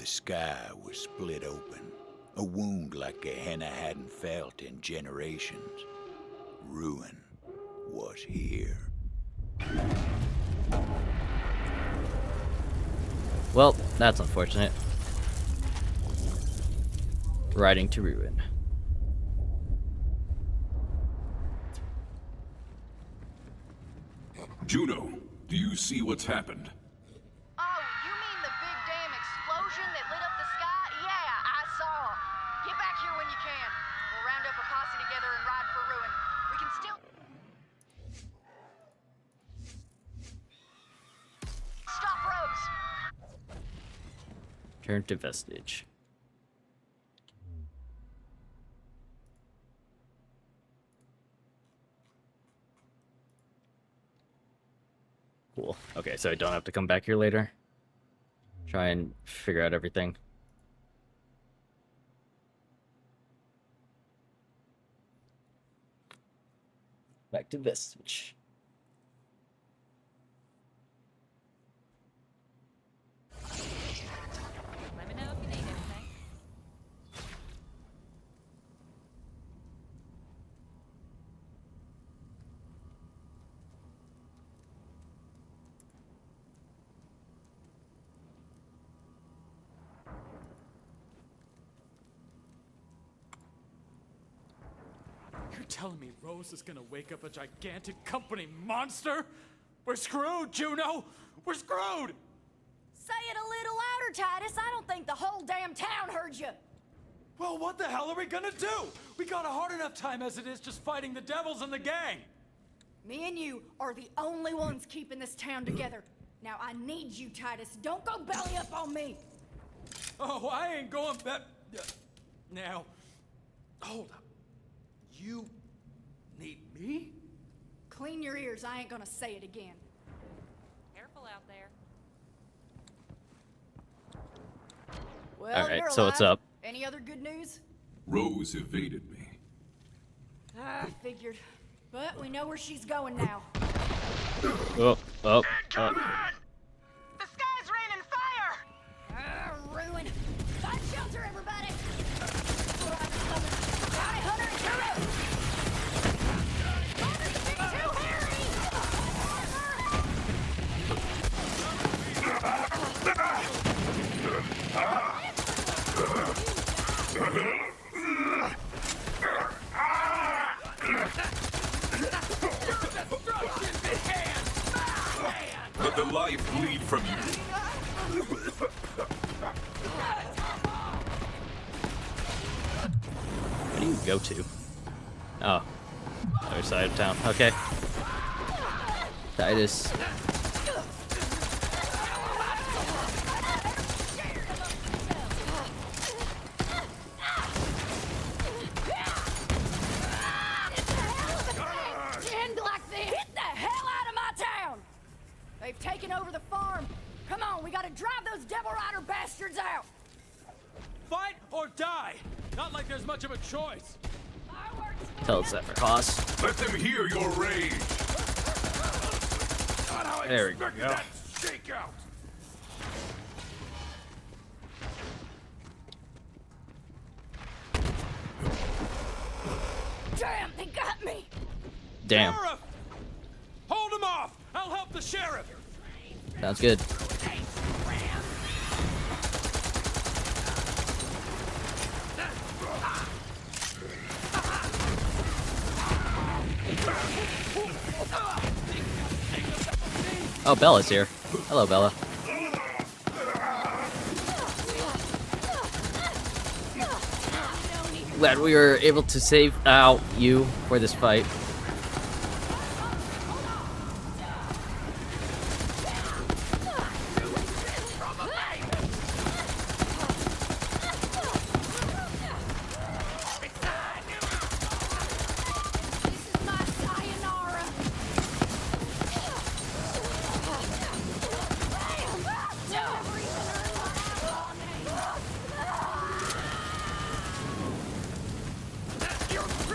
the sky was split open. A wound like Gehenna hadn't felt in generations. Ruin was here. Well, that's unfortunate. Riding to ruin. Juno, do you see what's happened? Oh, you mean the big damn explosion that lit up the sky? Yeah, I saw. Get back here when you can. We'll round up a posse together and ride for ruin. We can still... Stop Rose! Turn to vestige. Cool. Okay, so I don't have to come back here later. Try and figure out everything. Back to vestige. Let me know if you need anything. You're telling me Rose is gonna wake up a gigantic company monster? We're screwed, Juno! We're screwed! Say it a little louder, Titus. I don't think the whole damn town heard you. Well, what the hell are we gonna do? We got a hard enough time as it is just fighting the devils and the gang. Me and you are the only ones keeping this town together. Now, I need you, Titus. Don't go belly up on me. Oh, I ain't going now, hold up. You need me? Clean your ears. I ain't gonna say it again. Careful out there. Well, All right, you're so what's alive. up? Any other good news? Rose evaded me. I figured. But we know where she's going now. Oh. Incoming! The sky's raining fire! Ruin. Find shelter, everybody! Die, Hunter and Kuro! Oh, there's a pt2, Harry! Let the life bleed from you. Where do you go to? Oh. Other side of town. Okay. Titus. Get the hell out of my town! They've taken over the farm. Come on, we gotta drive those Devil Rider bastards out! Fight or die! Not like there's much of a choice. Tell us that for cost. Let them hear your rage. There we go. Shake out. Damn, they got me! Damn. Sheriff! Hold him off! I'll help the sheriff! Sounds good. Oh, Bella's here. Hello, Bella. Glad we were able to save out you for this fight.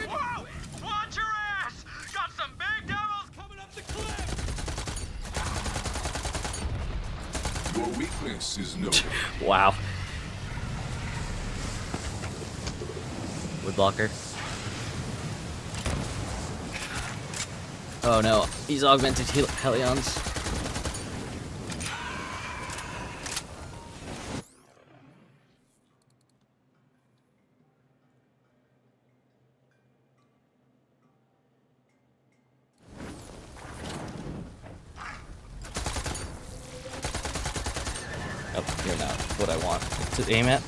Whoa! Watch your ass! Got some big devils coming up the cliff! Your weakness is known. Wow. wood blocker. Oh no, he's augmented Hellions. Oh, you're not what I want to aim at.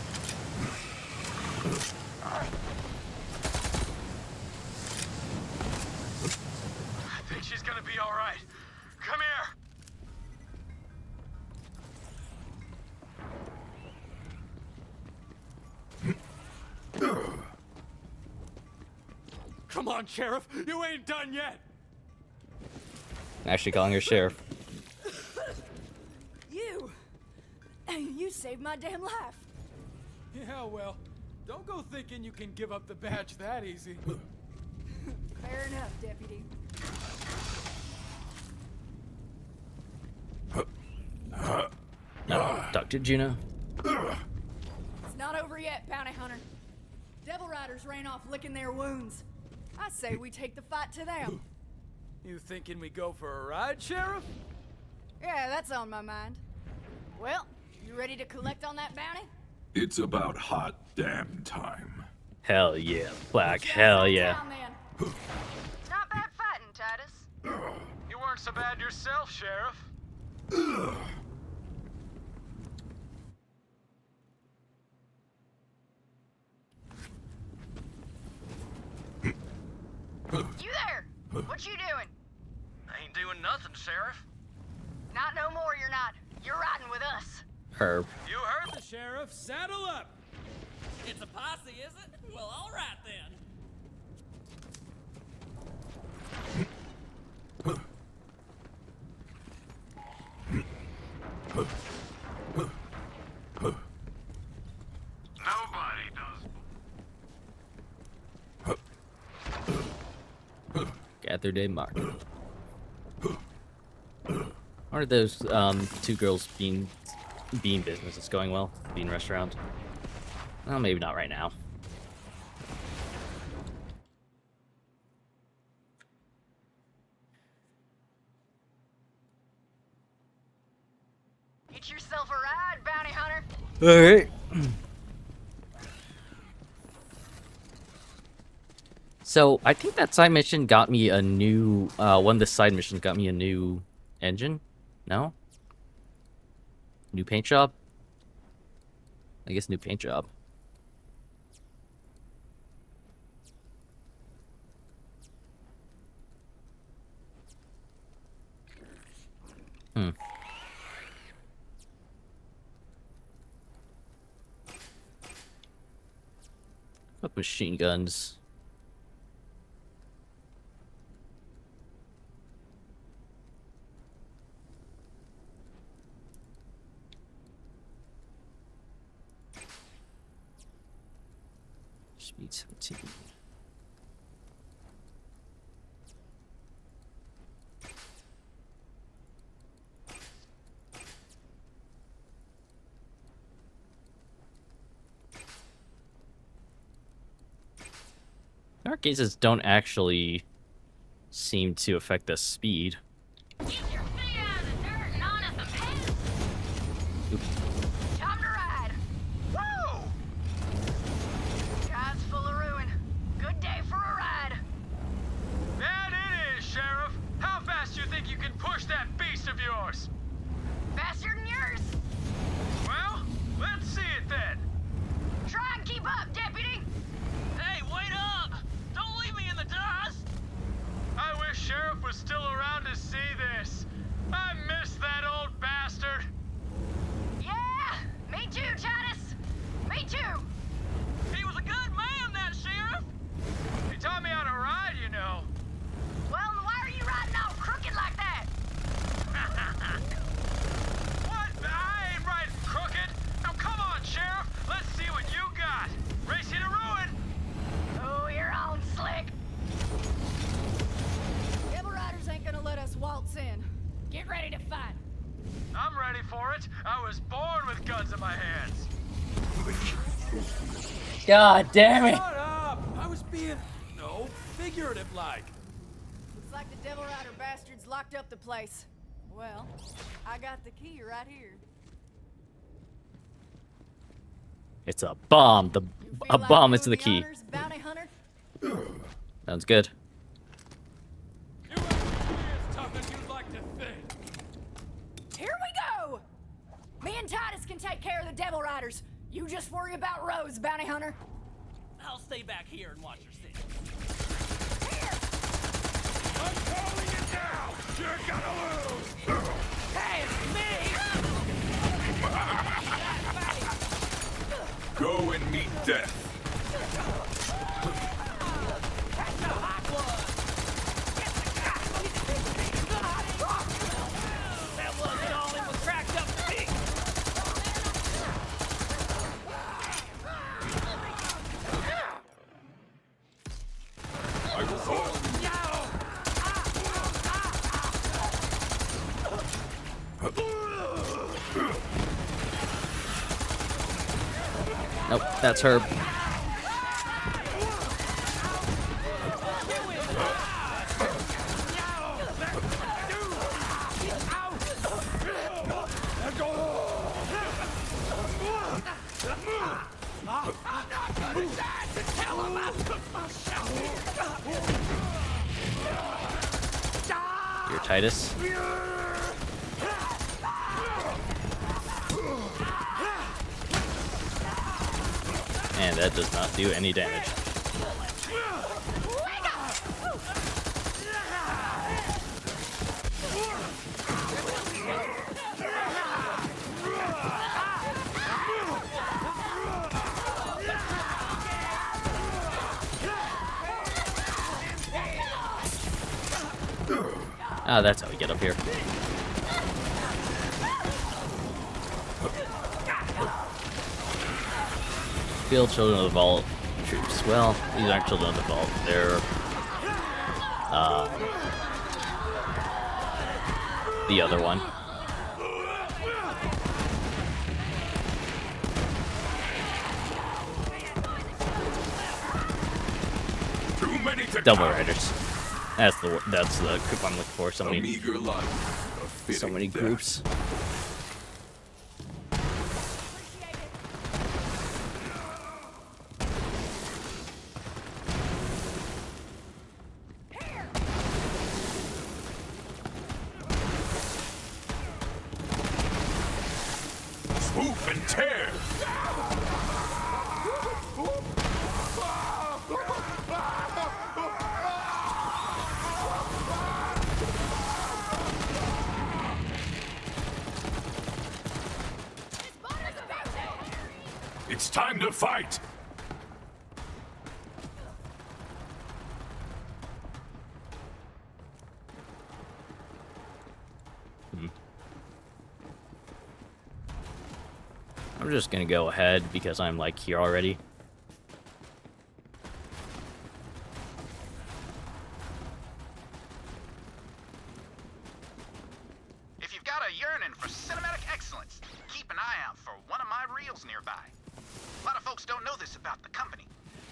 I think she's gonna be all right. Come here. Come on, Sheriff. You ain't done yet. Actually calling her sheriff. You saved my damn life. Yeah, well, don't go thinking you can give up the badge that easy. Fair enough, Deputy. Dr. Juno. It's not over yet, Bounty Hunter. Devil Riders ran off licking their wounds. I say we take the fight to them. You thinking we go for a ride, Sheriff? Yeah, that's on my mind. Well, you ready to collect on that bounty? It's about hot damn time. Hell yeah, Black. Hell yeah. Not bad fighting, Titus. You weren't so bad yourself, Sheriff. You there? What you doing? I ain't doing nothing, Sheriff. Not no more, you're not. You're riding with us. Herb. You heard The sheriff, saddle up! It's a posse, is it? Well, all right then. Nobody does. Gather Day Market. Are those two girls bean businesses going well? Bean restaurant? Well, maybe not right now. Get yourself a ride, Bounty Hunter. Alright. So, I think that side mission got me a new, one of the side missions got me a new engine? No? New paint job? I guess new paint job. What machine guns? Speed 17. Dark gazes don't actually seem to affect the speed. Get your feet out of the dirt and onto some heads. Time to ride. Woo! Sky's full of ruin. Good day for a ride. That it is, Sheriff. How fast you think you can push that beast of yours? Faster than yours. Well, let's see it then. Try and keep up, Deputy. Hey, wait up! Don't leave me in the dust! I wish Sheriff was still around to see this. I miss that old bastard. Yeah, me too, Titus. Me too. He was a good man, that Sheriff. He taught me how to ride, you know. Well, then why are you riding all crooked like that? What? I ain't riding crooked. Now come on, Sheriff. Let's see what you got. Race you to ruin. Oh, you're on slick. Devil Riders ain't gonna let us waltz in. Get ready to fight. I'm ready for it. I was born with guns in my hands. God damn it! Shut up! figurative like. Looks like the Devil Rider bastards locked up the place. Well, I got the key right here. It's a bomb. A Feel bomb like is the doing key. honors, bounty hunter? Sounds good. As tough as you'd like to think. Here we go! Me and Titus can take care of the Devil Riders. You just worry about Rose, bounty hunter. I'll stay back here and watch her sit. I'm calling it down! You're gonna lose! Hey, it's me! Go and meet death. That wasn't all it was cracked up to be. I will fall. Nope, that's her. You're Titus. And that does not do any damage. Ah, that's how we get up here. Field Children of the Vault troops. Well, these aren't Children of the Vault. They're the other one. Too many to Devil count. Riders. That's the group I'm looking for. So A many, meager life. A fitting so many death. groups. Swoop and tear. It's time to fight. I'm just gonna go ahead because I'm like here already. If you've got a yearning for cinematic excellence, keep an eye out for one of my reels nearby. A lot of folks don't know this about the company,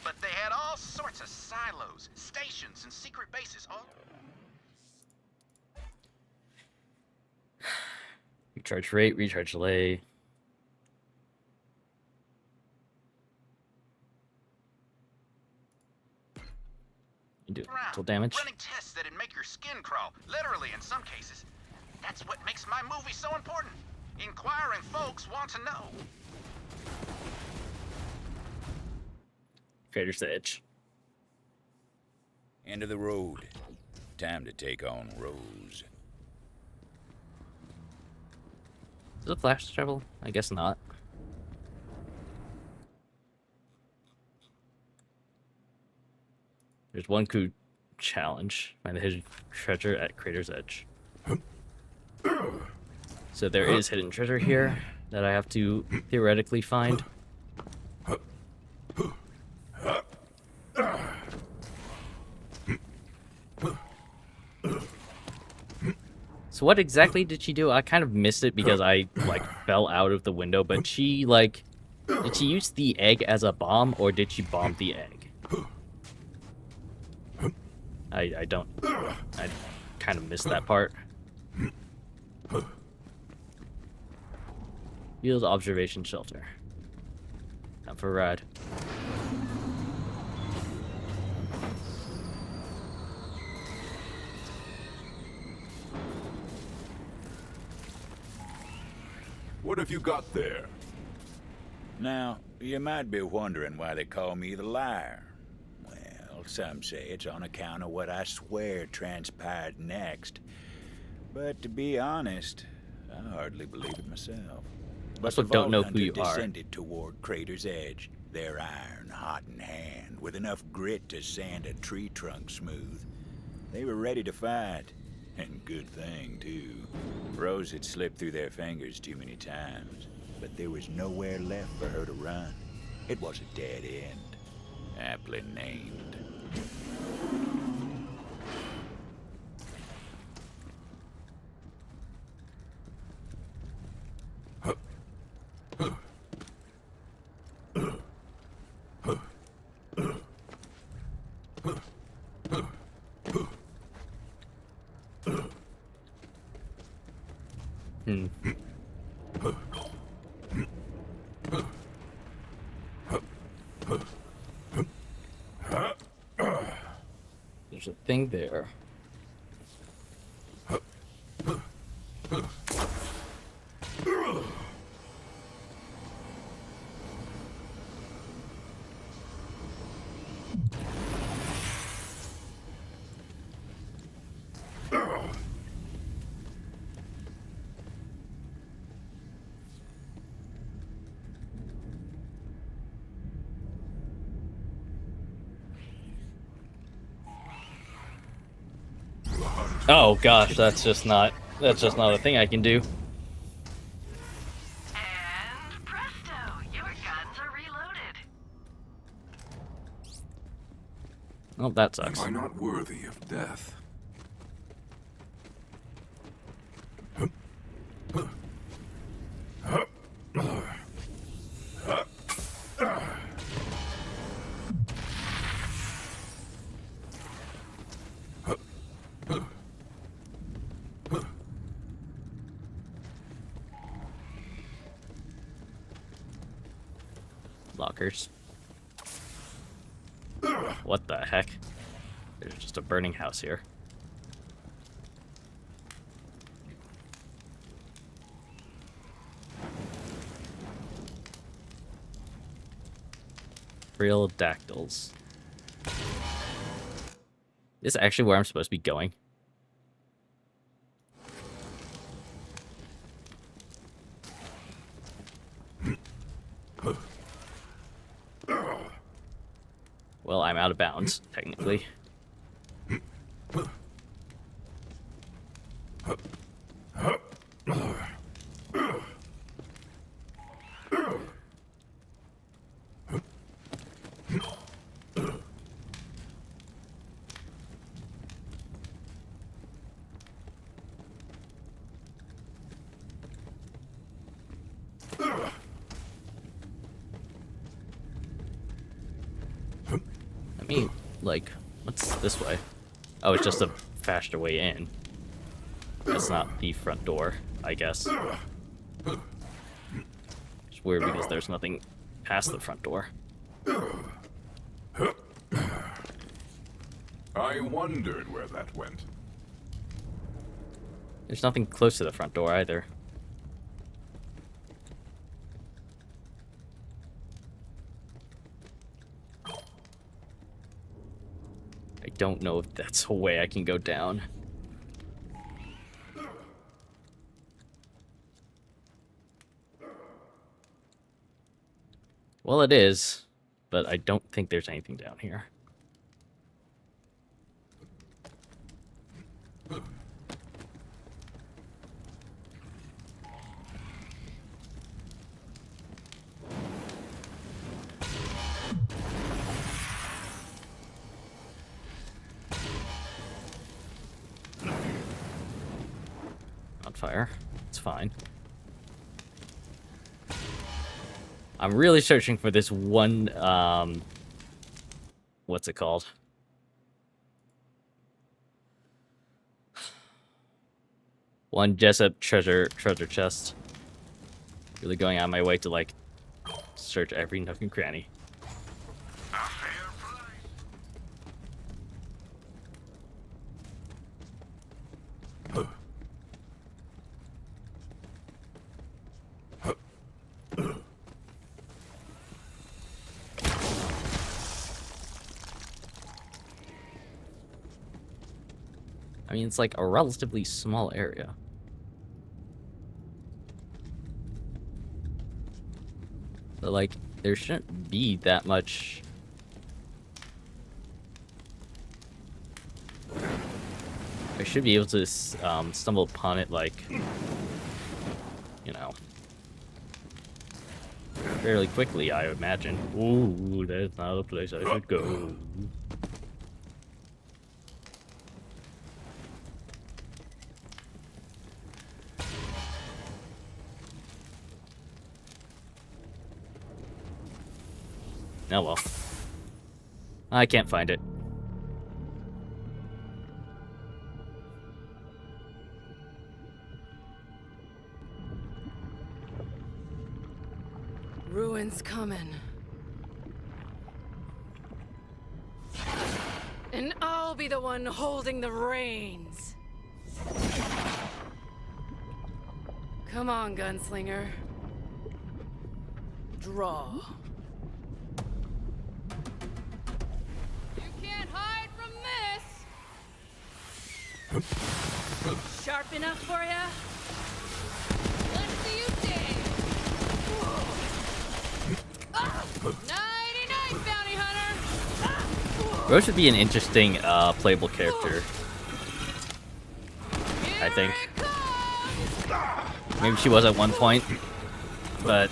but they had all sorts of silos, stations, and secret bases all... Recharge rate, recharge delay. You do mental damage. Running tests that'd make your skin crawl, literally in some cases. That's what makes my movie so important. Inquiring folks want to know. Crater's Edge. End of the road. Time to take on Rose. Does it flash travel? I guess not. There's one crew challenge. Find the hidden treasure at Crater's Edge. So there is hidden treasure here that I have to theoretically find. So what exactly did she do? I kind of missed it because I like fell out of the window, but she like did she use the egg as a bomb or did she bomb the egg? I don't. I kind of missed that part. Field observation shelter. Time for a ride. What have you got there? Now, you might be wondering why they call me the liar. Well, some say it's on account of what I swear transpired next. But to be honest, I hardly believe it myself. But Also, the don't know Vault who Hunter you are. descended toward Crater's Edge, their iron hot in hand, with enough grit to sand a tree trunk smooth. They were ready to fight. And good thing, too. Rose had slipped through their fingers too many times, but there was nowhere left for her to run. It was a dead end, aptly named. Hmm. There's a thing there. Oh gosh, that's just not a thing I can do. And presto, your guns are reloaded. Oh, that sucks. Am I not worthy of death? Lockers. What the heck? There's just a burning house here. Real dactyls. Is this actually where I'm supposed to be going? Well, I'm out of bounds, technically. I mean, like, what's this way? Oh, it's just a faster way in. That's not the front door, I guess. It's weird because there's nothing past the front door. I wondered where that went. There's nothing close to the front door either. I don't know if that's a way I can go down. Well, it is, but I don't think there's anything down here. On fire. It's fine. I'm really searching for this one, what's it called? One Jessup treasure chest. Really going out of my way to like search every nook and cranny. I mean, it's like a relatively small area. But like, there shouldn't be that much. I should be able to stumble upon it, like, you know, fairly quickly, I imagine. Ooh, that's not a place I should go. Oh well. I can't find it. Ruin's coming. And I'll be the one holding the reins. Come on, gunslinger. Draw. You can't hide from this! Sharp enough for ya? Let's see you dance! Nighty-night, bounty hunter! Rose would be an interesting playable character, I think. Maybe she was at one point, but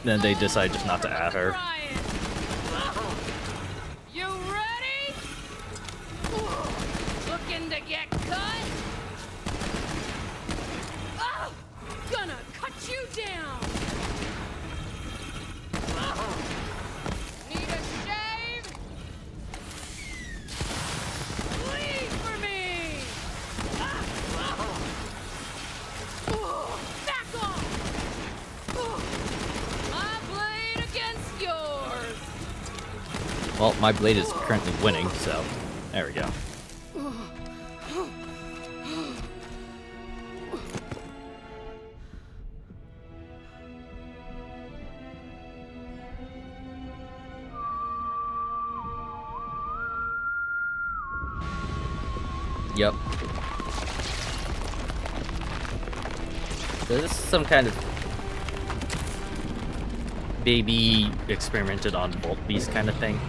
then they decided just not to add her. You ready? Looking to get cut? Oh, gonna cut you down! Need a shave? Leave for me! Back off! My blade against yours! Well, my blade is currently winning, so there we go. Yep. So this is some kind of baby experimented on Bolt Beast kind of thing.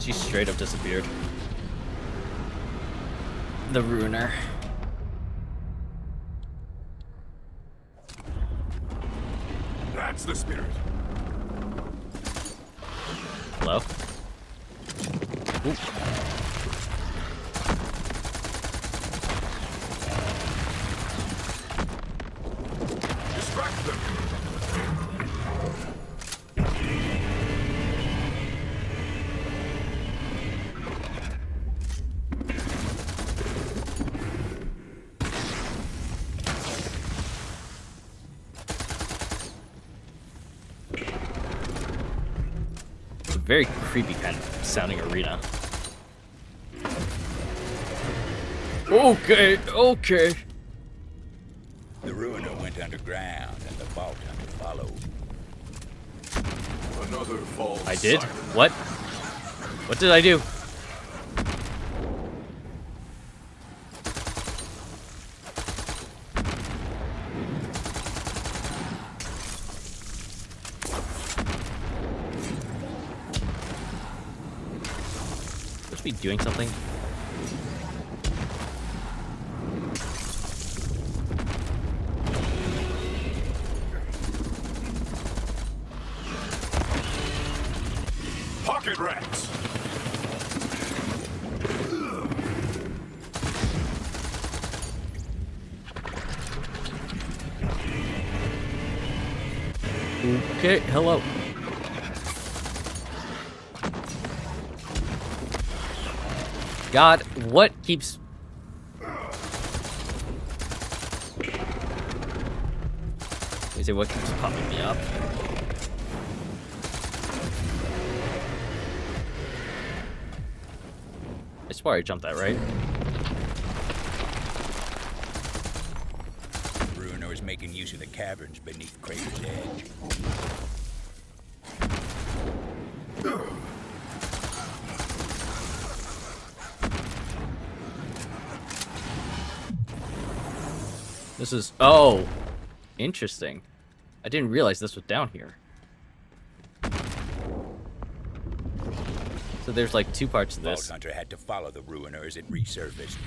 She straight up disappeared. The Ruiner. That's the spirit. Hello? Ooh. Distract them. Very creepy kind of sounding arena. Okay, okay. The Ruiner went underground and the Vault Hunter followed. Another false I did? siren. What? What did I do? Supposed to be doing something? Pocket rats. Okay, hello. God, what keeps... Is it what keeps popping me up? I swear I jumped that, right? Ruiner is making use of the caverns beneath Crater's edge. This is... Oh! Interesting. I didn't realize this was down here. So there's like two parts to this. Vault Hunter had to follow the Ruiner as it resurfaced.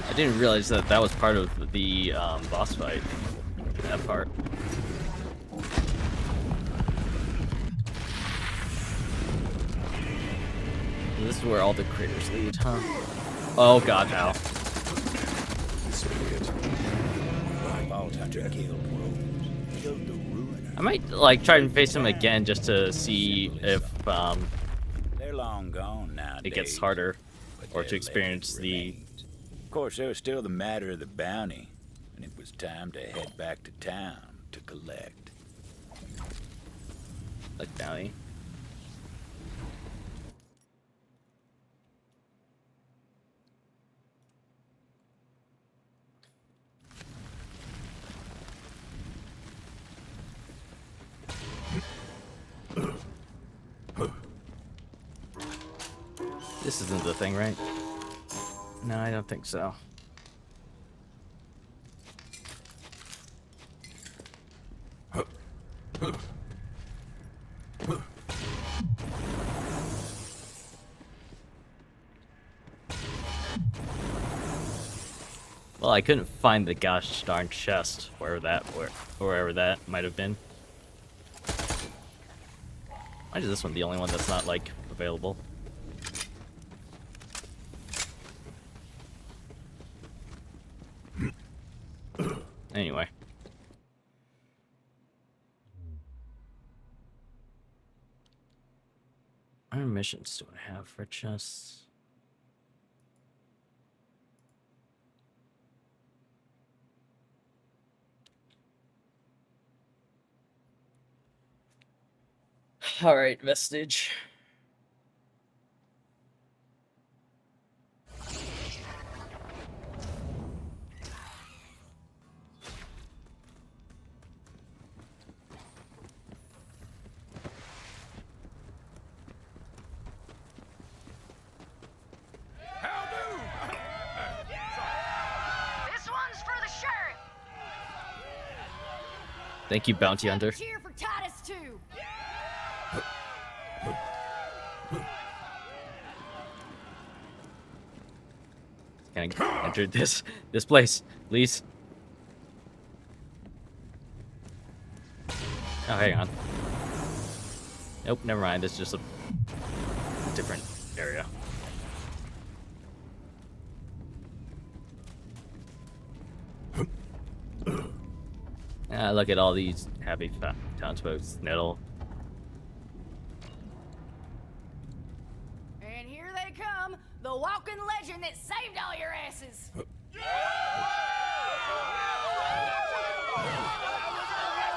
I didn't realize that that was part of the boss fight. That part. This is where all the craters lead, huh? Oh god, now. Vault Hunter killed Rose. Killed the Ruiner. I might like try and face him again just to see if They're long gone now. it gets harder or to experience the... Of course, there was still the matter of the bounty, and it was time to head back to town to collect. like bounty. This isn't the thing, right? No, I don't think so. Well, I couldn't find the gosh darn chest wherever that might have been. Why is this one the only one that's not like available? Anyway. What missions do I have for chests? Alright, Vestige. This one's for the sheriff. Thank you, Bounty Hunter. Cheer for Titus too. Can I enter this place, please? Oh, hang on. Nope, never mind. It's just a different area. Ah, look at all these happy townsfolk. Nettle. And here they come, the walking legend that saved all your asses.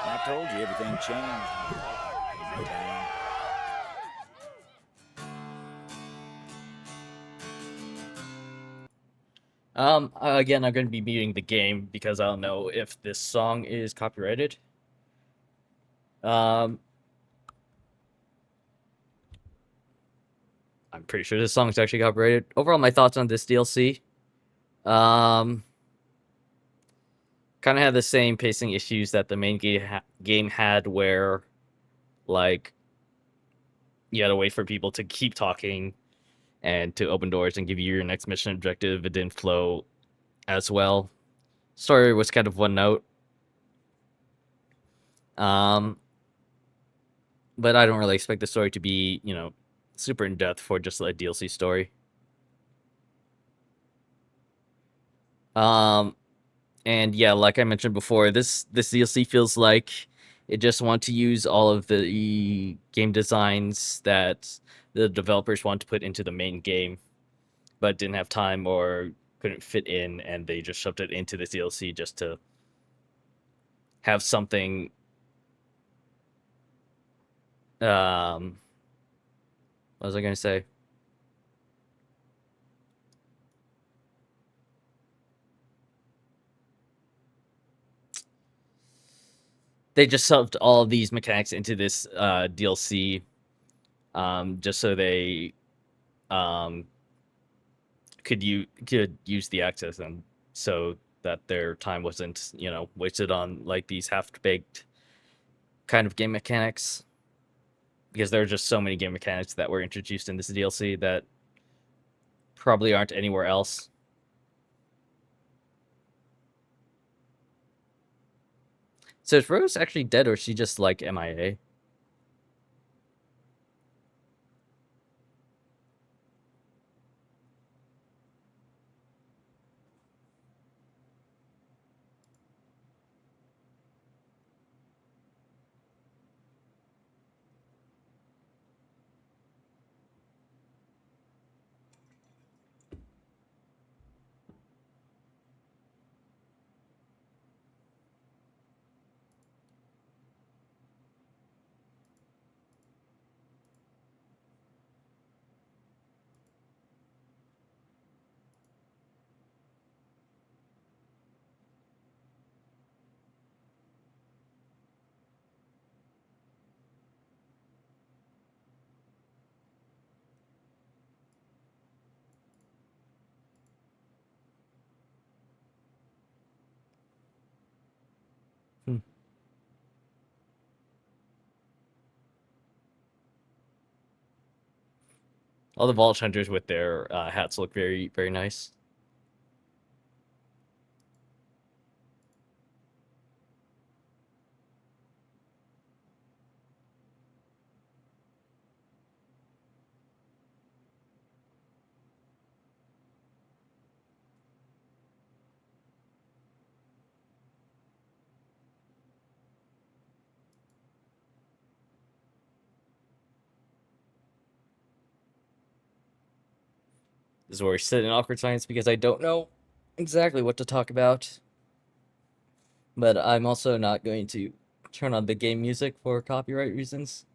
I told you everything changed. Every time. Again, I'm going to be muting the game because I don't know if this song is copyrighted. I'm pretty sure this song is actually copyrighted. Overall, my thoughts on this DLC. Kind of had the same pacing issues that the main game had, where, like, you had to wait for people to keep talking and to open doors and give you your next mission objective. It didn't flow as well. Story was kind of one note. But I don't really expect the story to be, you know, super in depth for just a DLC story. And yeah, like I mentioned before, this DLC feels like It just want to use all of the game designs that the developers want to put into the main game, but didn't have time or couldn't fit in, and they just shoved it into this DLC just to have something. What was I gonna say? They just shoved all of these mechanics into this DLC, just so they could use the access, and so that their time wasn't wasted on like these half-baked kind of game mechanics, because there are just so many game mechanics that were introduced in this DLC that probably aren't anywhere else. So is Rose actually dead, or is she just like MIA? All the Vault Hunters with their hats look very, very nice. This is where we sit in awkward silence because I don't know exactly what to talk about. But I'm also not going to turn on the game music for copyright reasons.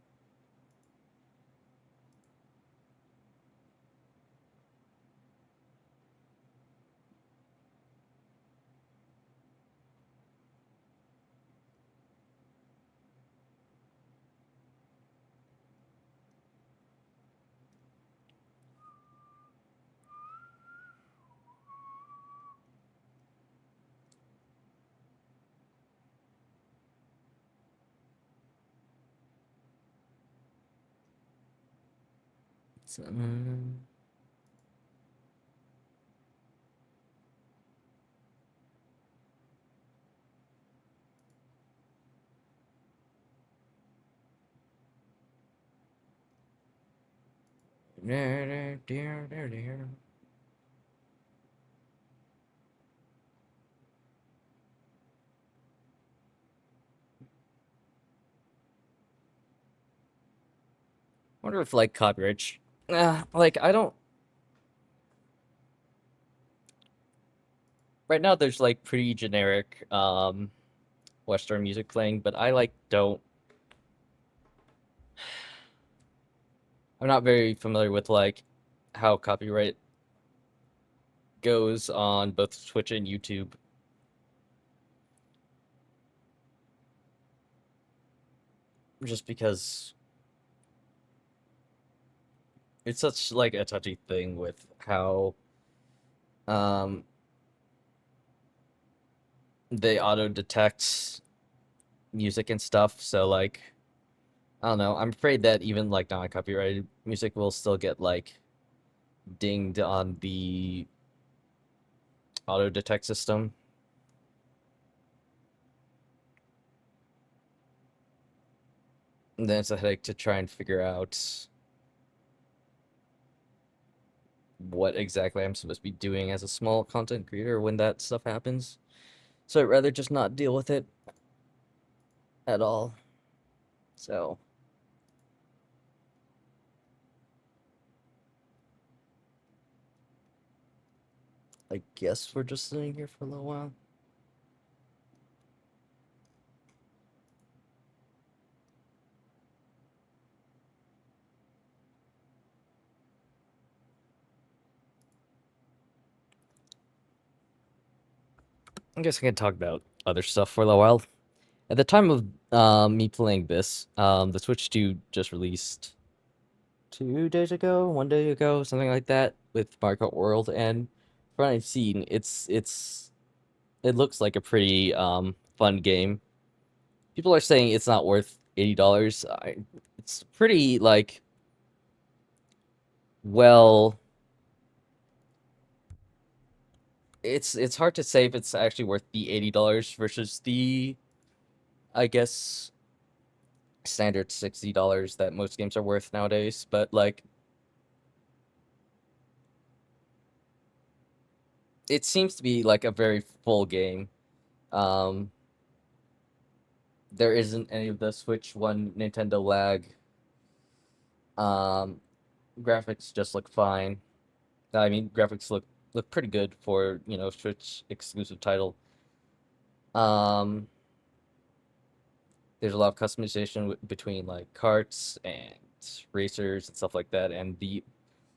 So, wonder if like copyright, like I don't. Right now, there's like pretty generic Western music playing, but I like don't. I'm not very familiar with like how copyright goes on both Twitch and YouTube. Just because it's such like a touchy thing with how um they auto detect music and stuff. So like I don't know. I'm afraid that even like non-copyrighted music will still get like dinged on the auto detect system. And then it's a headache to try and figure out what exactly I'm supposed to be doing as a small content creator when that stuff happens. So I'd rather just not deal with it at all. So I guess we're just sitting here for a little while. I guess I can talk about other stuff for a little while. At the time of me playing this, the Switch 2 just released 2 days ago, 1 day ago, something like that, with Mario Kart World, and from what I've seen, it looks like a pretty fun game. People are saying it's not worth $80. It's pretty like well. It's hard to say if it's actually worth the $80 versus the, I guess, standard $60 that most games are worth nowadays. But like, it seems to be like a very full game. Um, there isn't any of the Switch One Nintendo lag. Um, graphics just look fine. I mean, graphics look pretty good for, Switch exclusive title. Um, there's a lot of customization between like carts and racers and stuff like that, and the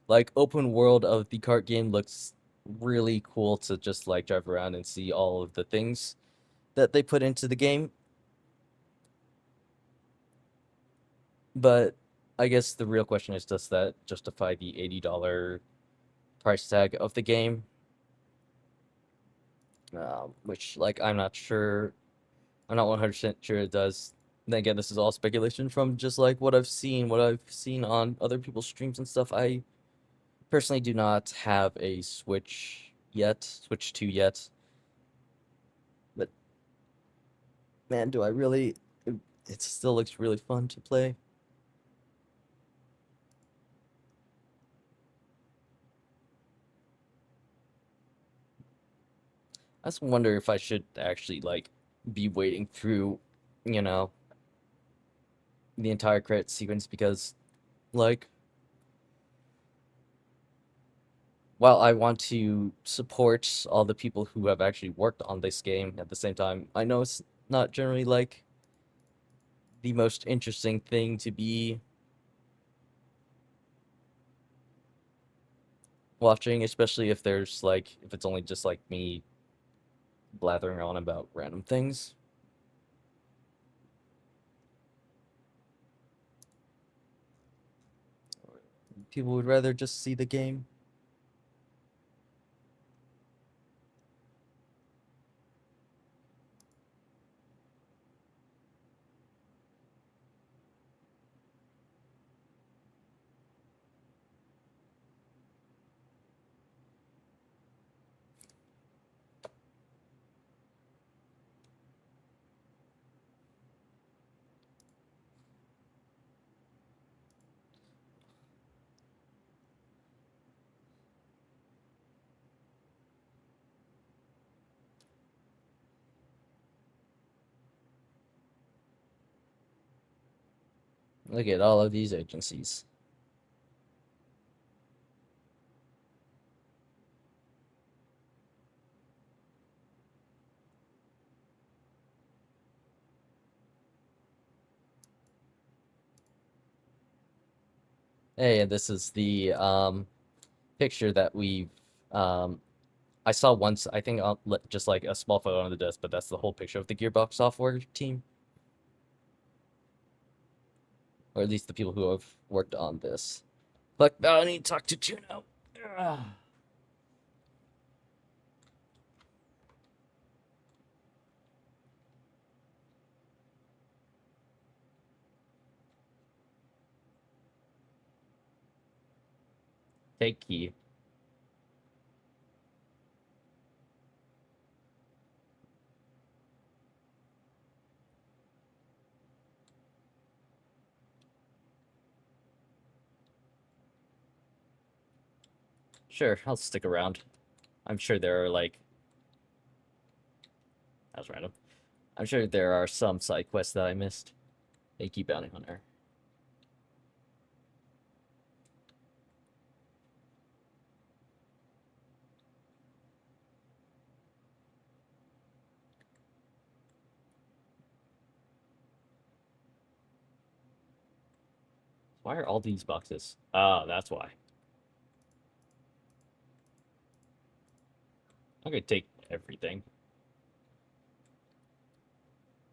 like open world of the kart game looks really cool to just like drive around and see all of the things that they put into the game. But I guess the real question is, does that justify the $80 price tag of the game? Which, like, I'm not sure. I'm not 100% sure it does. Then again, this is all speculation from just like what I've seen on other people's streams and stuff. I personally do not have a Switch 2 yet. But man, do I really. It still looks really fun to play. I just wonder if I should actually like be waiting through, you know, the entire credit sequence because, like, while I want to support all the people who have actually worked on this game at the same time, I know it's not generally like the most interesting thing to be watching, especially if if it's only just like me blathering on about random things. People would rather just see the game. Look at all of these agencies. Hey, and this is the picture that I saw once. I think just like a small photo on the desk, but that's the whole picture of the Gearbox software team, or at least the people who have worked on this. But I need to talk to Juno. Ugh. Take key. Sure, I'll stick around. I'm sure there are like. That was random. I'm sure there are some side quests that I missed. Thank you, Bounty Hunter. Why are all these boxes? Ah, that's why. I'm gonna take everything.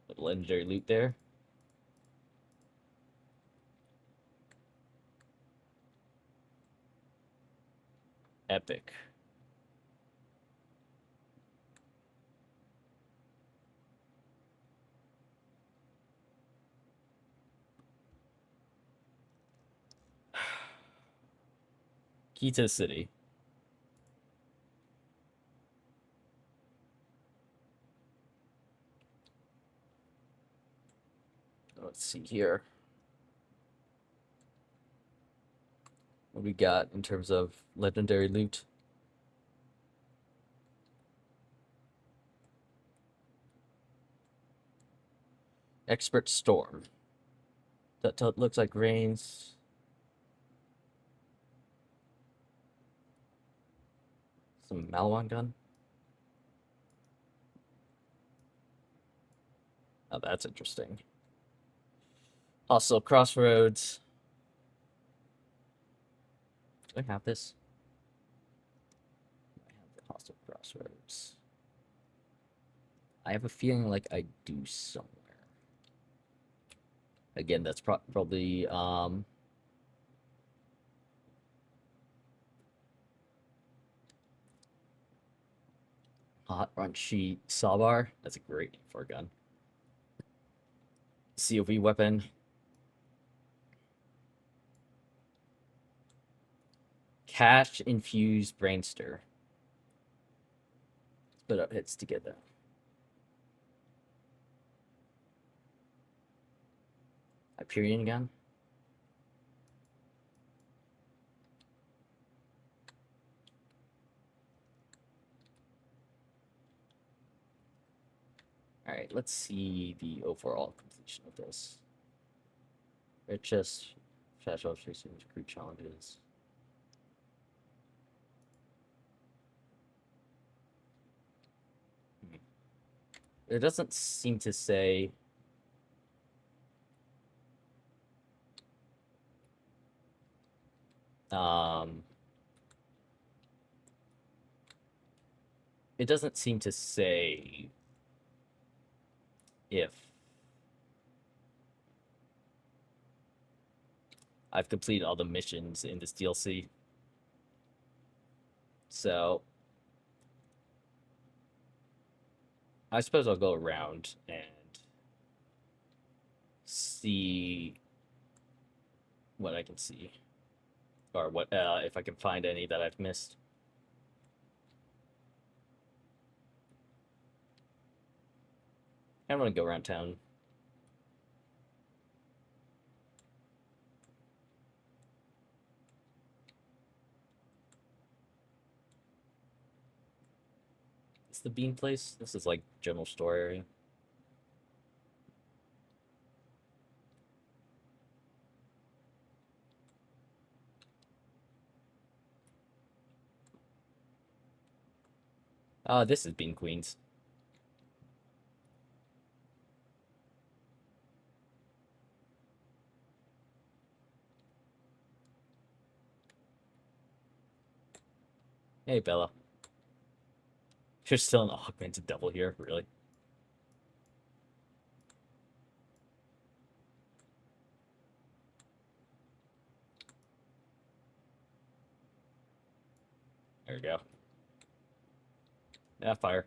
The legendary loot there. Epic. Key to the city. Let's see here. What we got in terms of legendary loot? Expert Storm. That looks like rains. Some Malawan gun. Oh, that's interesting. Also, Crossroads. Do I have this? I have the Hostile Crossroads. I have a feeling like I do somewhere. Again, that's probably Hot Run Sheet Sawbar. That's a great name for a gun. COV weapon. Cash infused brainster. Split up hits together. Hyperion gun. All right, let's see the overall completion of this. Red chest, flash off chasing crew challenges. It doesn't seem to say it doesn't seem to say if I've completed all the missions in this DLC. So I suppose I'll go around and see what I can see, or what if I can find any that I've missed. I'm gonna go around town. Is the bean place? This is like general store area. This is Bean Queens. Hey, Bella. You're still an augmented devil here, really? There we go. Yeah, fire.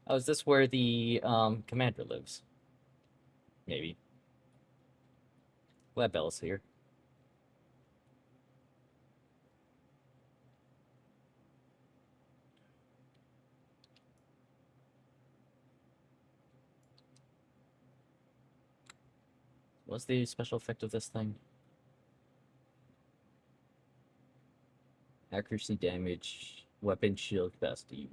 Oh, is this where the commander lives? Maybe. Glad Bella's here. What's the special effect of this thing? Accuracy damage. weapon shield capacity.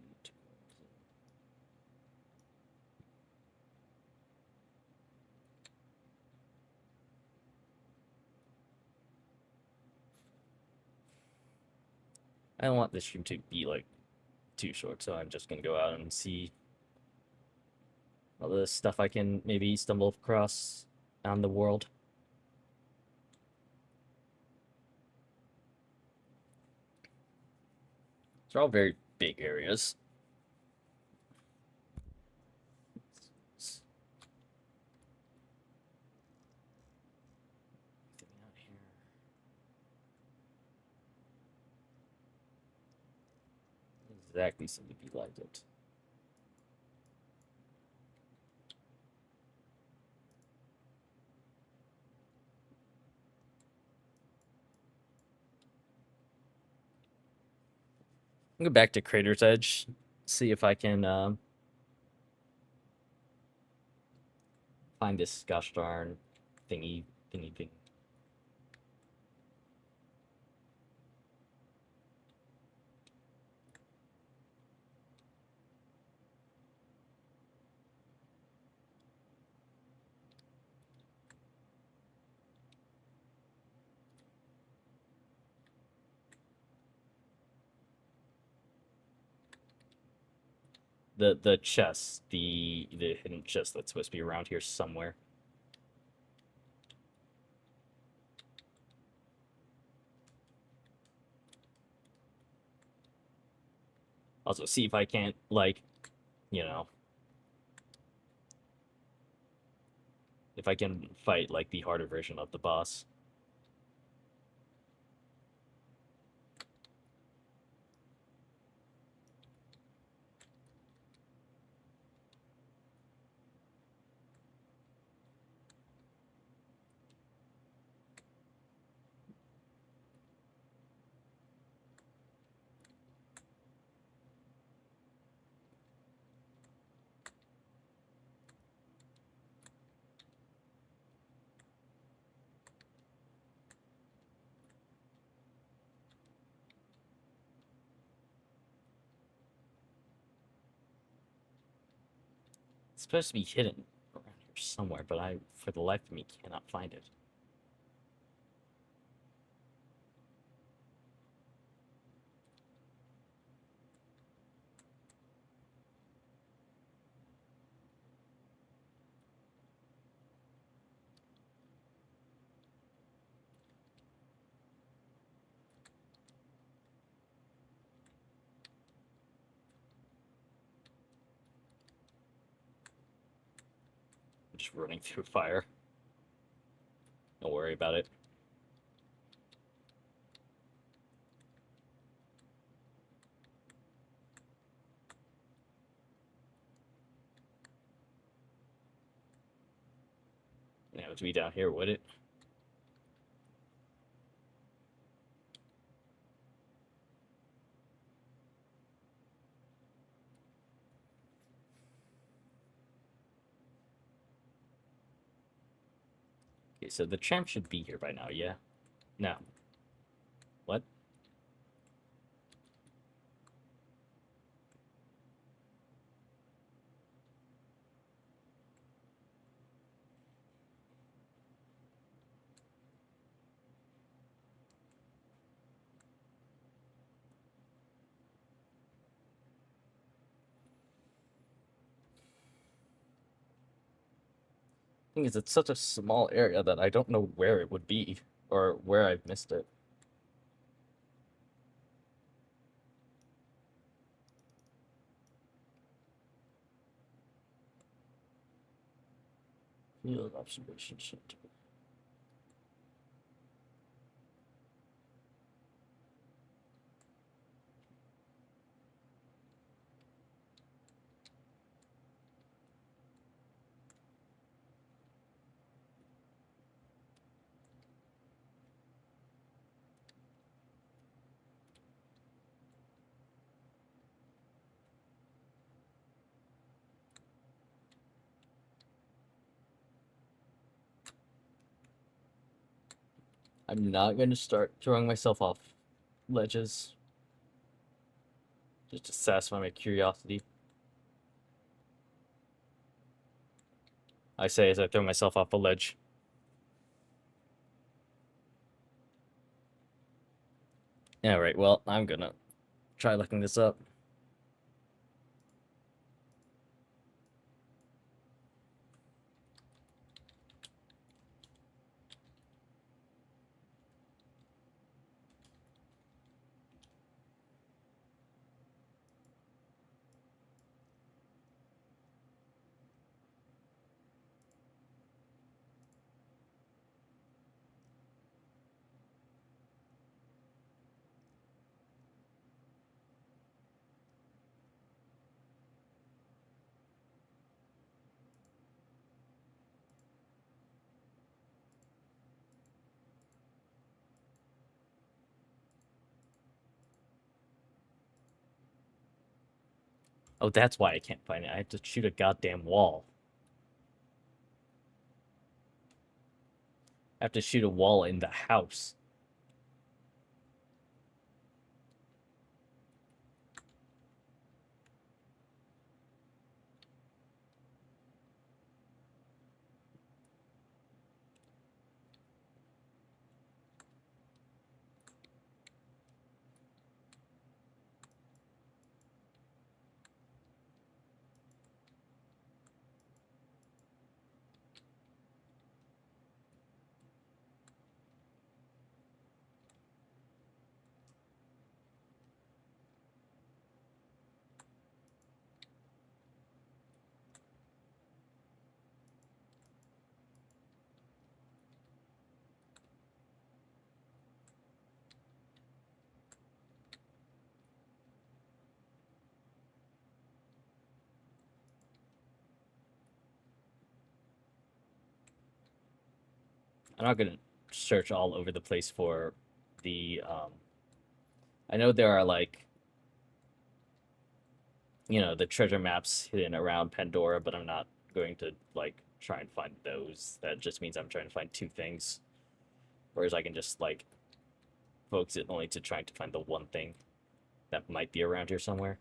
I don't want this stream to be like too short, so I'm just gonna go out and see all the stuff I can maybe stumble across on the world. They're all very big areas. Exactly seem to be like it. I'll go back to Crater's Edge, see if I can find this gosh darn thingy thing. The chest, the hidden chest that's supposed to be around here somewhere. Also, see if I can't, like, you know, if I can fight, like, the harder version of the boss. It's supposed to be hidden around here somewhere, but I, for the life of me, cannot find it. I'm just running through fire. Don't worry about it. Yeah, it would be down here, would it? Okay, so the champ should be here by now, yeah? No. What? Thing is, it's such a small area that I don't know where it would be, or where I've missed it. Field observation center. I'm not going to start throwing myself off ledges. Just to satisfy my curiosity. I say as I throw myself off a ledge. Alright, well, I'm gonna try looking this up. Oh, that's why I can't find it. I have to shoot a goddamn wall. I have to shoot a wall in the house. I'm not gonna search all over the place for the, I know there are, like, you know, the treasure maps hidden around Pandora, but I'm not going to, like, try and find those. That just means I'm trying to find two things. Whereas I can just, like, focus it only to trying to find the one thing that might be around here somewhere.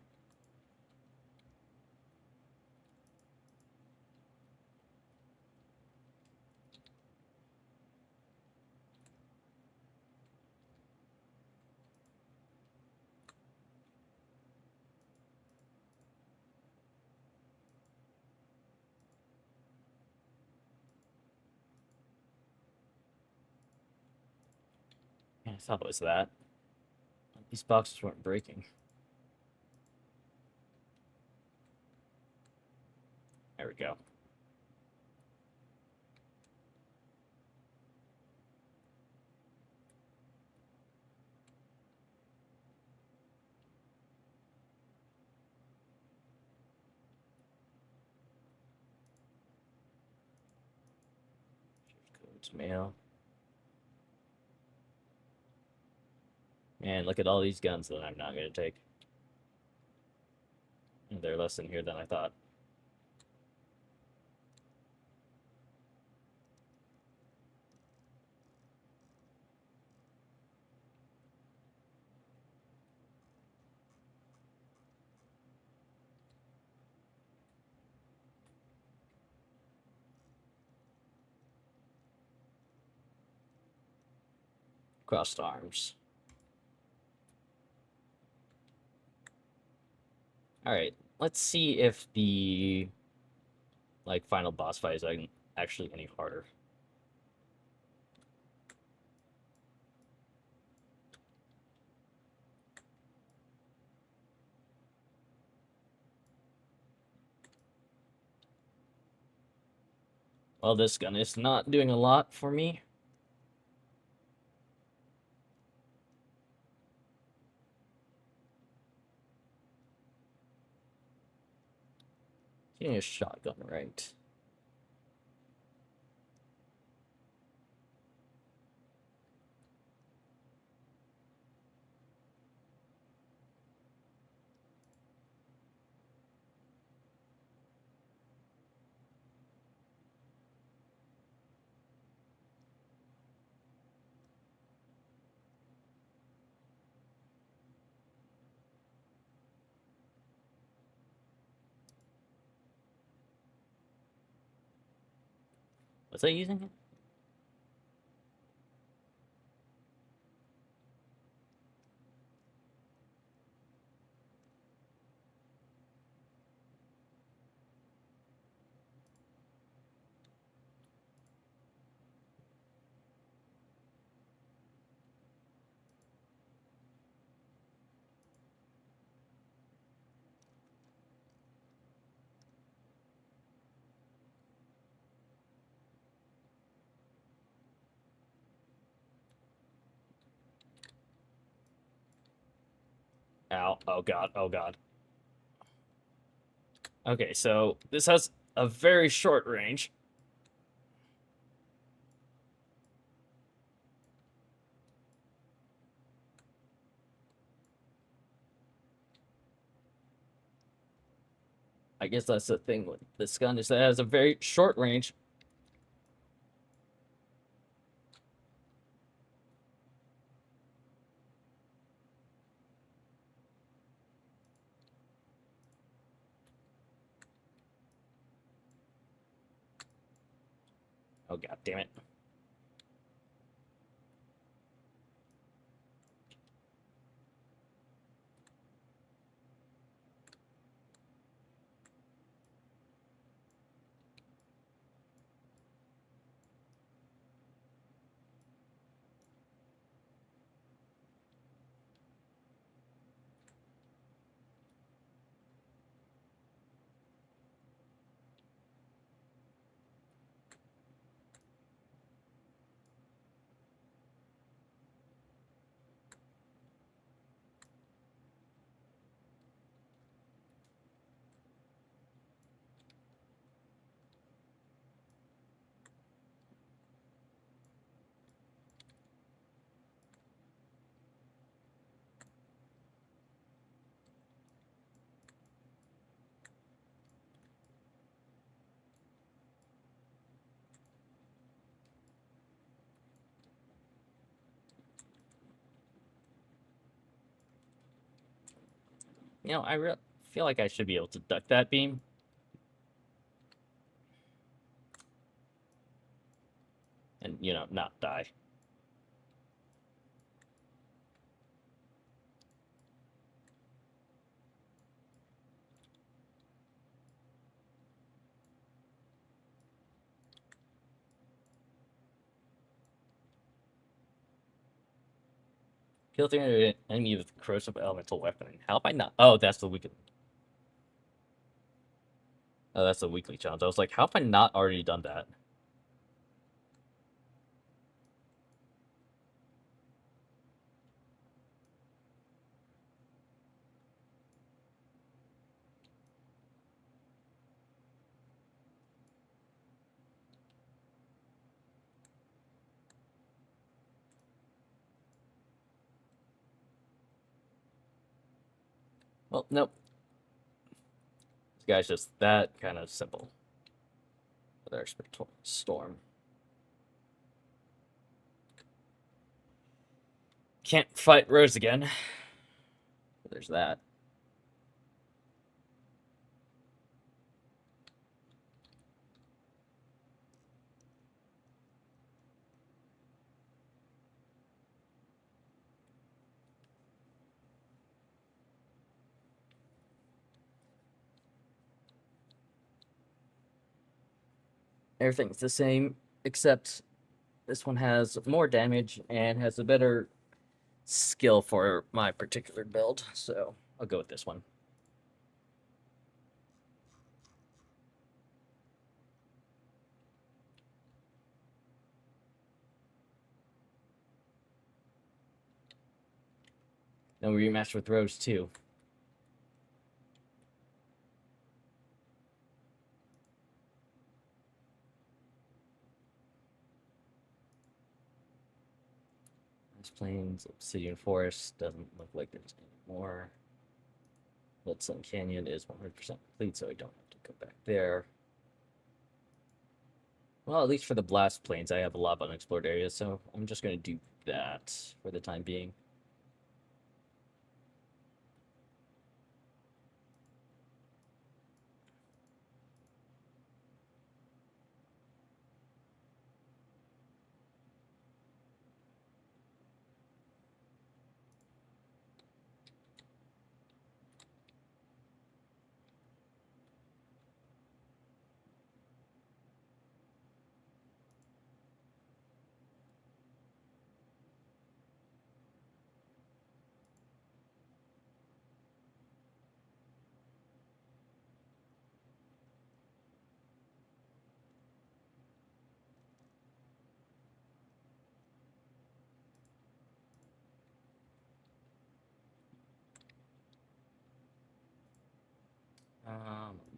Yeah, I thought it was that. These boxes weren't breaking. There we go. Codes, mail. Man, look at all these guns that I'm not going to take. They're less in here than I thought. Crossed arms. Alright, let's see if the, like, final boss fight is actually any harder. Well, this gun is not doing a lot for me. Getting a shotgun, right? Was I using it? Ow. Oh god. Oh god. Okay, so this has a very short range. I guess that's the thing with this gun, is that it has a very short range. Oh god damn it. You know, I feel like I should be able to duck that beam. And, you know, not die. Kill 300 enemy with corrosive elemental weapon. How have I not? Oh, that's the weekly. Oh, that's the weekly challenge. I was like, how have I not already done that? Well, nope. This guy's just that kind of simple. There's Storm. Can't fight Rose again. There's that. Everything's the same, except this one has more damage and has a better skill for my particular build, so I'll go with this one. Then we rematch with Rose too. Ice Plains, Obsidian Forest, doesn't look like there's any more. Bloodstone Canyon is 100% complete, so I don't have to go back there. Well, at least for the Blast Plains, I have a lot of unexplored areas, so I'm just going to do that for the time being.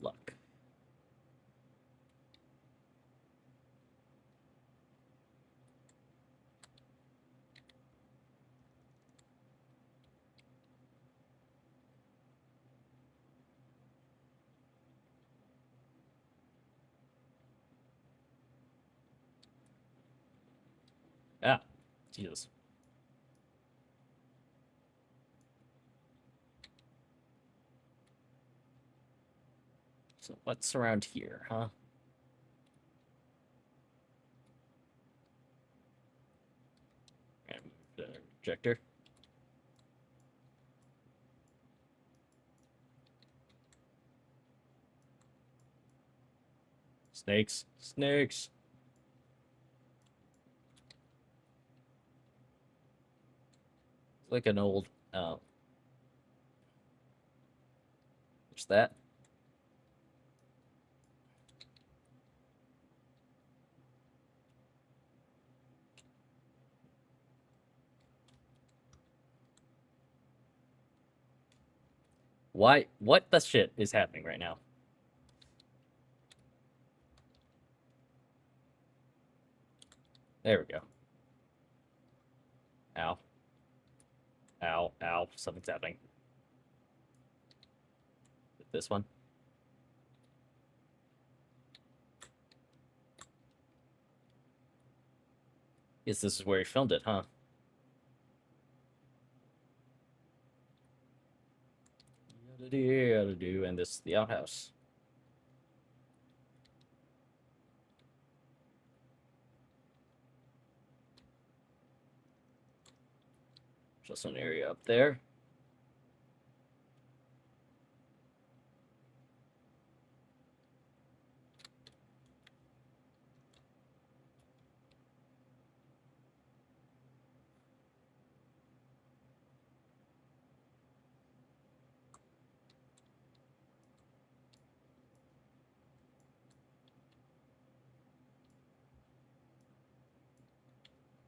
Luck. Ah, Jesus. So what's around here, huh? And the projector. Snakes. Snakes. It's like an old, what's that? Why? What the shit is happening right now? There we go. Ow. Ow. Ow. Something's happening. This one. Guess this is where he filmed it, huh? And this is the outhouse. Just an area up there.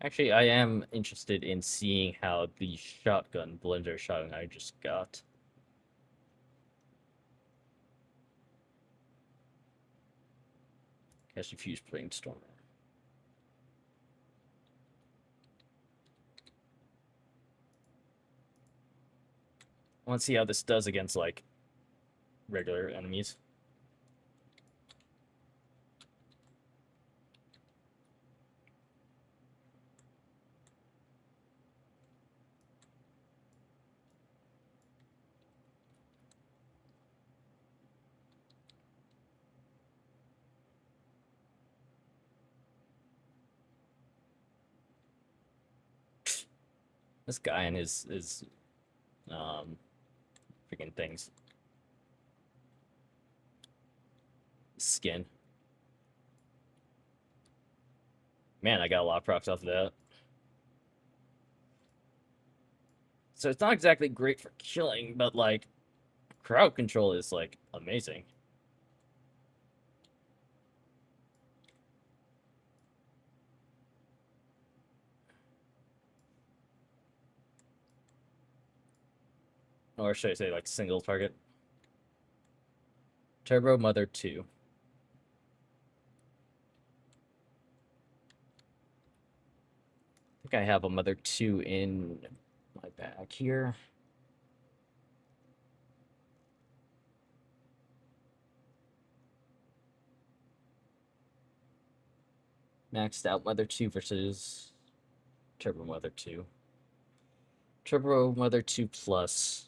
Actually, I am interested in seeing how the shotgun, blender shotgun I just got. Has a fuse brainstormer. I want to see how this does against, like, regular enemies. This guy and his freaking things. Skin. Man, I got a lot of props off of that. So it's not exactly great for killing, but, like, crowd control is, like, amazing. Or should I say, like, single target? Turbo Mother 2. I think I have a Mother 2 in my bag here. Maxed out Mother 2 versus Turbo Mother 2. Turbo Mother 2 Plus.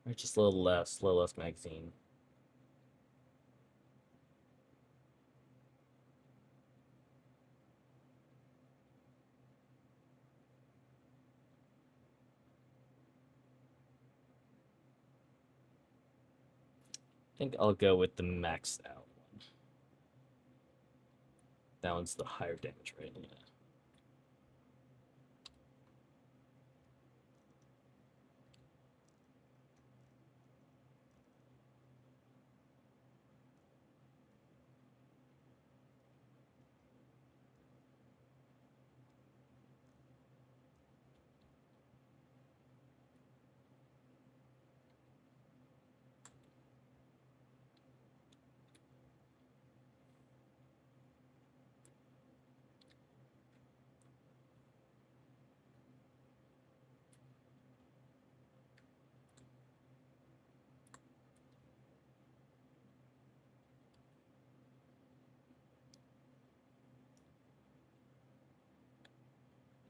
Or just a little less magazine. I think I'll go with the maxed out one. That one's the higher damage rate, yeah.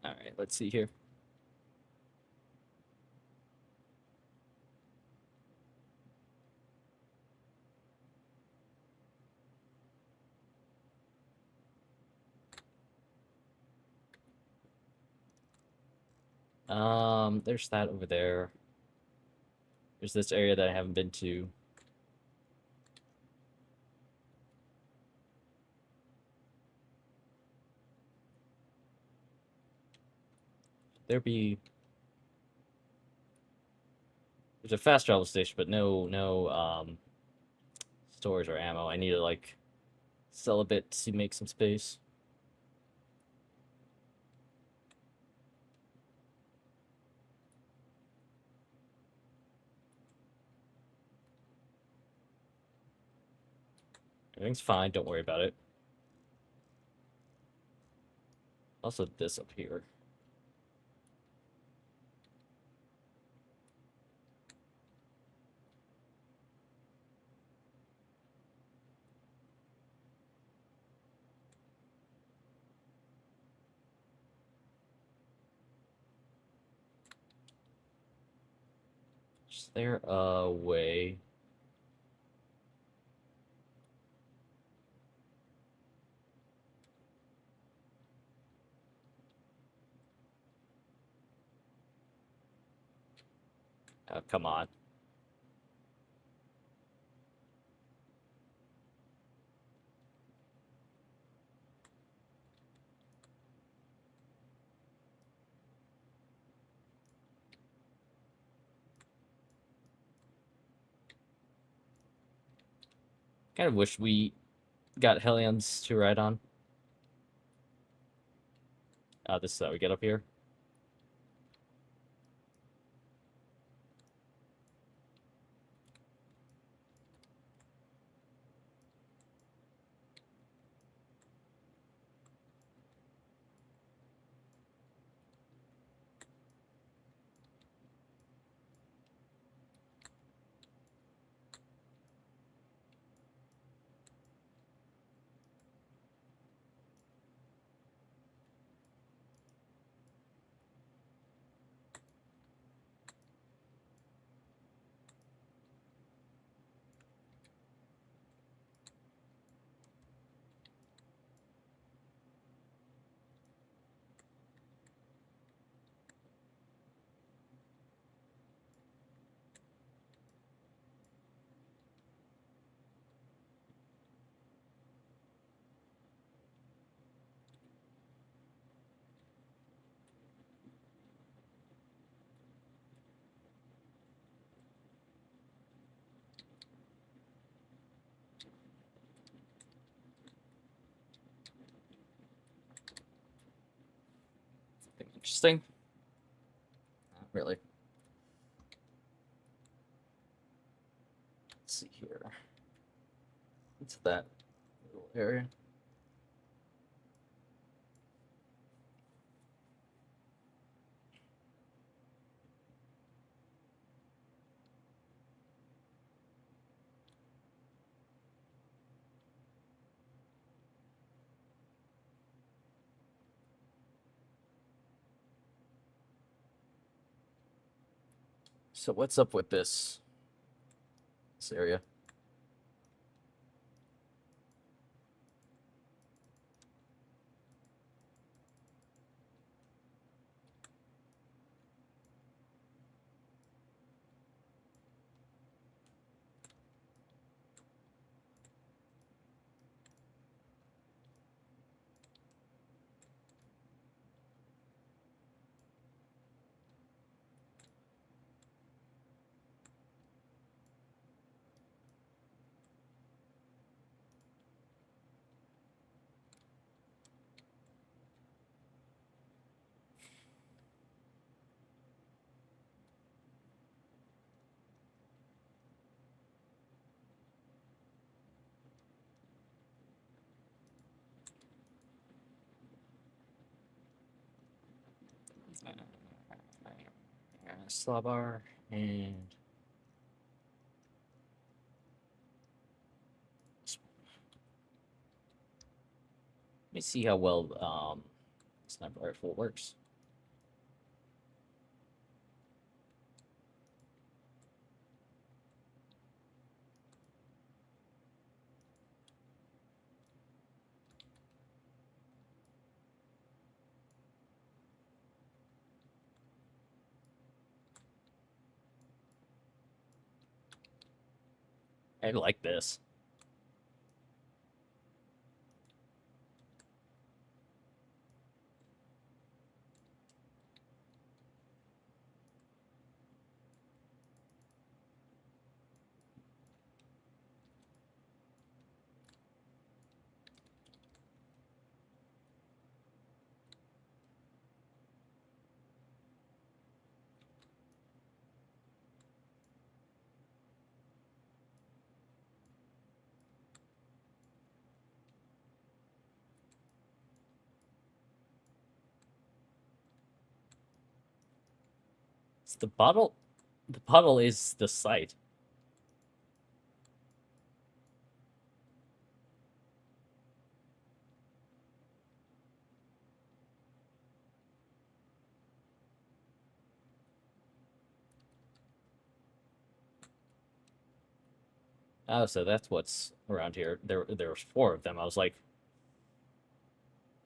Alright, let's see here. There's that over there. There's this area that I haven't been to. There's a fast travel station, but no storage or ammo. I need to like sell a bit to make some space. Everything's fine, don't worry about it. Also this up here. Is there a way? Oh, come on. Kind of wish we got Hellions to ride on. This is how we get up here. Something interesting. Not really. Let's see here. What's that little area? So what's up with this area? Slabar and let me see how well sniper rifle works. I like this. It's the bottle. The bottle is the site. Oh, so that's what's around here. There was 4 of them. I was like, I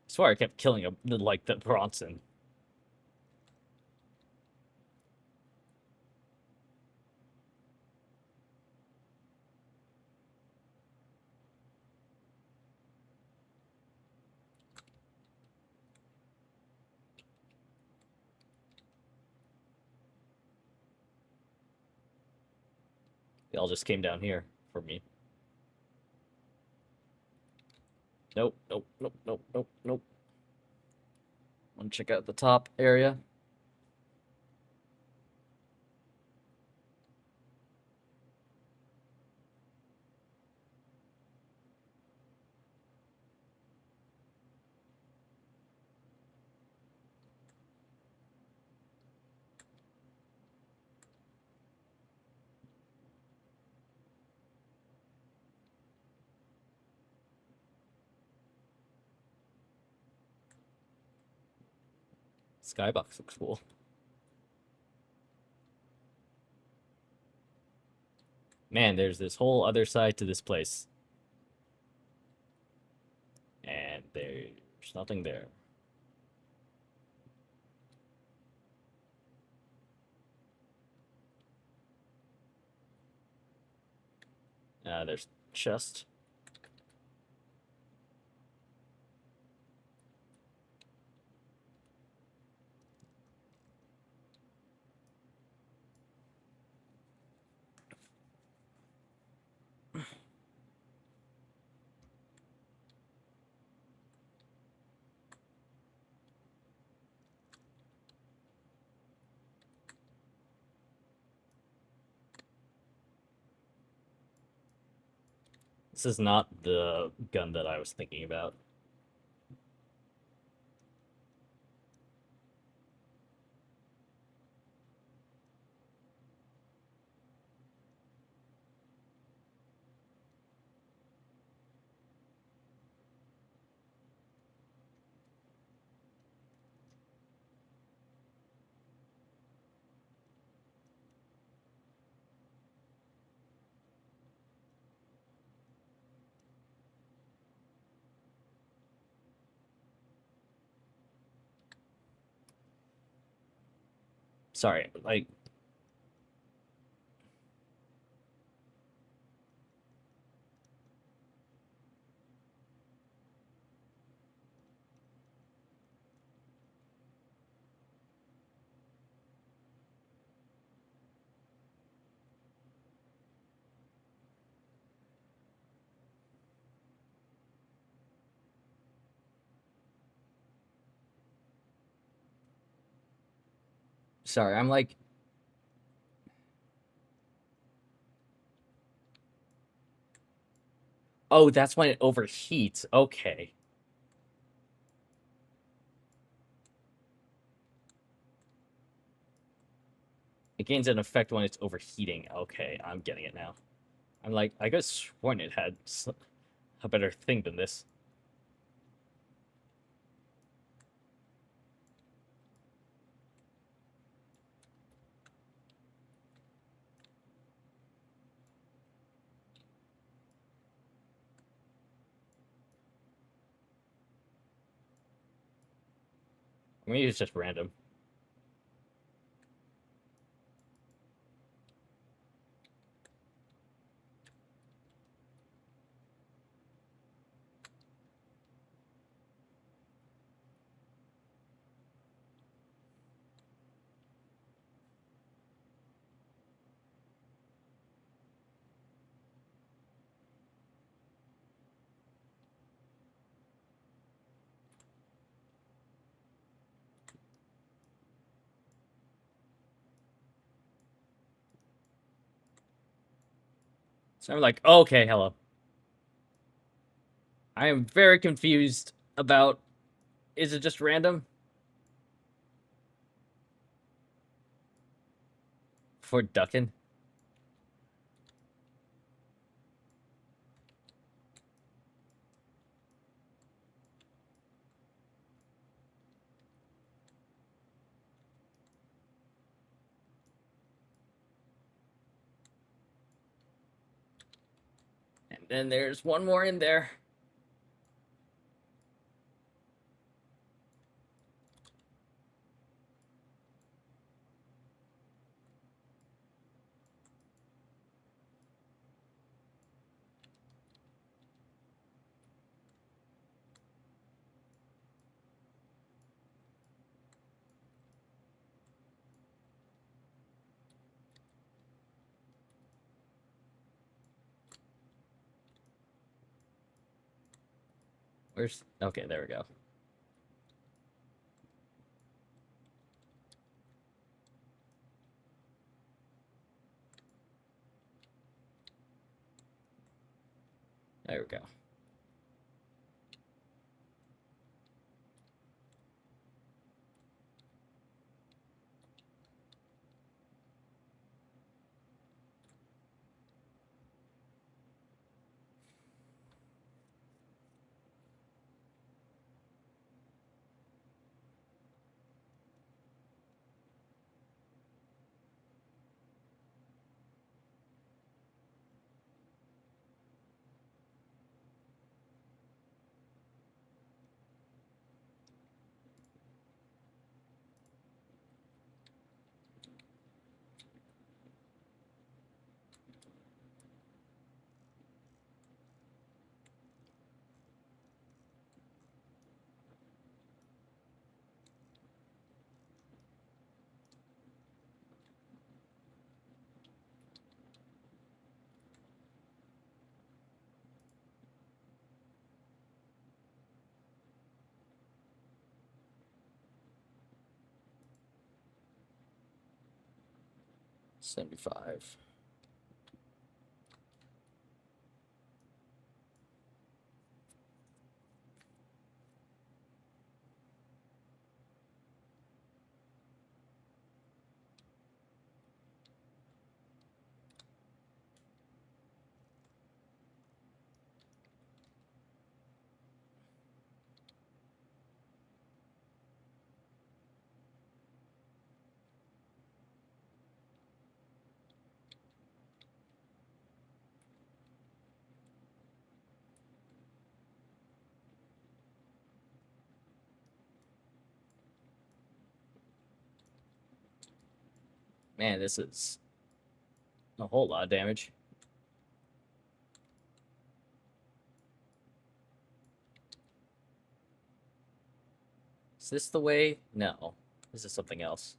swear I kept killing them, like the Bronson. They all just came down here for me. Nope, nope, nope, nope, nope, nope. Want to check out the top area? Skybox looks cool. Man, there's this whole other side to this place. And there's nothing there. There's chest. This is not the gun that I was thinking about. Sorry, like... Sorry, I'm like... Oh, that's when it overheats. Okay. It gains an effect when it's overheating. Okay, I'm getting it now. I'm like, I could have sworn it had a better thing than this. Maybe it's just random. So I'm like, okay, hello. I am very confused about, is it just random? For ducking? And then there's one more in there. Where's... Okay, there we go. There we go. $75. Man, this is a whole lot of damage. Is this the way? No. This is something else.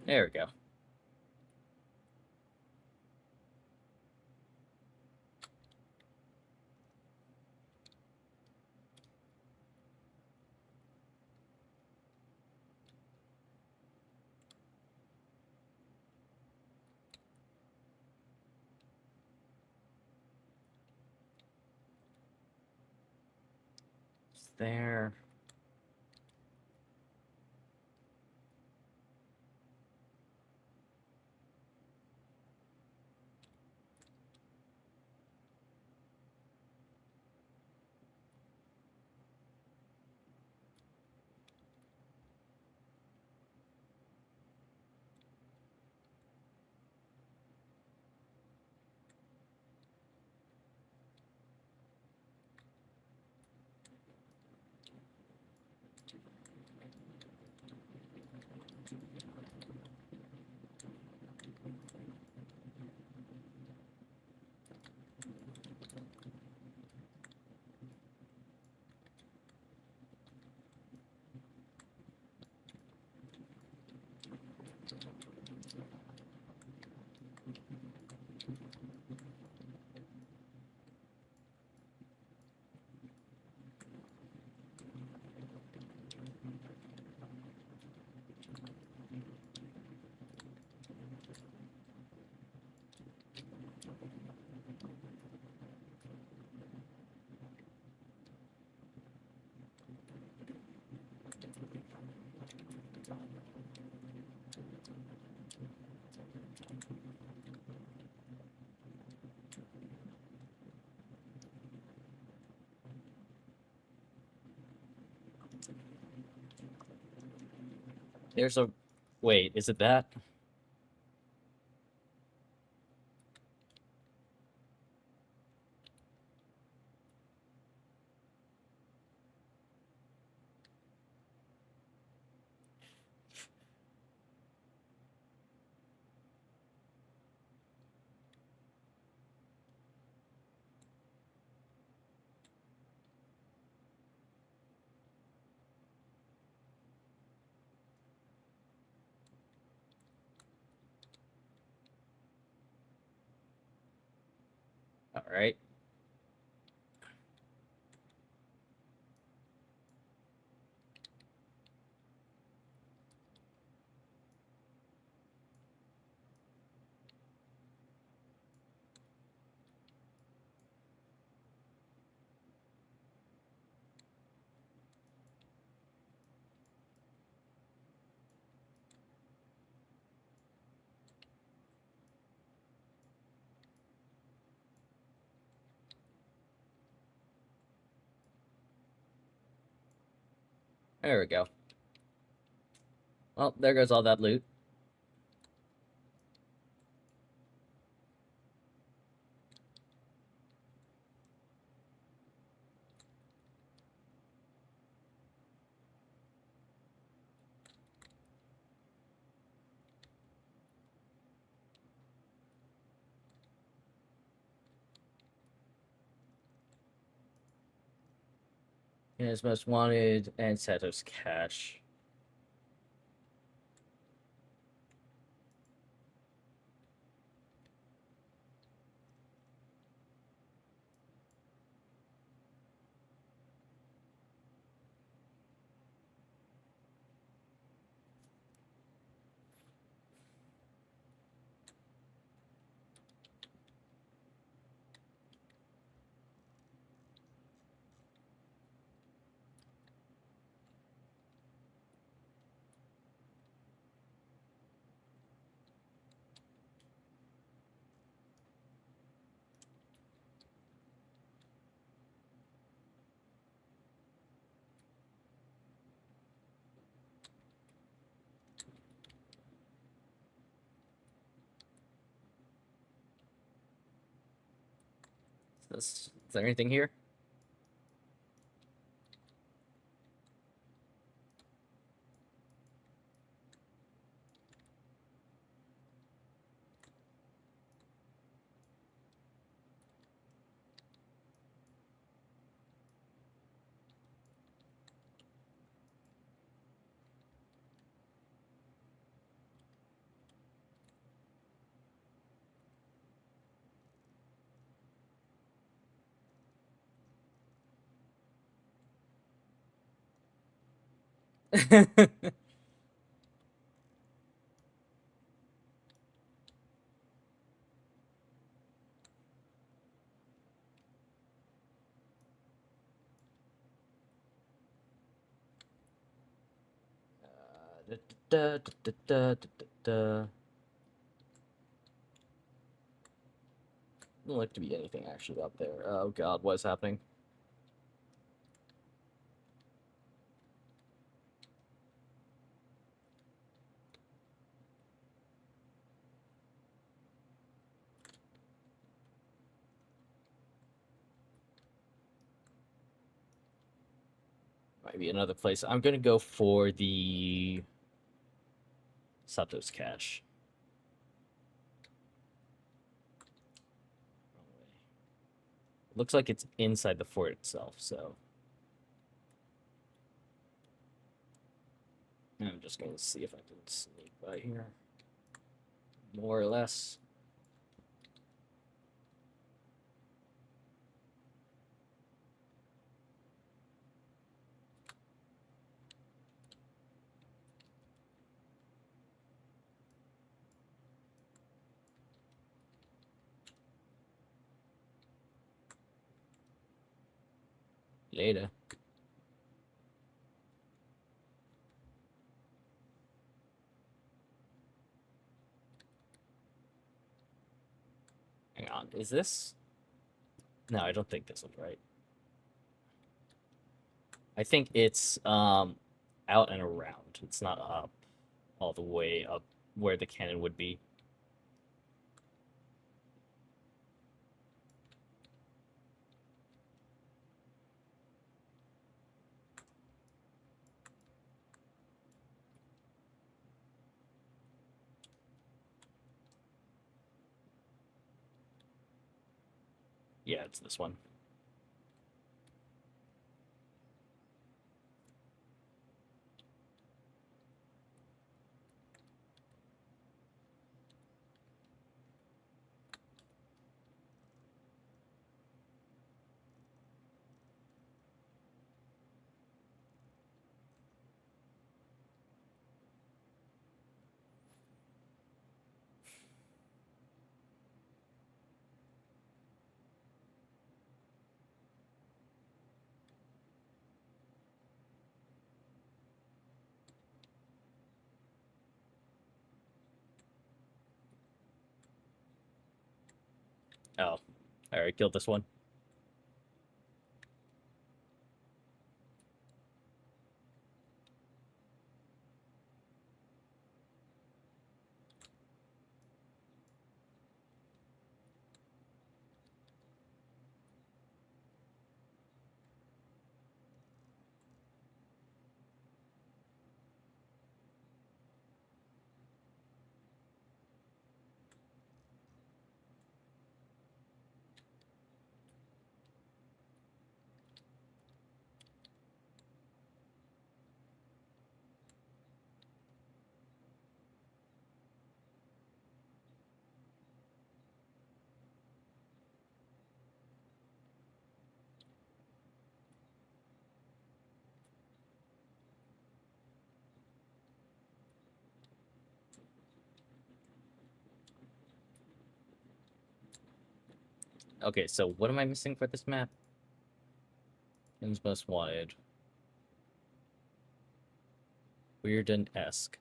There we go. there. There's a... Wait, is it that? Alright. There we go. Well, there goes all that loot. His most wanted and Sato's cash. Is there anything here? Da, da, da, da, da, da, da. Doesn't look to be anything actually up there. Oh god, what is happening? Might be another place. I'm gonna go for the Sato's cache. Looks like it's inside the fort itself, so I'm just gonna see if I can sneak by here. More or less. Later. Hang on, is this? No, I don't think this one's right. I think it's out and around. It's not up all the way up where the cannon would be. Yeah, it's this one. Oh, I already killed this one. Okay, so what am I missing for this map? Ins most wanted. Weird and esque.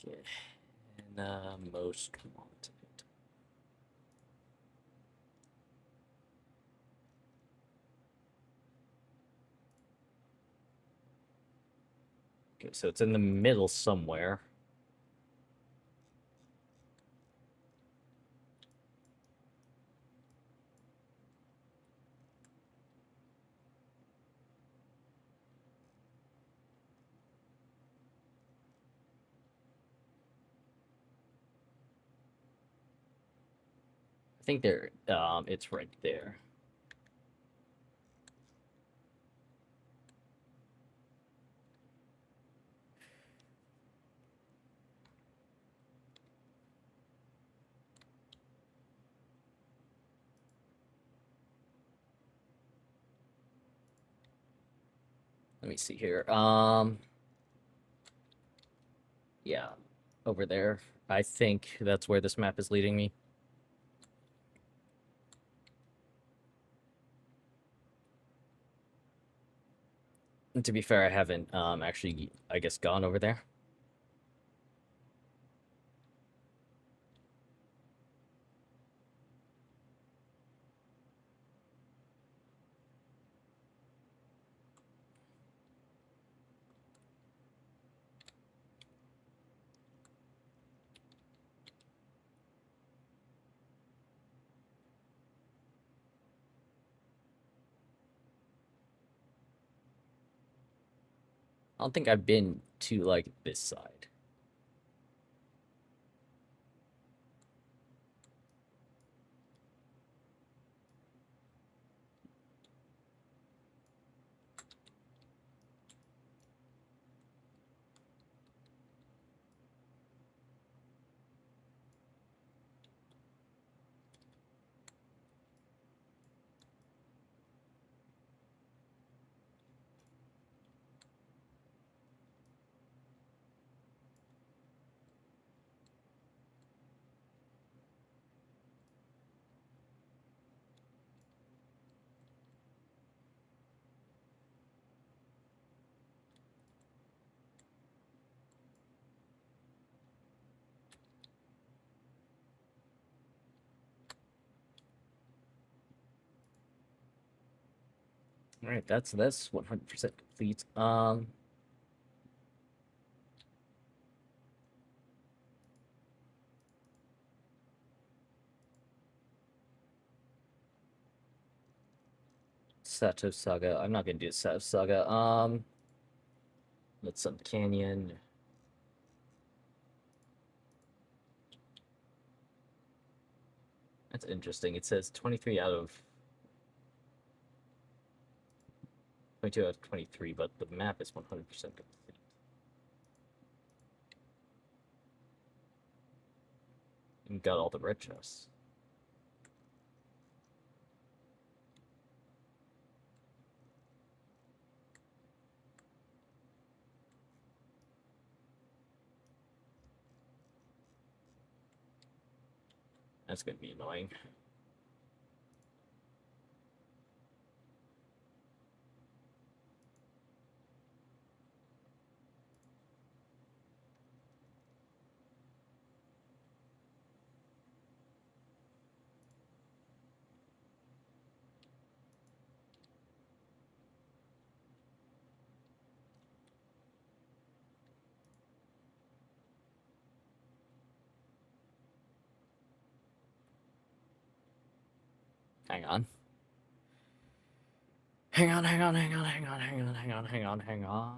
Okay. And most wanted. Okay, so it's in the middle somewhere. I think there, it's right there. Let me see here. Yeah, over there. I think that's where this map is leading me. And to be fair, I haven't actually, I guess, gone over there. I don't think I've been to, like, this side. All right, that's 100% complete. Sato Saga. I'm not gonna do Sato Saga. Let's some Canyon. That's interesting. It says 23 out of 22 out of 23, but the map is 100% complete. And got all the red chests. That's gonna be annoying. Hang on. Hang on.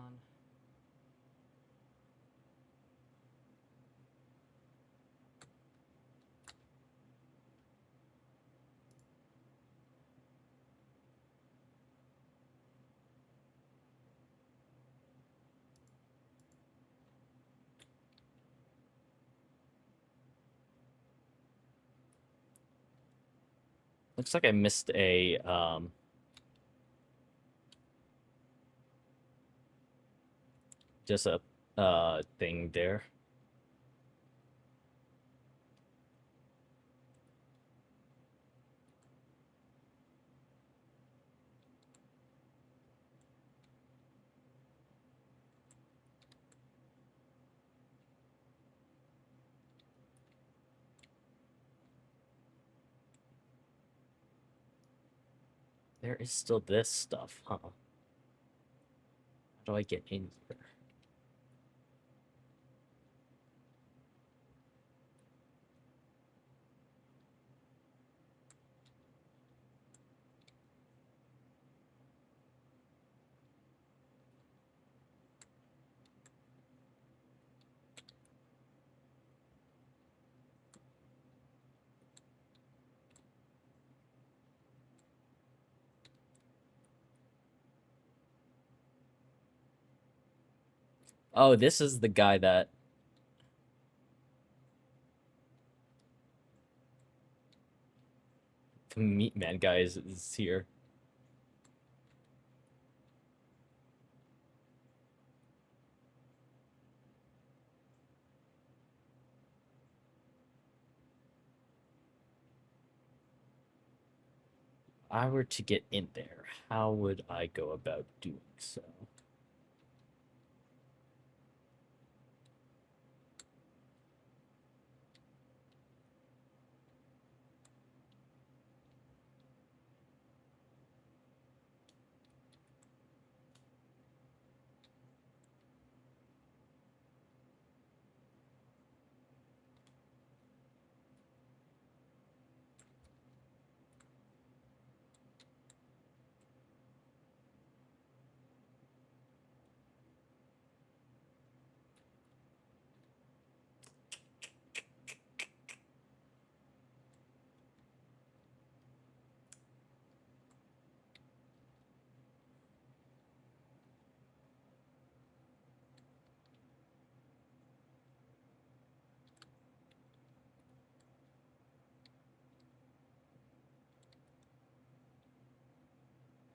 Looks like I missed a just a thing there. There is still this stuff, huh? How do I get in here? Oh, this is the guy that... The Meat Man guy is here. I were to get in there, how would I go about doing so?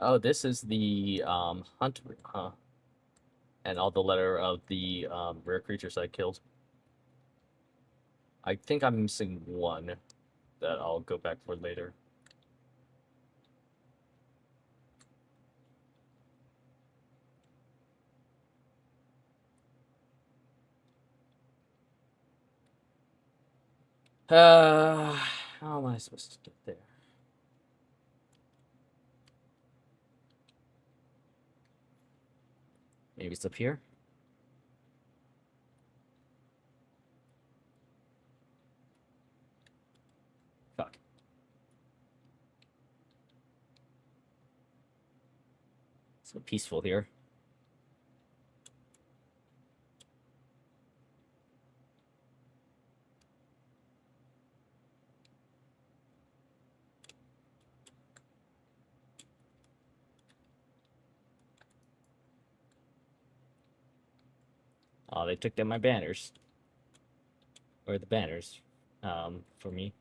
Oh, this is the hunt room, huh? And all the letter of the rare creatures I killed. I think I'm missing one that I'll go back for later. How am I supposed to get there? Maybe it's up here? Fuck. It's so peaceful here. Oh, they took down my banners. Or the banners, for me.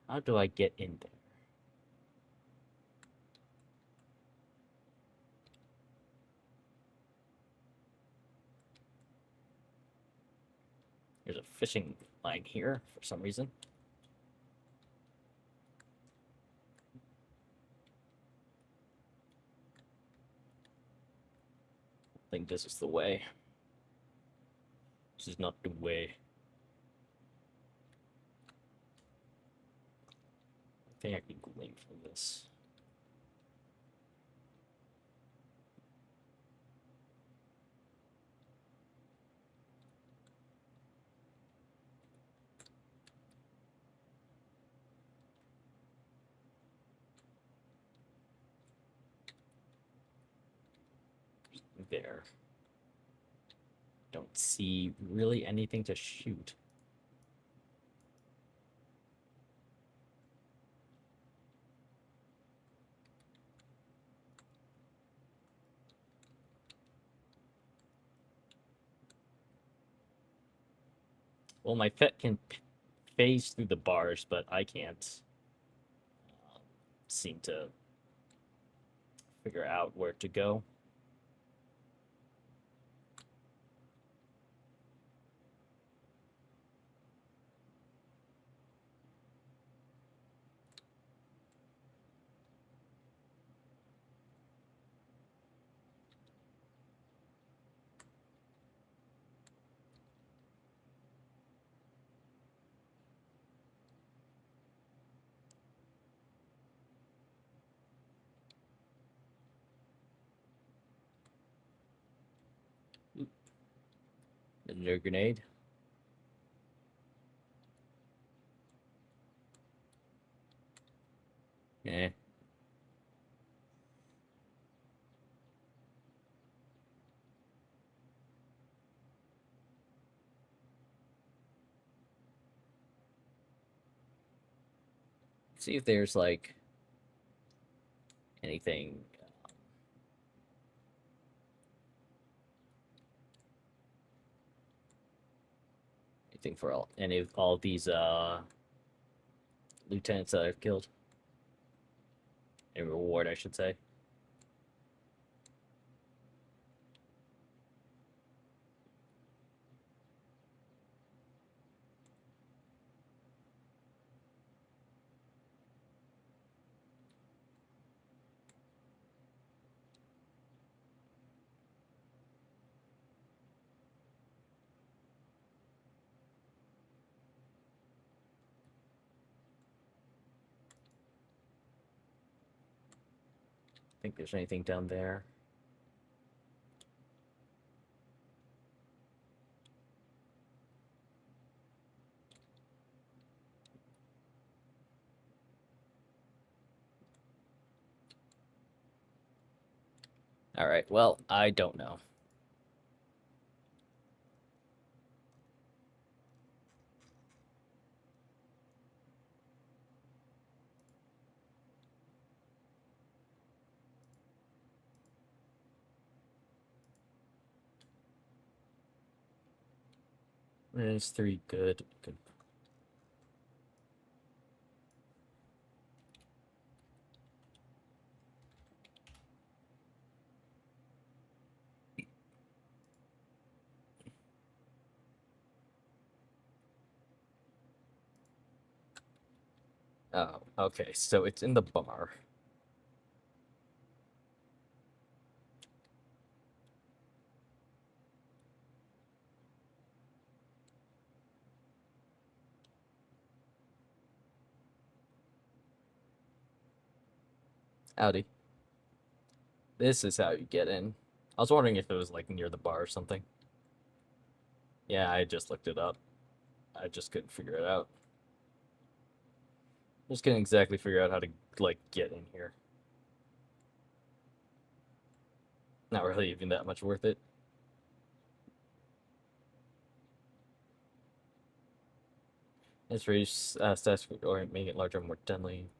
How do I get in there? There's a fishing line here for some reason. I think this is the way. This is not the way. I think I can glean from this. There. Don't see really anything to shoot. Well, my pet can phase through the bars, but I can't seem to figure out where to go. Another grenade. Eh. See if there's like anything anything for all of these lieutenants that I've killed. A reward, I should say. Think there's anything down there. All right, well, I don't know. There's 3 good. Oh, okay, so it's in the bar. Howdy. This is how you get in. I was wondering if it was like near the bar or something. Yeah, I just looked it up. I just couldn't figure it out. Just couldn't exactly figure out how to like get in here. Not really even that much worth it. It's reduce stats or make it larger, more deadly.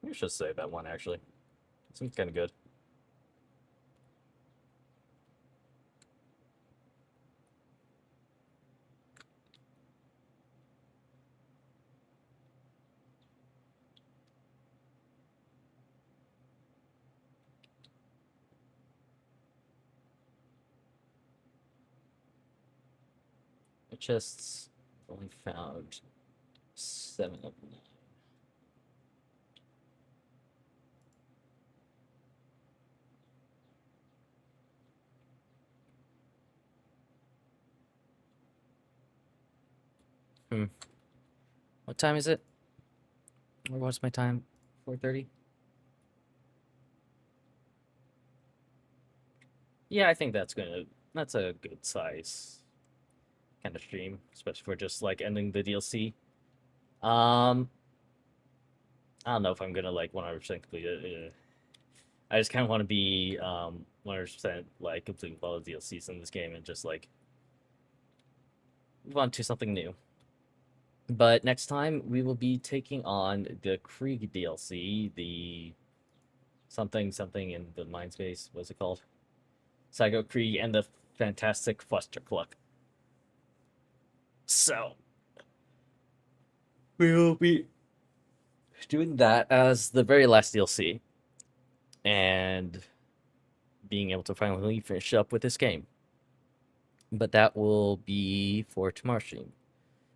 Maybe I should say that one actually. Seems kind of good. The chests only found 7 of them. What time is it? Or what's my time? 4:30? Yeah, I think that's a good size kind of stream, especially for just like ending the DLC. I don't know if I'm gonna like 100% complete it. I just kind of want to be 100% like complete with all the DLCs in this game and just like move on to something new. But next time we will be taking on the Krieg DLC, the something in the mind space. What's it called? Psycho Krieg and the Fantastic Cluck. So we will be doing that as the very last DLC and being able to finally finish up with this game. But that will be for tomorrow's stream.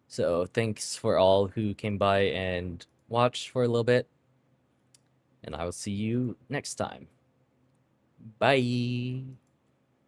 So thanks for all who came by and watched for a little bit. And I will see you next time. Bye.